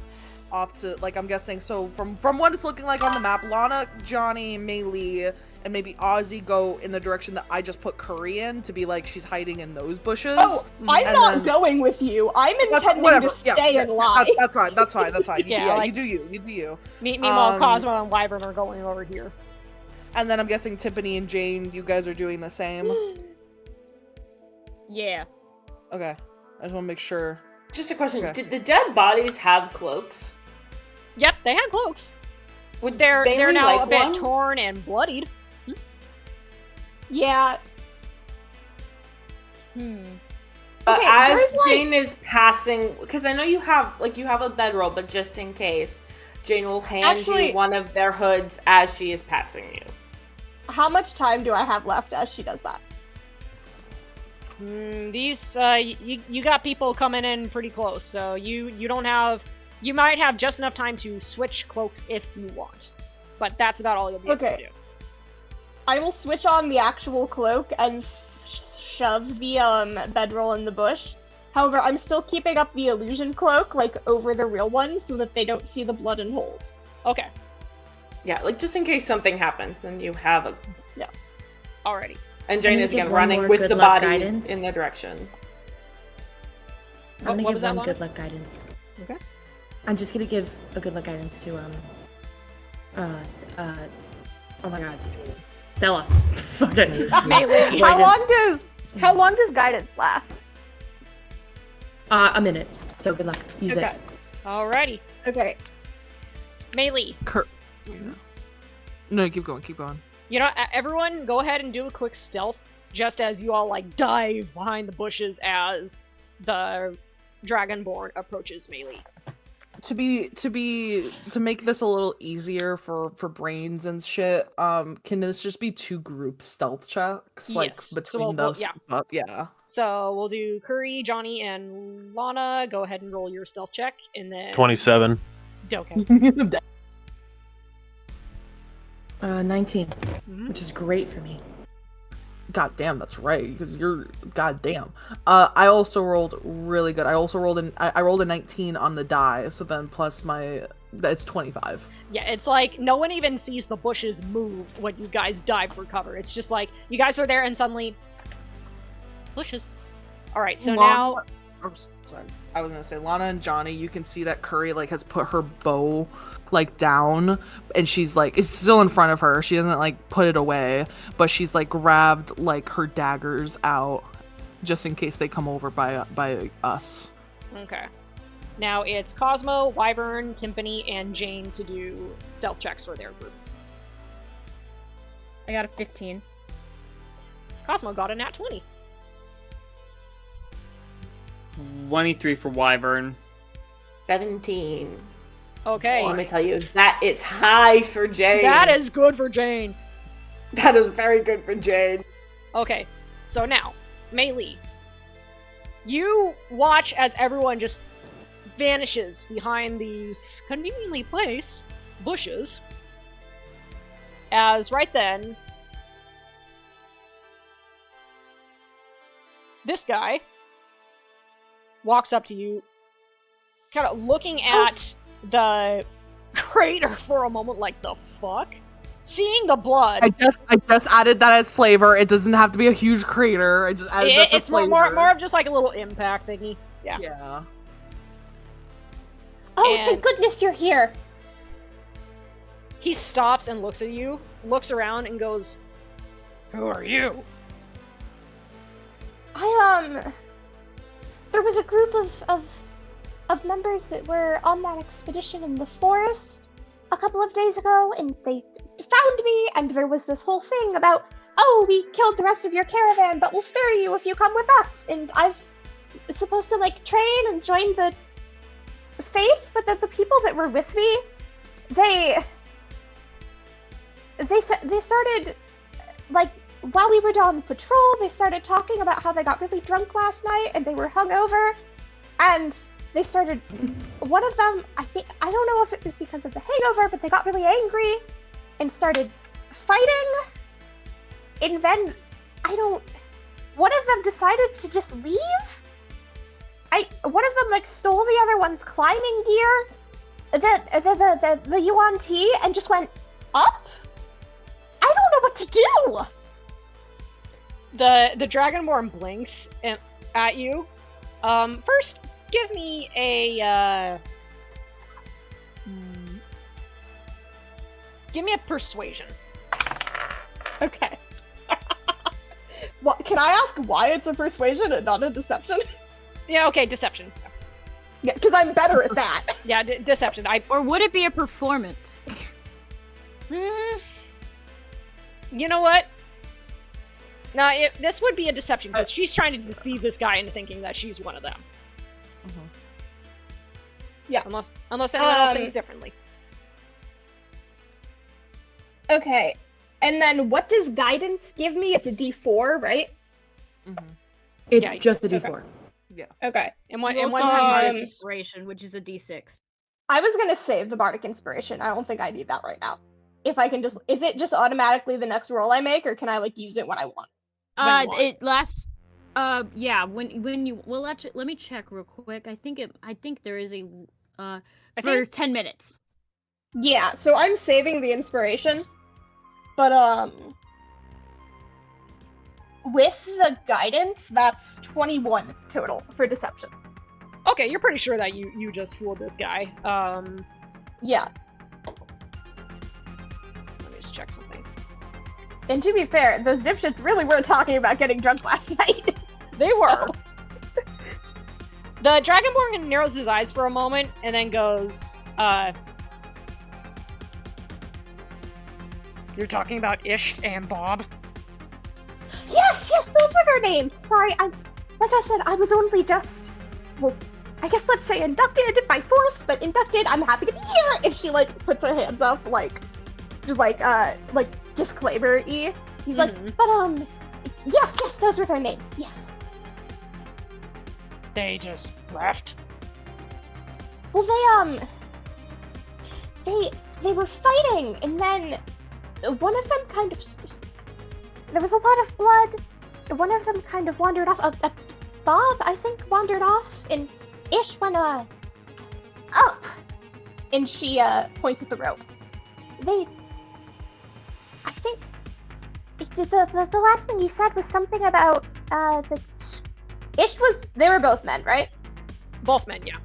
off to, like, I'm guessing, so from what it's looking like on the map, Lana, Johnny, Melee, and maybe Ozzy go in the direction that I just put Curry in, to be like she's hiding in those bushes. Oh, I'm And not then- going with you. I'm intending whatever. to stay and lie. That's fine. Yeah, like- you do you. Meanwhile, Cosmo and Wyvern are going over here. And then I'm guessing Tiffany and Jane, you guys are doing the same. Yeah. Okay, I just want to make sure. Just a question: Okay. did the dead bodies have cloaks? Yep, they had cloaks. Would They're Bailey now like a bit one? torn and bloodied. Yeah. Hmm. Okay, As there's, like- Jane is passing, because I know you have a bedroll, but just in case, Jane will hand Actually- you one of their hoods as she is passing you. How much time do I have left as she does that? These you got people coming in pretty close, so you don't have. You might have just enough time to switch cloaks if you want, but that's about all you'll be able to Okay. do. I will switch on the actual cloak and shove the bedroll in the bush. However, I'm still keeping up the illusion cloak, like, over the real one, so that they don't see the blood and holes. Okay, Yeah, like just in case something happens, then you have a. alrighty. And Jane gonna is give again one running more with good the luck bodies guidance. in their direction. I'm gonna what give was that, one Lana? good luck guidance. Okay. I'm just gonna give a good luck guidance to Oh my god. Stella. Okay. Melee. How long does guidance last? A minute. So good luck. Use Okay. it. Alrighty. Okay. Melee. No, keep going. You know, everyone go ahead and do a quick stealth, just as you all, like, dive behind the bushes as the Dragonborn approaches Melee. To make this a little easier for brains and shit, can this just be 2 group stealth checks? Like, Yes. between So those? yeah. Yeah. So we'll do Curry, Johnny, and Lana. Go ahead and roll your stealth check, and then 27. Okay. 19, Mhm. which is great for me. God damn, that's right, because you're goddamn. I also rolled really good. I also rolled I rolled a 19 on the die, so then plus it's 25. Yeah, it's like no one even sees the bushes move when you guys dive for cover. It's just like you guys are there and suddenly bushes. All right, so now Sorry, I was gonna say Lana and Johnny. You can see that Curry like has put her bow like down, and she's like it's still in front of her. She doesn't like put it away, but she's like grabbed like her daggers out just in case they come over by us. Okay. Now it's Cosmo, Wyvern, Timpani, and Jane to do stealth checks for their group. I got a 15. Cosmo got a nat 20. 23 for Wyvern. 17. Okay. Let me tell you, that it's high for Jane. That is good for Jane. That is very good for Jane. Okay, so now, Melee. You watch as everyone just vanishes behind these conveniently placed bushes. As right then, this guy walks up to you, kind of looking at the crater for a moment like, the fuck? Seeing the blood. I just added that as flavor. It doesn't have to be a huge crater. I just added that for It's flavor. more of just like a little impact thingy. Yeah. Yeah. Oh, And- thank goodness you're here. He stops and looks at you, looks around, and goes, "Who are you?" There was a group of members that were on that expedition in the forest a couple of days ago, and they found me, and there was this whole thing about, oh, we killed the rest of your caravan, but we'll spare you if you come with us. And I've supposed to like train and join the faith, but the people that were with me, they started, like, while we were on patrol, they started talking about how they got really drunk last night and they were hungover, and they started, one of them, I don't know if it was because of the hangover, but they got really angry and started fighting, and then, one of them decided to just leave? One of them, like, stole the other one's climbing gear, the Yuan Ti, and just went up? I don't know what to do! The Dragonborn blinks at you. First, give me a persuasion. Okay. What, can I ask why it's a persuasion and not a deception? Yeah, okay, deception. Yeah, because I'm better at that. Yeah, deception. Or would it be a performance? You know what? No, this would be a deception, because she's trying to deceive this guy into thinking that she's one of them. Yeah. Unless anyone else thinks differently. Okay. And then what does guidance give me? It's a D4, right? It's Yeah, just a D4. Okay. And one You also sees have Bardic it's Inspiration, which is a D6. I was gonna save the Bardic Inspiration. I don't think I need that right now. If I can just, is it just automatically the next roll I make, or can I like use it when I want? When you want. It lasts. Yeah. When you let me check real quick. I think there is a I think for it's 10 minutes. Yeah, so I'm saving the inspiration, but with the guidance, that's 21 total for deception. okay. You're pretty sure that you just fooled this guy. Yeah. check something. And to be fair, those dipshits really were talking about getting drunk last night. They were. The Dragonborn narrows his eyes for a moment and then goes, You're talking about Ish and Bob? Yes, those were their names. Sorry, like I said, I was only just, well, I guess let's say inducted by force, but inducted, I'm happy to be here. And she, like, puts her hands up, like disclaimer-y. He's like, but, yes, those were their names, yes. They just left? Well, they were fighting, and then one of them kind of, there was a lot of blood. One of them kind of wandered off. Bob, I think, wandered off, and Ish went, up. And she, points at the rope. I think, the last thing you said was something about, they were both men, right? Both men, yeah.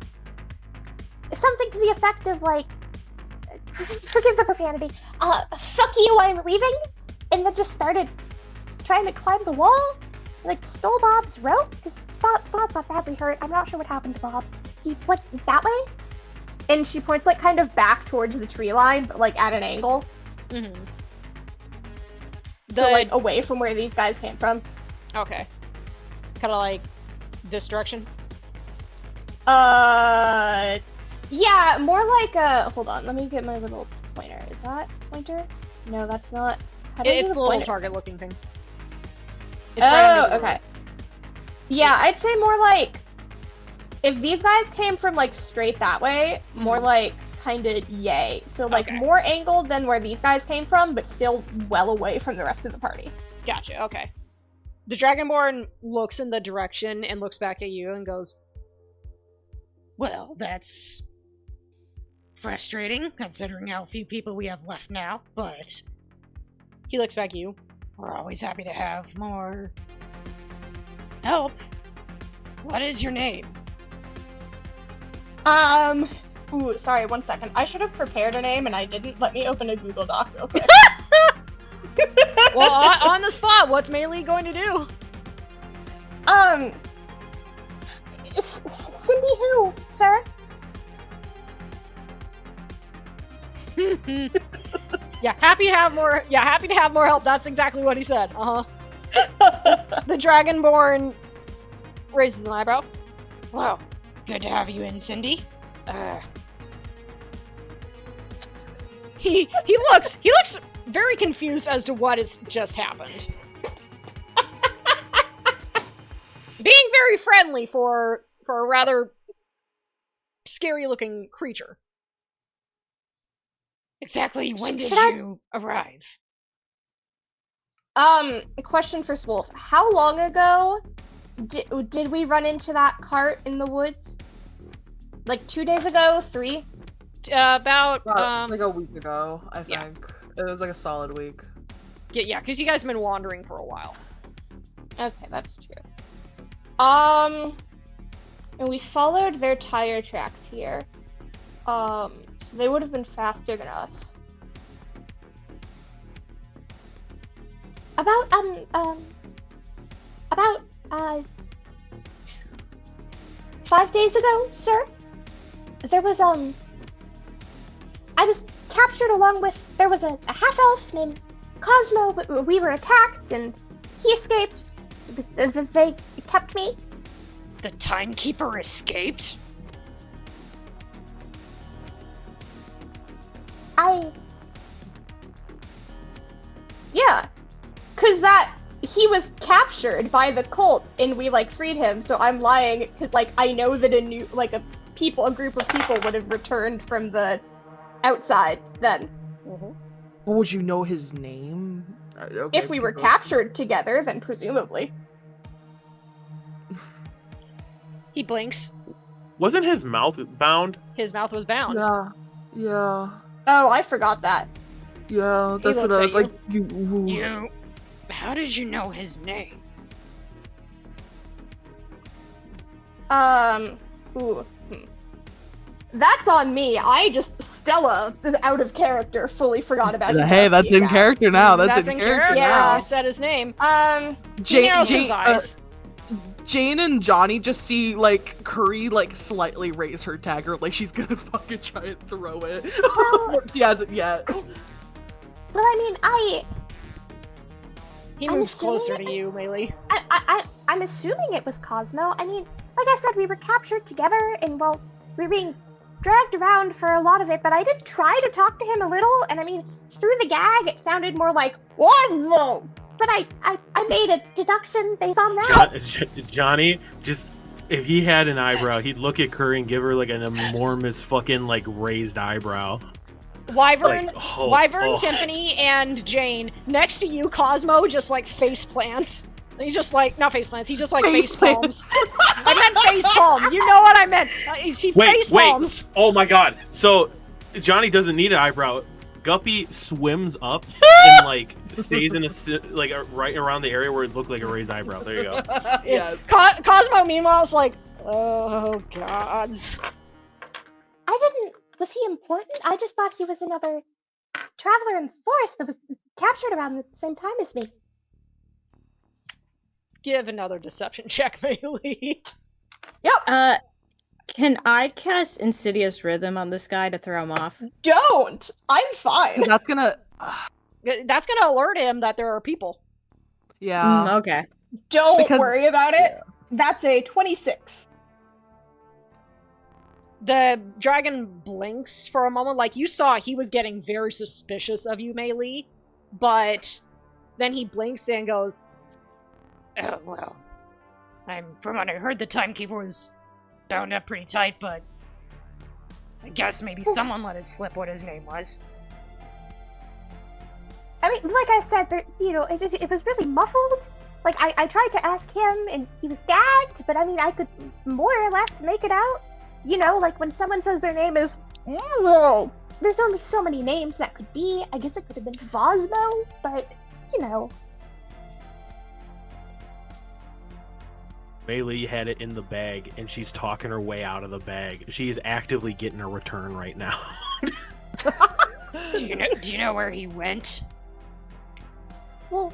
Something to the effect of, like, forgive the profanity, fuck you, I'm leaving, and then just started trying to climb the wall, like, stole Bob's rope, because Bob got badly hurt. I'm not sure what happened to Bob. He went that way? And she points, like, kind of back towards the tree line, but, like, at an angle. Mm-hmm. So, like, away from where these guys came from. Okay. Kind of like this direction? Yeah, more like, hold on, let me get my little pointer. Is that pointer? No, that's not. How do I do It's the the little pointer? target-looking thing. It's right under the Okay. Yeah, I'd say more like, if these guys came from, like, straight that way, more like, kind of yay. So, like, Okay. more angled than where these guys came from, but still well away from the rest of the party. Gotcha, okay. The Dragonborn looks in the direction and looks back at you and goes, well, that's frustrating, considering how few people we have left now, but he looks back at you. We're always happy to have more help. What is your name? Ooh, sorry, 1 second. I should have prepared a name and I didn't. Let me open a Google Doc real quick. Well, on the spot, what's Melee going to do? Cindy who, sir? Yeah, happy to have more help. That's exactly what he said. The Dragonborn raises an eyebrow. Well, good to have you in, Cindy. He looks very confused as to what has just happened. Being very friendly for a rather scary-looking creature. Exactly when did you arrive? A question for Swolf. How long ago did we run into that cart in the woods? Like 2 days ago? 3? About like a week ago, I think. Yeah. It was like a solid week. Yeah, because you guys have been wandering for a while. Okay, that's true. And we followed their tire tracks here. So they would have been faster than us. About 5 days ago, sir, there was, I was captured along with, there was a half-elf named Cosmo, but we were attacked, and he escaped. They kept me. The timekeeper escaped? Yeah. 'Cause he was captured by the cult, and we, like, freed him, so I'm lying, because, like, I know that a group of people would have returned from the outside then. Well, would you know his name? Okay, If we were captured together, then presumably. He blinks. Wasn't his mouth bound? His mouth was bound. Yeah. Oh, I forgot that. Yeah, that's what looks I was at like. You. How did you know his name? Ooh. That's on me. I just Stella, out of character, fully forgot about him. Hey, that's in character now. That's in character Yeah, now. you said his name. Jane, He narrows his eyes. Jane and Johnny just see like Curry like slightly raise her dagger, like she's gonna fucking try and throw it. She hasn't yet. Well, I mean, He I'm moves closer to assuming you, Melee. I'm assuming it was Cosmo. I mean, like I said, we were captured together, and well, we were being dragged around for a lot of it. But I did try to talk to him a little, and I mean, through the gag, it sounded more like Cosmo. But I made a deduction based on that. Johnny, just if he had an eyebrow, he'd look at Curry and give her like an enormous fucking like raised eyebrow. Wyvern, Like, Timpani, and Jane. Next to you, Cosmo just like face plants. He just like, not face plants, he just like face palms. I meant face palm. You know what I meant. He face palms. Oh my god. So Johnny doesn't need an eyebrow. Guppy swims up and like stays in like right around the area where it looked like a raised eyebrow. There you go. Yes. Cosmo, meanwhile, is like, oh gods. Was he important? I just thought he was another traveler in the forest that was captured around the same time as me. Give another deception check, Melee. Can I cast Insidious Rhythm on this guy to throw him off? Don't! I'm fine. That's gonna. That's gonna alert him that there are people. Yeah. Okay. Don't worry about it. Yeah. That's a 26. The dragon blinks for a moment, like you saw he was getting very suspicious of you, Melee, but then he blinks and goes, "Oh, well, from what I heard, the timekeeper was bound up pretty tight, but I guess maybe someone let it slip what his name was." I mean, like I said, it was really muffled. Like, I tried to ask him, and he was gagged, but I mean, I could more or less make it out. You know, like when someone says their name is, there's only so many names that could be. I guess it could have been Vosmo, but, you know. Melee had it in the bag, and she's talking her way out of the bag. She is actively getting a return right now. Do you know where he went? Well,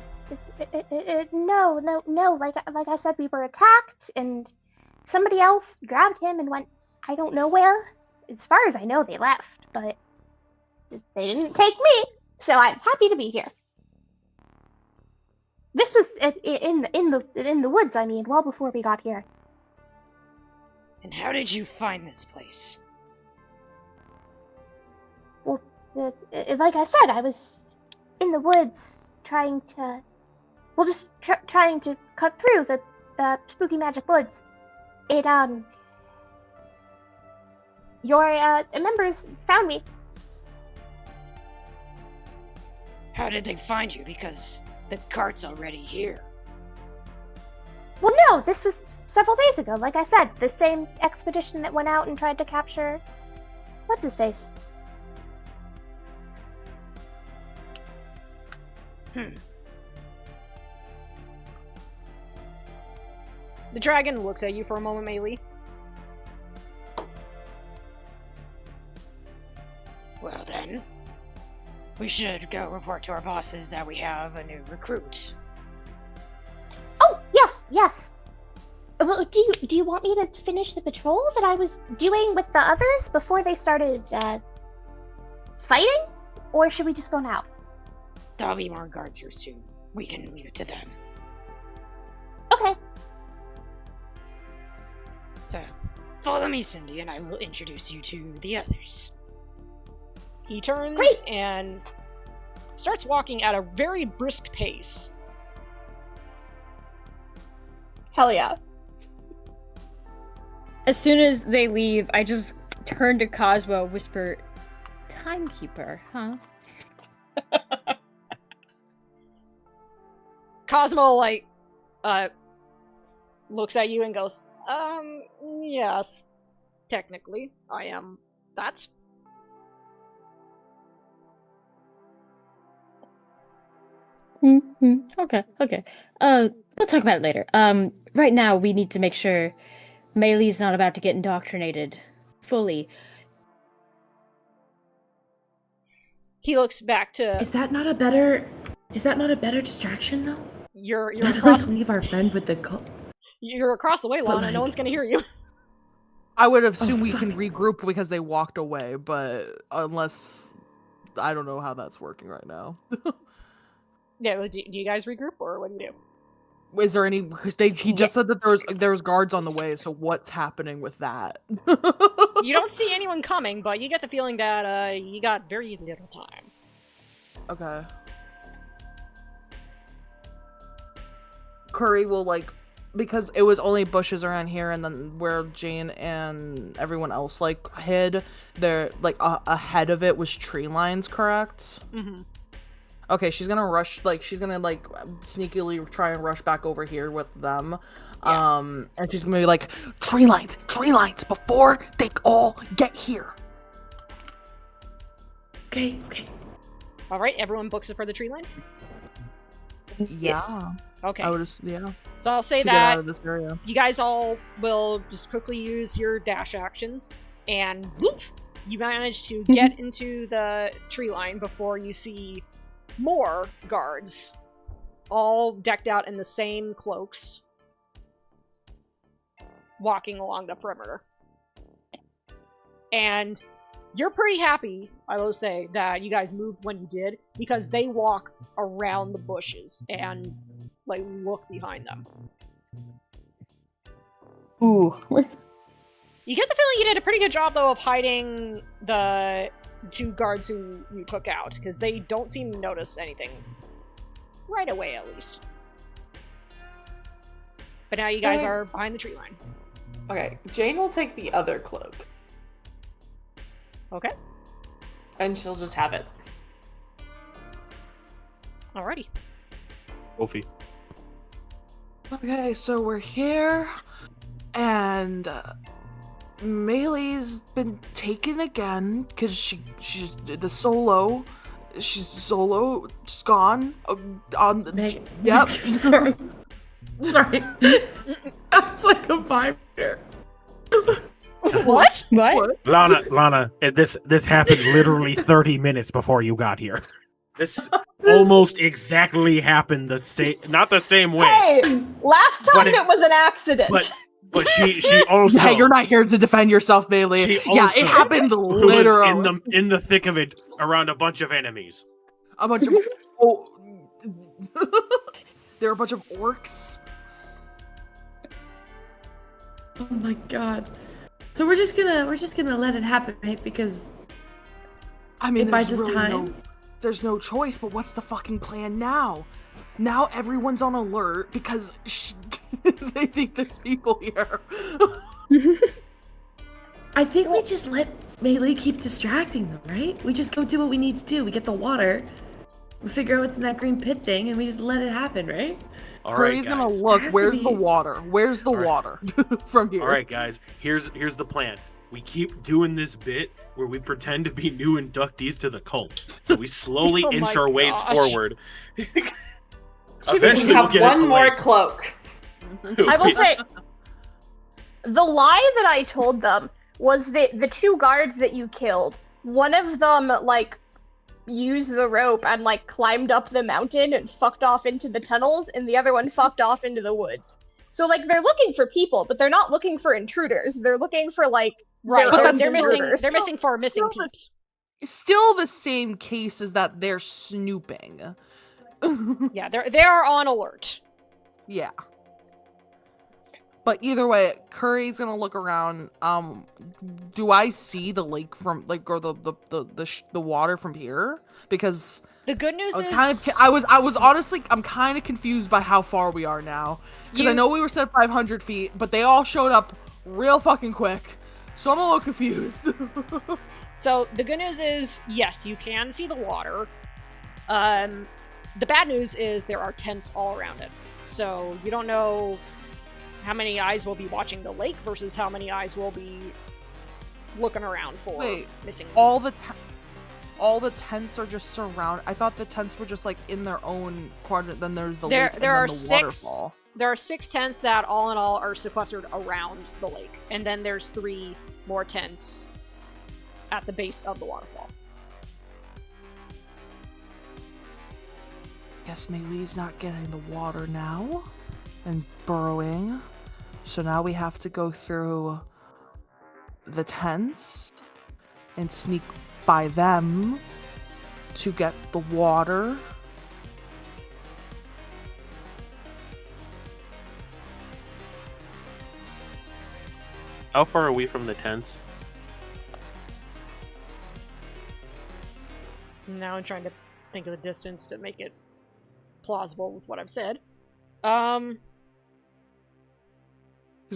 no. Like I said, we were attacked, and somebody else grabbed him and went, I don't know where. As far as I know, they left, but they didn't take me, so I'm happy to be here. This was in the woods. I mean, well before we got here. And how did you find this place? Well, like I said, I was in the woods trying to cut through the spooky magic woods. Your members found me. How did they find you? Because the cart's already here. Well, no, this was several days ago. Like I said, the same expedition that went out and tried to capture... What's-his-face? The dragon looks at you for a moment, Melee. Well then, we should go report to our bosses that we have a new recruit. Oh, yes. Well, do you want me to finish the patrol that I was doing with the others before they started fighting, or should we just go now? There'll be more guards here soon. We can leave it to them. Okay. So, follow me, Cindy, and I will introduce you to the others. He turns and starts walking at a very brisk pace. Hell yeah. As soon as they leave, I just turn to Cosmo, whisper, "Timekeeper, huh?" Cosmo, looks at you and goes, yes. Technically, I am that. Okay. We'll talk about it later. Right now, we need to make sure Melee's not about to get indoctrinated fully. He looks back to Is that not a better distraction though? you're Not to across leave our friend with the cult. you're across the way, But, Lana. No one's gonna hear you. I would assume we fuck. can regroup because they walked away, but unless I don't know how that's working right now. Yeah, do you guys regroup or what do you do? Is there any? Because he just said that there was guards on the way. So what's happening with that? You don't see anyone coming, but you get the feeling that you got very little time. Okay. Curry will because it was only bushes around here, and then where Jane and everyone else hid, there ahead of it was tree lines, correct? Mm-hmm. Okay, she's gonna rush, she's gonna sneakily try and rush back over here with them. Yeah. And she's gonna be tree lines before they all get here. Okay. All right, everyone books it for the tree lines. Yeah. Okay. Yeah. So I'll say To get out that of this area. you guys all will just quickly use your dash actions, and whoop, you manage to get into the tree line before you see more guards, all decked out in the same cloaks, walking along the perimeter. And you're pretty happy, I will say, that you guys moved when you did, because they walk around the bushes and look behind them. Ooh. You get the feeling you did a pretty good job, though, of hiding the two guards who you took out, because they don't seem to notice anything. Right away, at least. But now you guys are behind the tree line. Okay, Jane will take the other cloak, Okay? and she'll just have it. Alrighty. Kofi. Okay, so we're here, and Melee's been taken again because she's solo. She's gone. Yep. Sorry. That's like a vibrator. What? What? Lana, this happened literally 30 minutes before you got here. This almost exactly happened not the same way. Hey, last time But it was an accident. But she also Yeah, you're not here to defend yourself, Melee. She Yeah, also it happened was literally. in the thick of it around a bunch of enemies. A bunch of there were a bunch of orcs. Oh my god. So we're just gonna let it happen, right? Because I mean, it buys us really time. there's no choice. But what's the fucking plan now? Now everyone's on alert because they think there's people here. I think we just let Melee keep distracting them, right? We just go do what we need to do. We get the water, we figure out what's in that green pit thing, and we just let it happen, right? All right, Curry's gonna guys. look. Has to Where's be- the water? Where's the All right. water from here? All right, guys. Here's the plan. We keep doing this bit where we pretend to be new inductees to the cult. So we slowly Oh inch my our ways gosh. forward. We Eventually, we'll have get one it more cloak. I will say, the lie that I told them was that the two guards that you killed, one of them, used the rope and, climbed up the mountain and fucked off into the tunnels, and the other one fucked off into the woods. So, they're looking for people, but they're not looking for intruders. They're looking for, Right, their but own that's they're missing. intruders. They're missing 4 missing Still the- peeps. It's still the same case as that they're snooping. Yeah, they are on alert. Yeah. But either way, Curry's gonna look around. Do I see the lake from or the water from here? Because The good news I was is kind of I was honestly I'm kind of confused by how far we are now. Because I know we were set 500 feet, but they all showed up real fucking quick, so I'm a little confused. So the good news is, yes, you can see the water. The bad news is there are tents all around it. So you don't know how many eyes will be watching the lake versus how many eyes will be looking around for missing all ones. all the tents are just surround. I thought the tents were just in their own quadrant. Then there's the There- lake and there then are the 6 waterfall. There are 6 tents that all in all are sequestered around the lake. And then there's 3 more tents at the base of the waterfall. Guess Meilei's not getting the water now and burrowing. So now we have to go through the tents and sneak by them to get the water. How far are we from the tents? Now I'm trying to think of the distance to make it plausible with what I've said. Because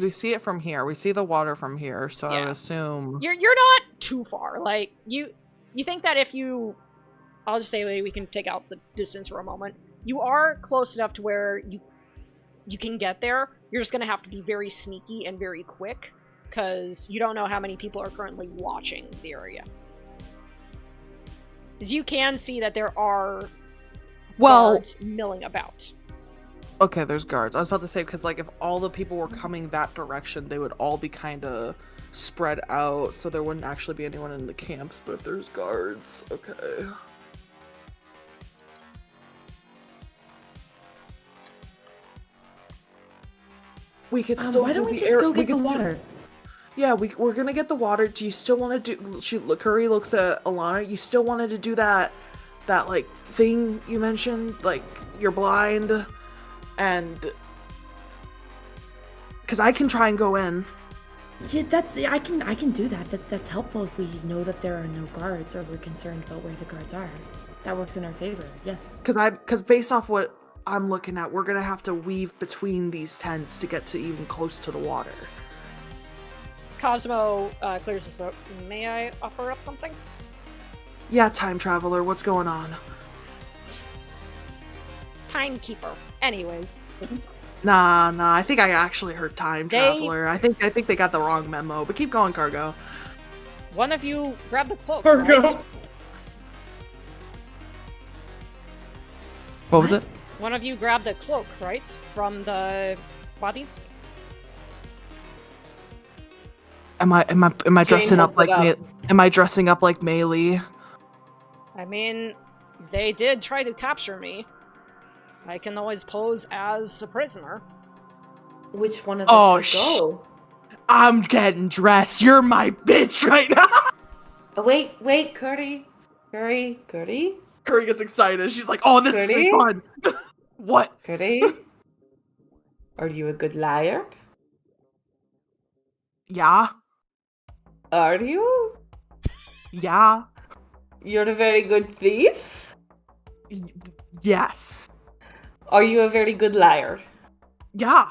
we see it from here. We see the water from here, so I would assume... You're not too far. Like, you think that if you... I'll just say we can take out the distance for a moment. You are close enough to where you can get there. You're just going to have to be very sneaky and very quick, because you don't know how many people are currently watching the area. Because you can see that there are guards milling about. Okay, there's guards. I was about to say, because, like, if all the people were coming that direction, they would all be kind of spread out, so there wouldn't actually be anyone in the camps, but if there's guards, okay. We could still why don't we just go get the water? Yeah, we're gonna get the water. Do you still want to do... Curry looks at Alana. You still wanted to do that, like, thing you mentioned? Like, you're blind, and... Because I can try and go in. Yeah, I can do that. That's helpful if we know that there are no guards or we're concerned about where the guards are. That works in our favor, yes. Because based off what I'm looking at, we're gonna have to weave between these tents to get to even close to the water. Cosmo clears this up. May I offer up something? Yeah, time traveler, what's going on? Timekeeper. Anyways. Nah, I think I actually heard time traveler. I think they got the wrong memo, but keep going, Cargo. One of you grab the cloak, Cargo. right? What was it? One of you grabbed the cloak, right? From the bodies? Am I dressing up like am I dressing up like Melee? I mean, they did try to capture me. I can always pose as a prisoner. Which one of us should go? I'm getting dressed. You're my bitch right now. Oh, wait, Curry. Curry gets excited. She's like, "Oh, this is gonna be fun." What? Curry? Are you a good liar? Yeah. Are you? Yeah. You're a very good thief? Yes. Are you a very good liar? Yeah.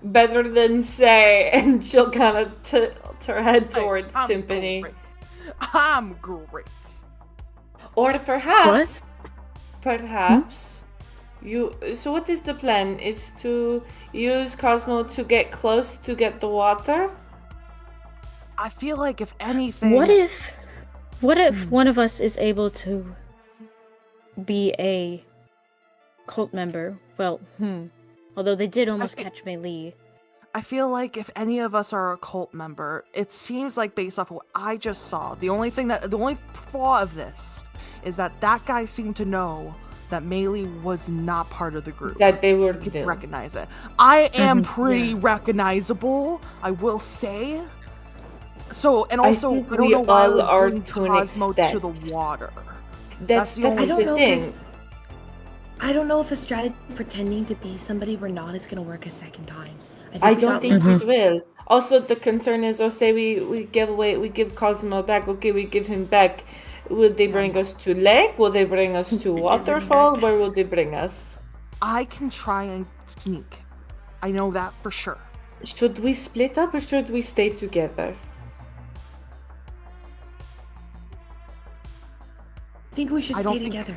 Better than say, and she'll kind of tilt her head towards Timpani. I'm great. Or perhaps, you. So what is the plan? Is to use Cosmo to get close to get the water? I feel like if anything... What if one of us is able to be a cult member? Well, although they did almost catch Melee. I feel like if any of us are a cult member, it seems like based off of what I just saw, the only flaw of this is that guy seemed to know that Melee was not part of the group. That they were to recognize it. I am pretty recognizable, I will say. So, and also, I don't know why we bring Cosmo to the water. That's the thing. I don't know if a strategy pretending to be somebody we're not is gonna work a second time. I don't think it will. Also, the concern is, say we give Cosmo back. Okay, we give him back. Will they bring us to lake? Will they bring us to waterfall? Where will they bring us? I can try and sneak. I know that for sure. Should we split up or should we stay together? I think we should stay together.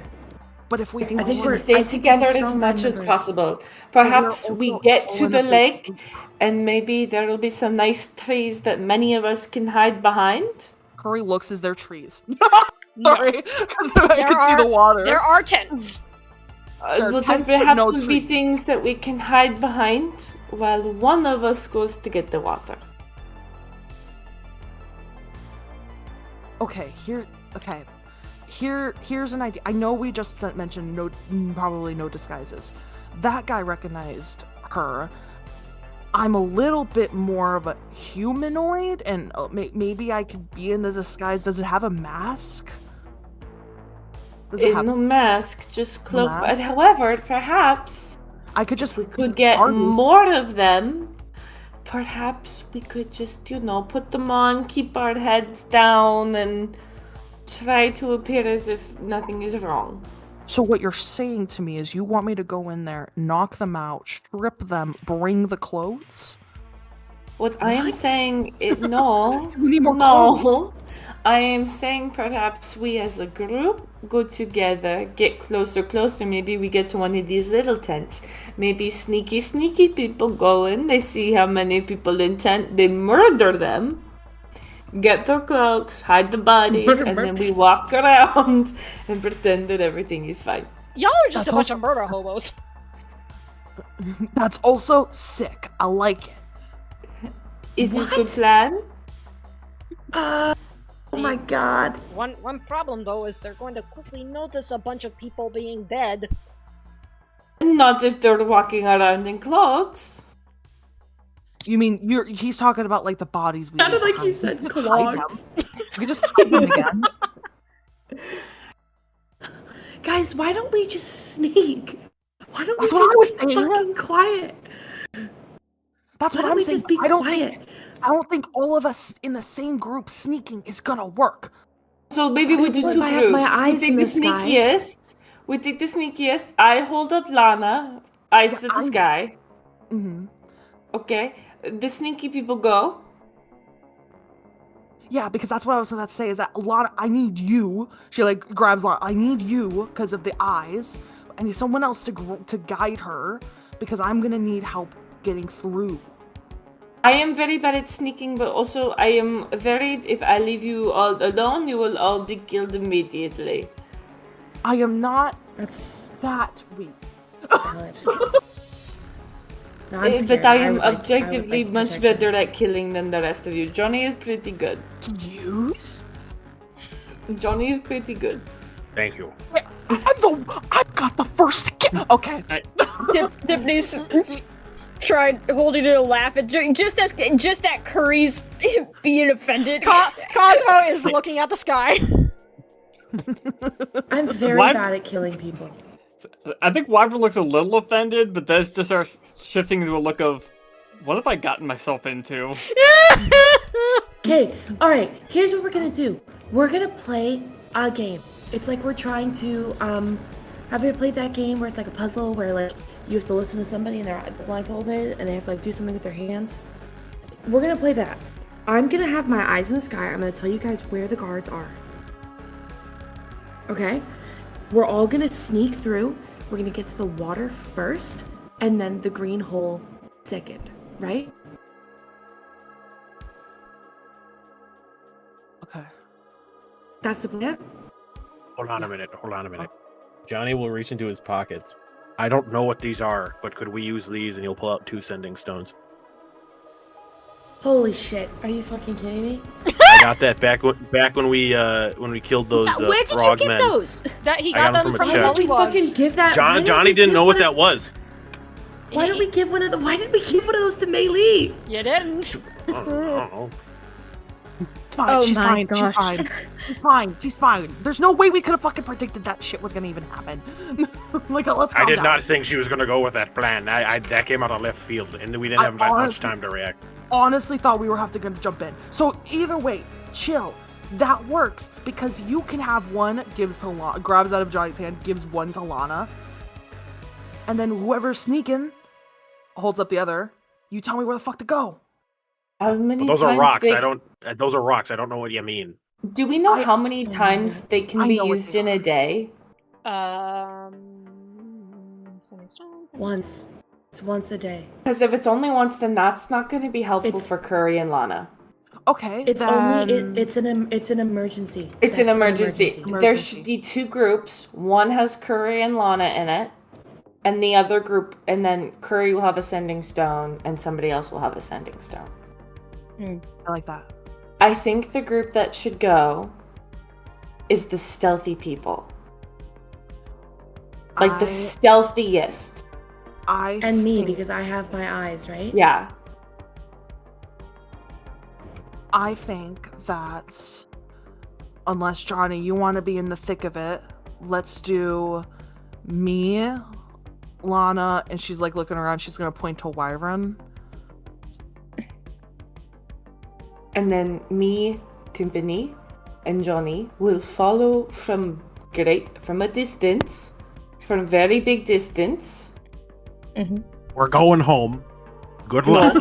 But if we should stay together as much as possible. Perhaps we get to the lake and maybe there will be some nice trees that many of us can hide behind. Curry looks as their trees. Sorry, because I can see the water. There are tents. Will there perhaps be things that we can hide behind while one of us goes to get the water? here's an idea. I know we just mentioned probably no disguises. That guy recognized her. I'm a little bit more of a humanoid, and maybe I could be in the disguise. Does it have a mask? No mask, just cloak. But however, perhaps I could just. If we could get more of them. Perhaps we could just, put them on, keep our heads down, and try to appear as if nothing is wrong. So what you're saying to me is you want me to go in there, knock them out, strip them, bring the clothes? What I am saying is no. We need more clothes. I am saying perhaps we as a group go together, get closer. Maybe we get to one of these little tents. Maybe sneaky people go in. They see how many people in tent. They murder them. Get their cloaks, hide the bodies, and then we walk around and pretend that everything is fine. Y'all are just a bunch of murder hobos. That's also sick. I like it. Is this a good plan? Oh my god. One problem though is they're going to quickly notice a bunch of people being dead. Not if they're walking around in cloaks. You mean he's talking about like the bodies we sounded like you said clogs. We just hide them again. Guys, why don't we just sneak? Why don't we just be fucking quiet? That's what I'm saying. Just be quiet? I don't think all of us in the same group sneaking is gonna work. So maybe we do two I groups. have my eyes we take in the the sky. sneakiest. We take the sneakiest. I hold up Lana. Eyes to the sky. Mm-hmm. Okay. The sneaky people go. Yeah, because that's what I was about to say. Is that Lana? I need you. She like grabs Lana. I need you because of the eyes. I need someone else to guide her because I'm gonna need help getting through. I am very bad at sneaking, but also I am very. If I leave you all alone, you will all be killed immediately. I am not. That's that weak. valid. No, I'm scared. But I am would objectively like much protection. better at killing than the rest of you. Johnny is pretty good. Use? Johnny is pretty good. Thank you. I've got the first kill. Okay. Dipney's tried holding a laugh at just at Curry's being offended. Cosmo is looking at the sky. I'm very bad at killing people. I think Wyvern looks a little offended, but then just starts shifting into a look of, what have I gotten myself into? Okay, alright, here's what we're gonna do. We're gonna play a game. It's like we're trying to, have you ever played that game where it's like a puzzle where like you have to listen to somebody and they're blindfolded and they have to like do something with their hands? We're gonna play that. I'm gonna have my eyes in the sky. I'm gonna tell you guys where the guards are. Okay? We're all gonna sneak through. We're gonna get to the water first, and then the green hole second, right? Okay. That's the plan? Hold on a minute. Johnny will reach into his pockets. I don't know what these are, but could we use these? And he'll pull out 2 sending stones. Holy shit, are you fucking kidding me? I got that back when we killed those Where did frog you get men. those? That he I got got them them from from a the chest. Why don't we fucking give that? Johnny didn't know what that was. Why did we give one of those to Melee? You didn't. I don't know. It's fine. Oh She's my fine. gosh. She's fine. She's fine. There's no way we could have fucking predicted that shit was gonna even happen. Like, let's calm I did down. not think she was gonna go with that plan. That came out of left field, and we didn't have that much time to react. Honestly thought we were gonna jump in. So either way, chill. That works because you can have one gives to Lana, grabs out of Johnny's hand, gives one to Lana, and then whoever's sneaking holds up the other. You tell me where the fuck to go. How many Those are times rocks. they- Those are rocks. I don't know what you mean. Do we know how many times they can I be know what used they in a day? Once. It's once a day. Because if it's only once, then that's not going to be helpful for Curry and Lana. Okay. It's then... only it's an emergency. It's That's an for emergency. There should be 2 groups. One has Curry and Lana in it, and the other group, and then Curry will have a sending stone, and somebody else will have a sending stone. I like that. I think the group that should go is the stealthy people. Like the I- stealthiest. And me, think- because I have my eyes, right? Yeah. I think that unless Johnny, you want to be in the thick of it, let's do me, Lana, and she's like looking around. She's gonna point to Wyvern. And then me, Timpani, and Johnny will follow from a distance, from a very big distance. We're going home. Good luck.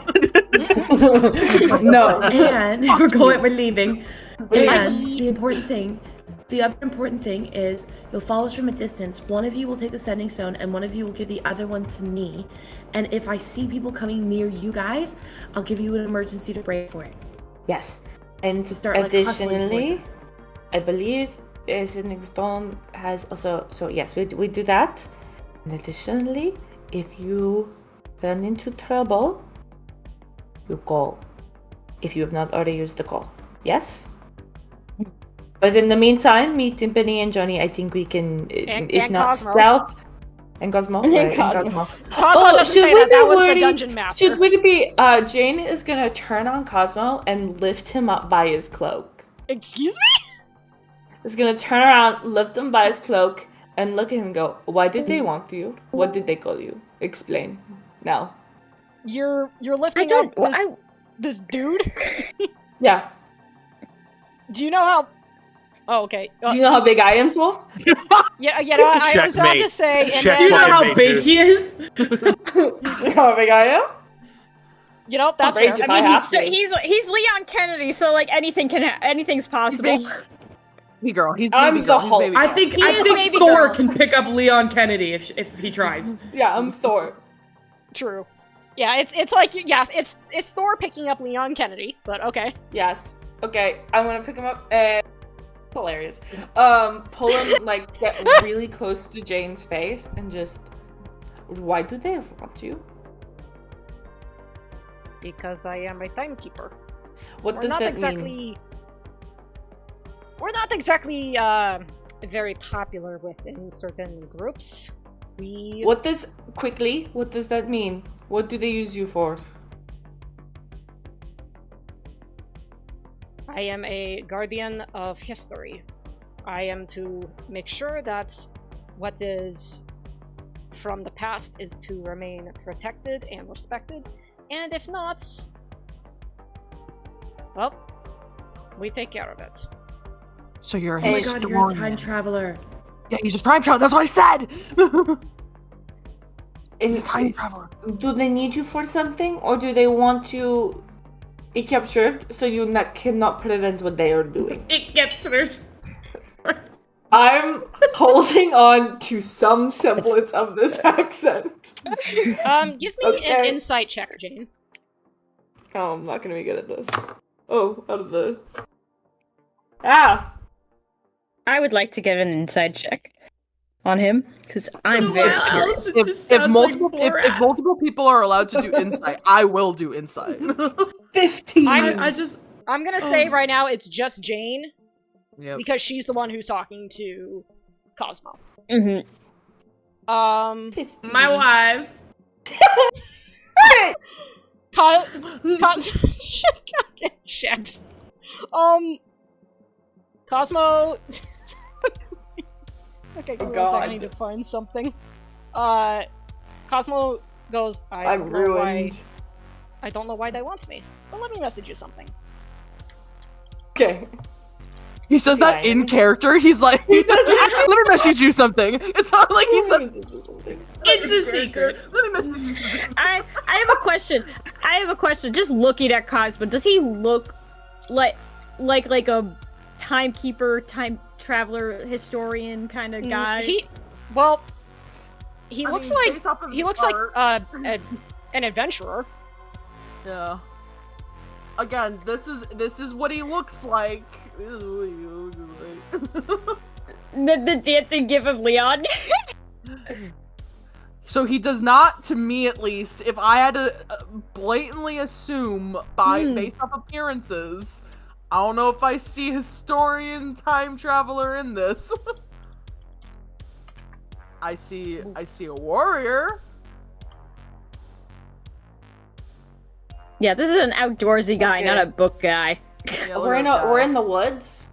No. And we're leaving. And the other important thing is you'll follow us from a distance. One of you will take the sending stone and one of you will give the other one to me. And if I see people coming near you guys, I'll give you an emergency to break for it. Yes. And To start like hustling additionally, towards us. I believe Sending Stone has also, so yes, we do that. And additionally, if you run into trouble, you call. If you have not already used the call. Yes? But in the meantime, me, Timpani, and Johnny, I think we can, if and not Cosmo. stealth. And Cosmo. And right, Cosmo. Cosmo doesn't say that was the dungeon master. Should we be, Jane is gonna turn on Cosmo and lift him up by his cloak. Excuse me? Is gonna turn around, lift him by his cloak, and look at him and go, why did they want you? What did they call you? Explain. Now. You're lifting up this dude? Yeah. Do you know how... Oh, okay. Do you know how big I am, Swolf? Yeah, no, I was about to Checkmate. say... And Check Do you know then, fucking how big dude. he is? Do you know how big I am? you know, that's Rage fair. if I have to. he's Leon Kennedy, so like anything's possible. Baby girl. He's I'm baby the girl. He's Hulk. baby I girl. think is baby Thor girl. can pick up Leon Kennedy if he tries. Yeah, I'm Thor. True. Yeah, it's like, yeah, it's Thor picking up Leon Kennedy, but okay. Yes. Okay, I'm gonna pick him up. Hilarious. Pull him, like, get really close to Jane's face and just... Why do they want you? Because I am a timekeeper. What does that mean? We're not exactly very popular within certain groups. What does that mean? What do they use you for? I am a guardian of history. I am to make sure that what is from the past is to remain protected and respected, and if not, well, we take care of it. So you're a Oh my god, you're a historian. time traveler. Yeah, he's a time traveler. That's what I said. He's a And time traveler. do they need you for something, or do they want you captured so you cannot prevent what they are doing? It gets hurt. I'm holding on to some semblance of this accent. Give me an Okay. insight check, Jane. Oh, I'm not gonna be good at this. Oh, out of the... Ah! I would like to give an inside check on him because I'm very Wow, curious. it just If sounds multiple like if Borat. multiple people are allowed to do insight, I will do insight. 15! I just I'm gonna say right now it's just Jane, Yep. because she's the one who's talking to Cosmo. Mm-hmm. my wife. Goddamn checks. Cosmo. Okay, give me 1 second. I need to find something. Cosmo goes. I'm ruined. I don't know why they want me, but let me message you something. Okay. He says that Yeah. in character. He's like, let me message you something. It's not like he said. It's a secret. Let me message you something. I have a question. Just looking at Cosmo, does he look like a timekeeper, time traveler, historian kind of guy? He looks like based off of he looks art- like an adventurer. Yeah. Again, this is what he looks like. The dancing gif of Leon. So he does not, to me at least, if I had to blatantly assume based off appearances, I don't know if I see historian time traveler in this. I see a warrior. Yeah, this is an outdoorsy guy, Okay. not a book guy. Yeah, We're in the woods.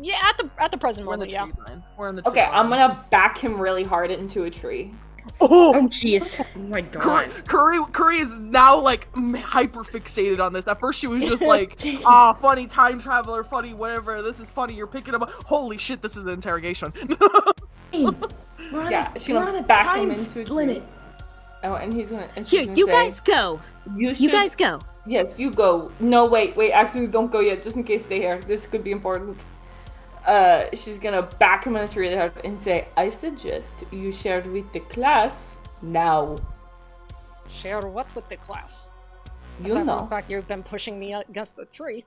Yeah, at the present We're in the moment, tree yeah. line. We're in the tree Okay, line. I'm gonna back him really hard into a tree. Oh, jeez. Oh my god. Curry is now like hyper fixated on this. At first she was just like, ah, funny time traveler, funny whatever. This is funny. You're picking him up. Holy shit, this is an interrogation. We're on Yeah, a, she's we're gonna on a back time him into a tree. limit. Oh, and he's gonna. And Here, she's gonna you say, guys go. You You guys go. Yes, you go. No, wait. Actually, don't go yet, just in case they hear. This could be important. She's gonna back him in the tree and say, "I suggest you share with the class now. Share what with the class? You Aside from know, the fact you've been pushing me against the tree.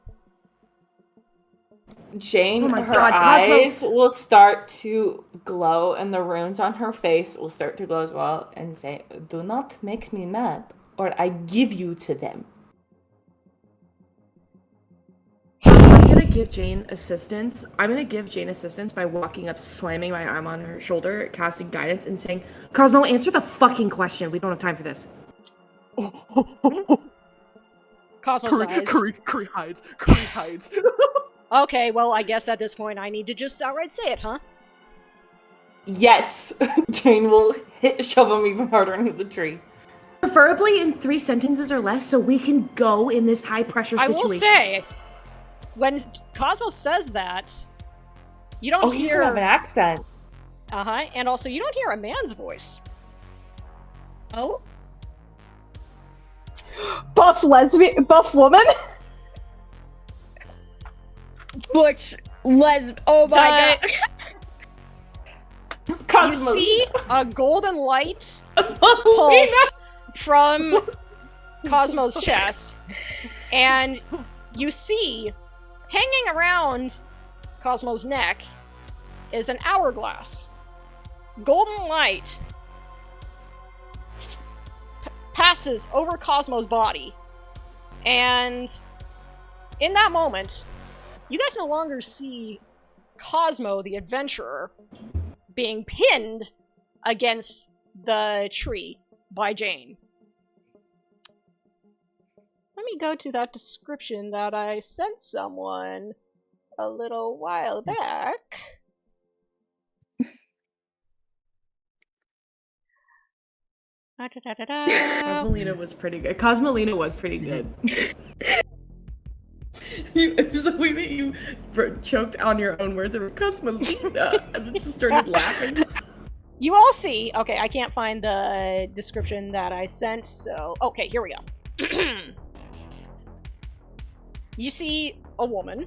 Jane. Oh my her God, Cosmo- eyes will start to glow, and the runes on her face will start to glow as well. And say, "Do not make me mad, or I give you to them." I'm gonna give Jane assistance. I'm gonna give Jane assistance by walking up, slamming my arm on her shoulder, casting guidance, and saying, Cosmo, answer the fucking question. We don't have time for this. Cosmo sighs. Curry hides. Curry hides. Okay, well, I guess at this point I need to just outright say it, huh? Yes, Jane will shove him even harder into the tree. Preferably in 3 sentences or less so we can go in this high pressure I situation. will say, when Cosmo says that, you don't Oh, he doesn't hear... have an accent. Uh-huh, and also you don't hear a man's voice. Oh? Buff lesbian, buff woman. Butch, oh my god. You Cosmo. see a golden light Cosmo. pulse from Cosmo's chest, and you see, hanging around Cosmo's neck, is an hourglass. Golden light passes over Cosmo's body, and in that moment, you guys no longer see Cosmo the adventurer being pinned against the tree by Jane. Let me go to that description that I sent someone a little while back. Cosmolina was pretty good. Cosmolina was pretty good. It was the way that you choked on your own words and Cosmolina and then just started laughing. You all see, okay, I can't find the description that I sent, so, okay, here we go. You see a woman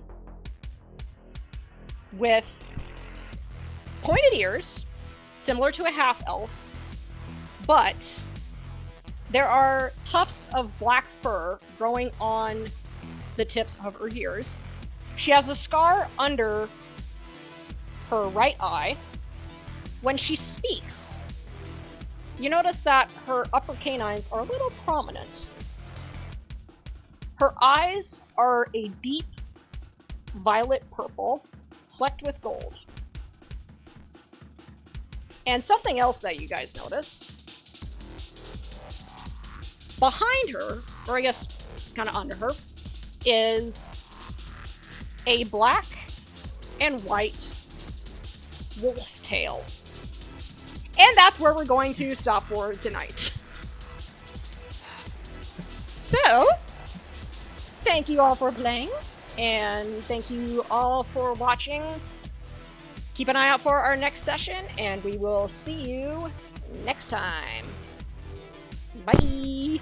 with pointed ears, similar to a half-elf, but there are tufts of black fur growing on the tips of her ears. She has a scar under her right eye. When she speaks, you notice that her upper canines are a little prominent. Her eyes are a deep violet purple, flecked with gold. And something else that you guys notice, behind her, or I guess kind of under her, is a black and white wolf tail. And that's where we're going to stop for tonight. So, thank you all for playing, and thank you all for watching. Keep an eye out for our next session, and we will see you next time. Bye!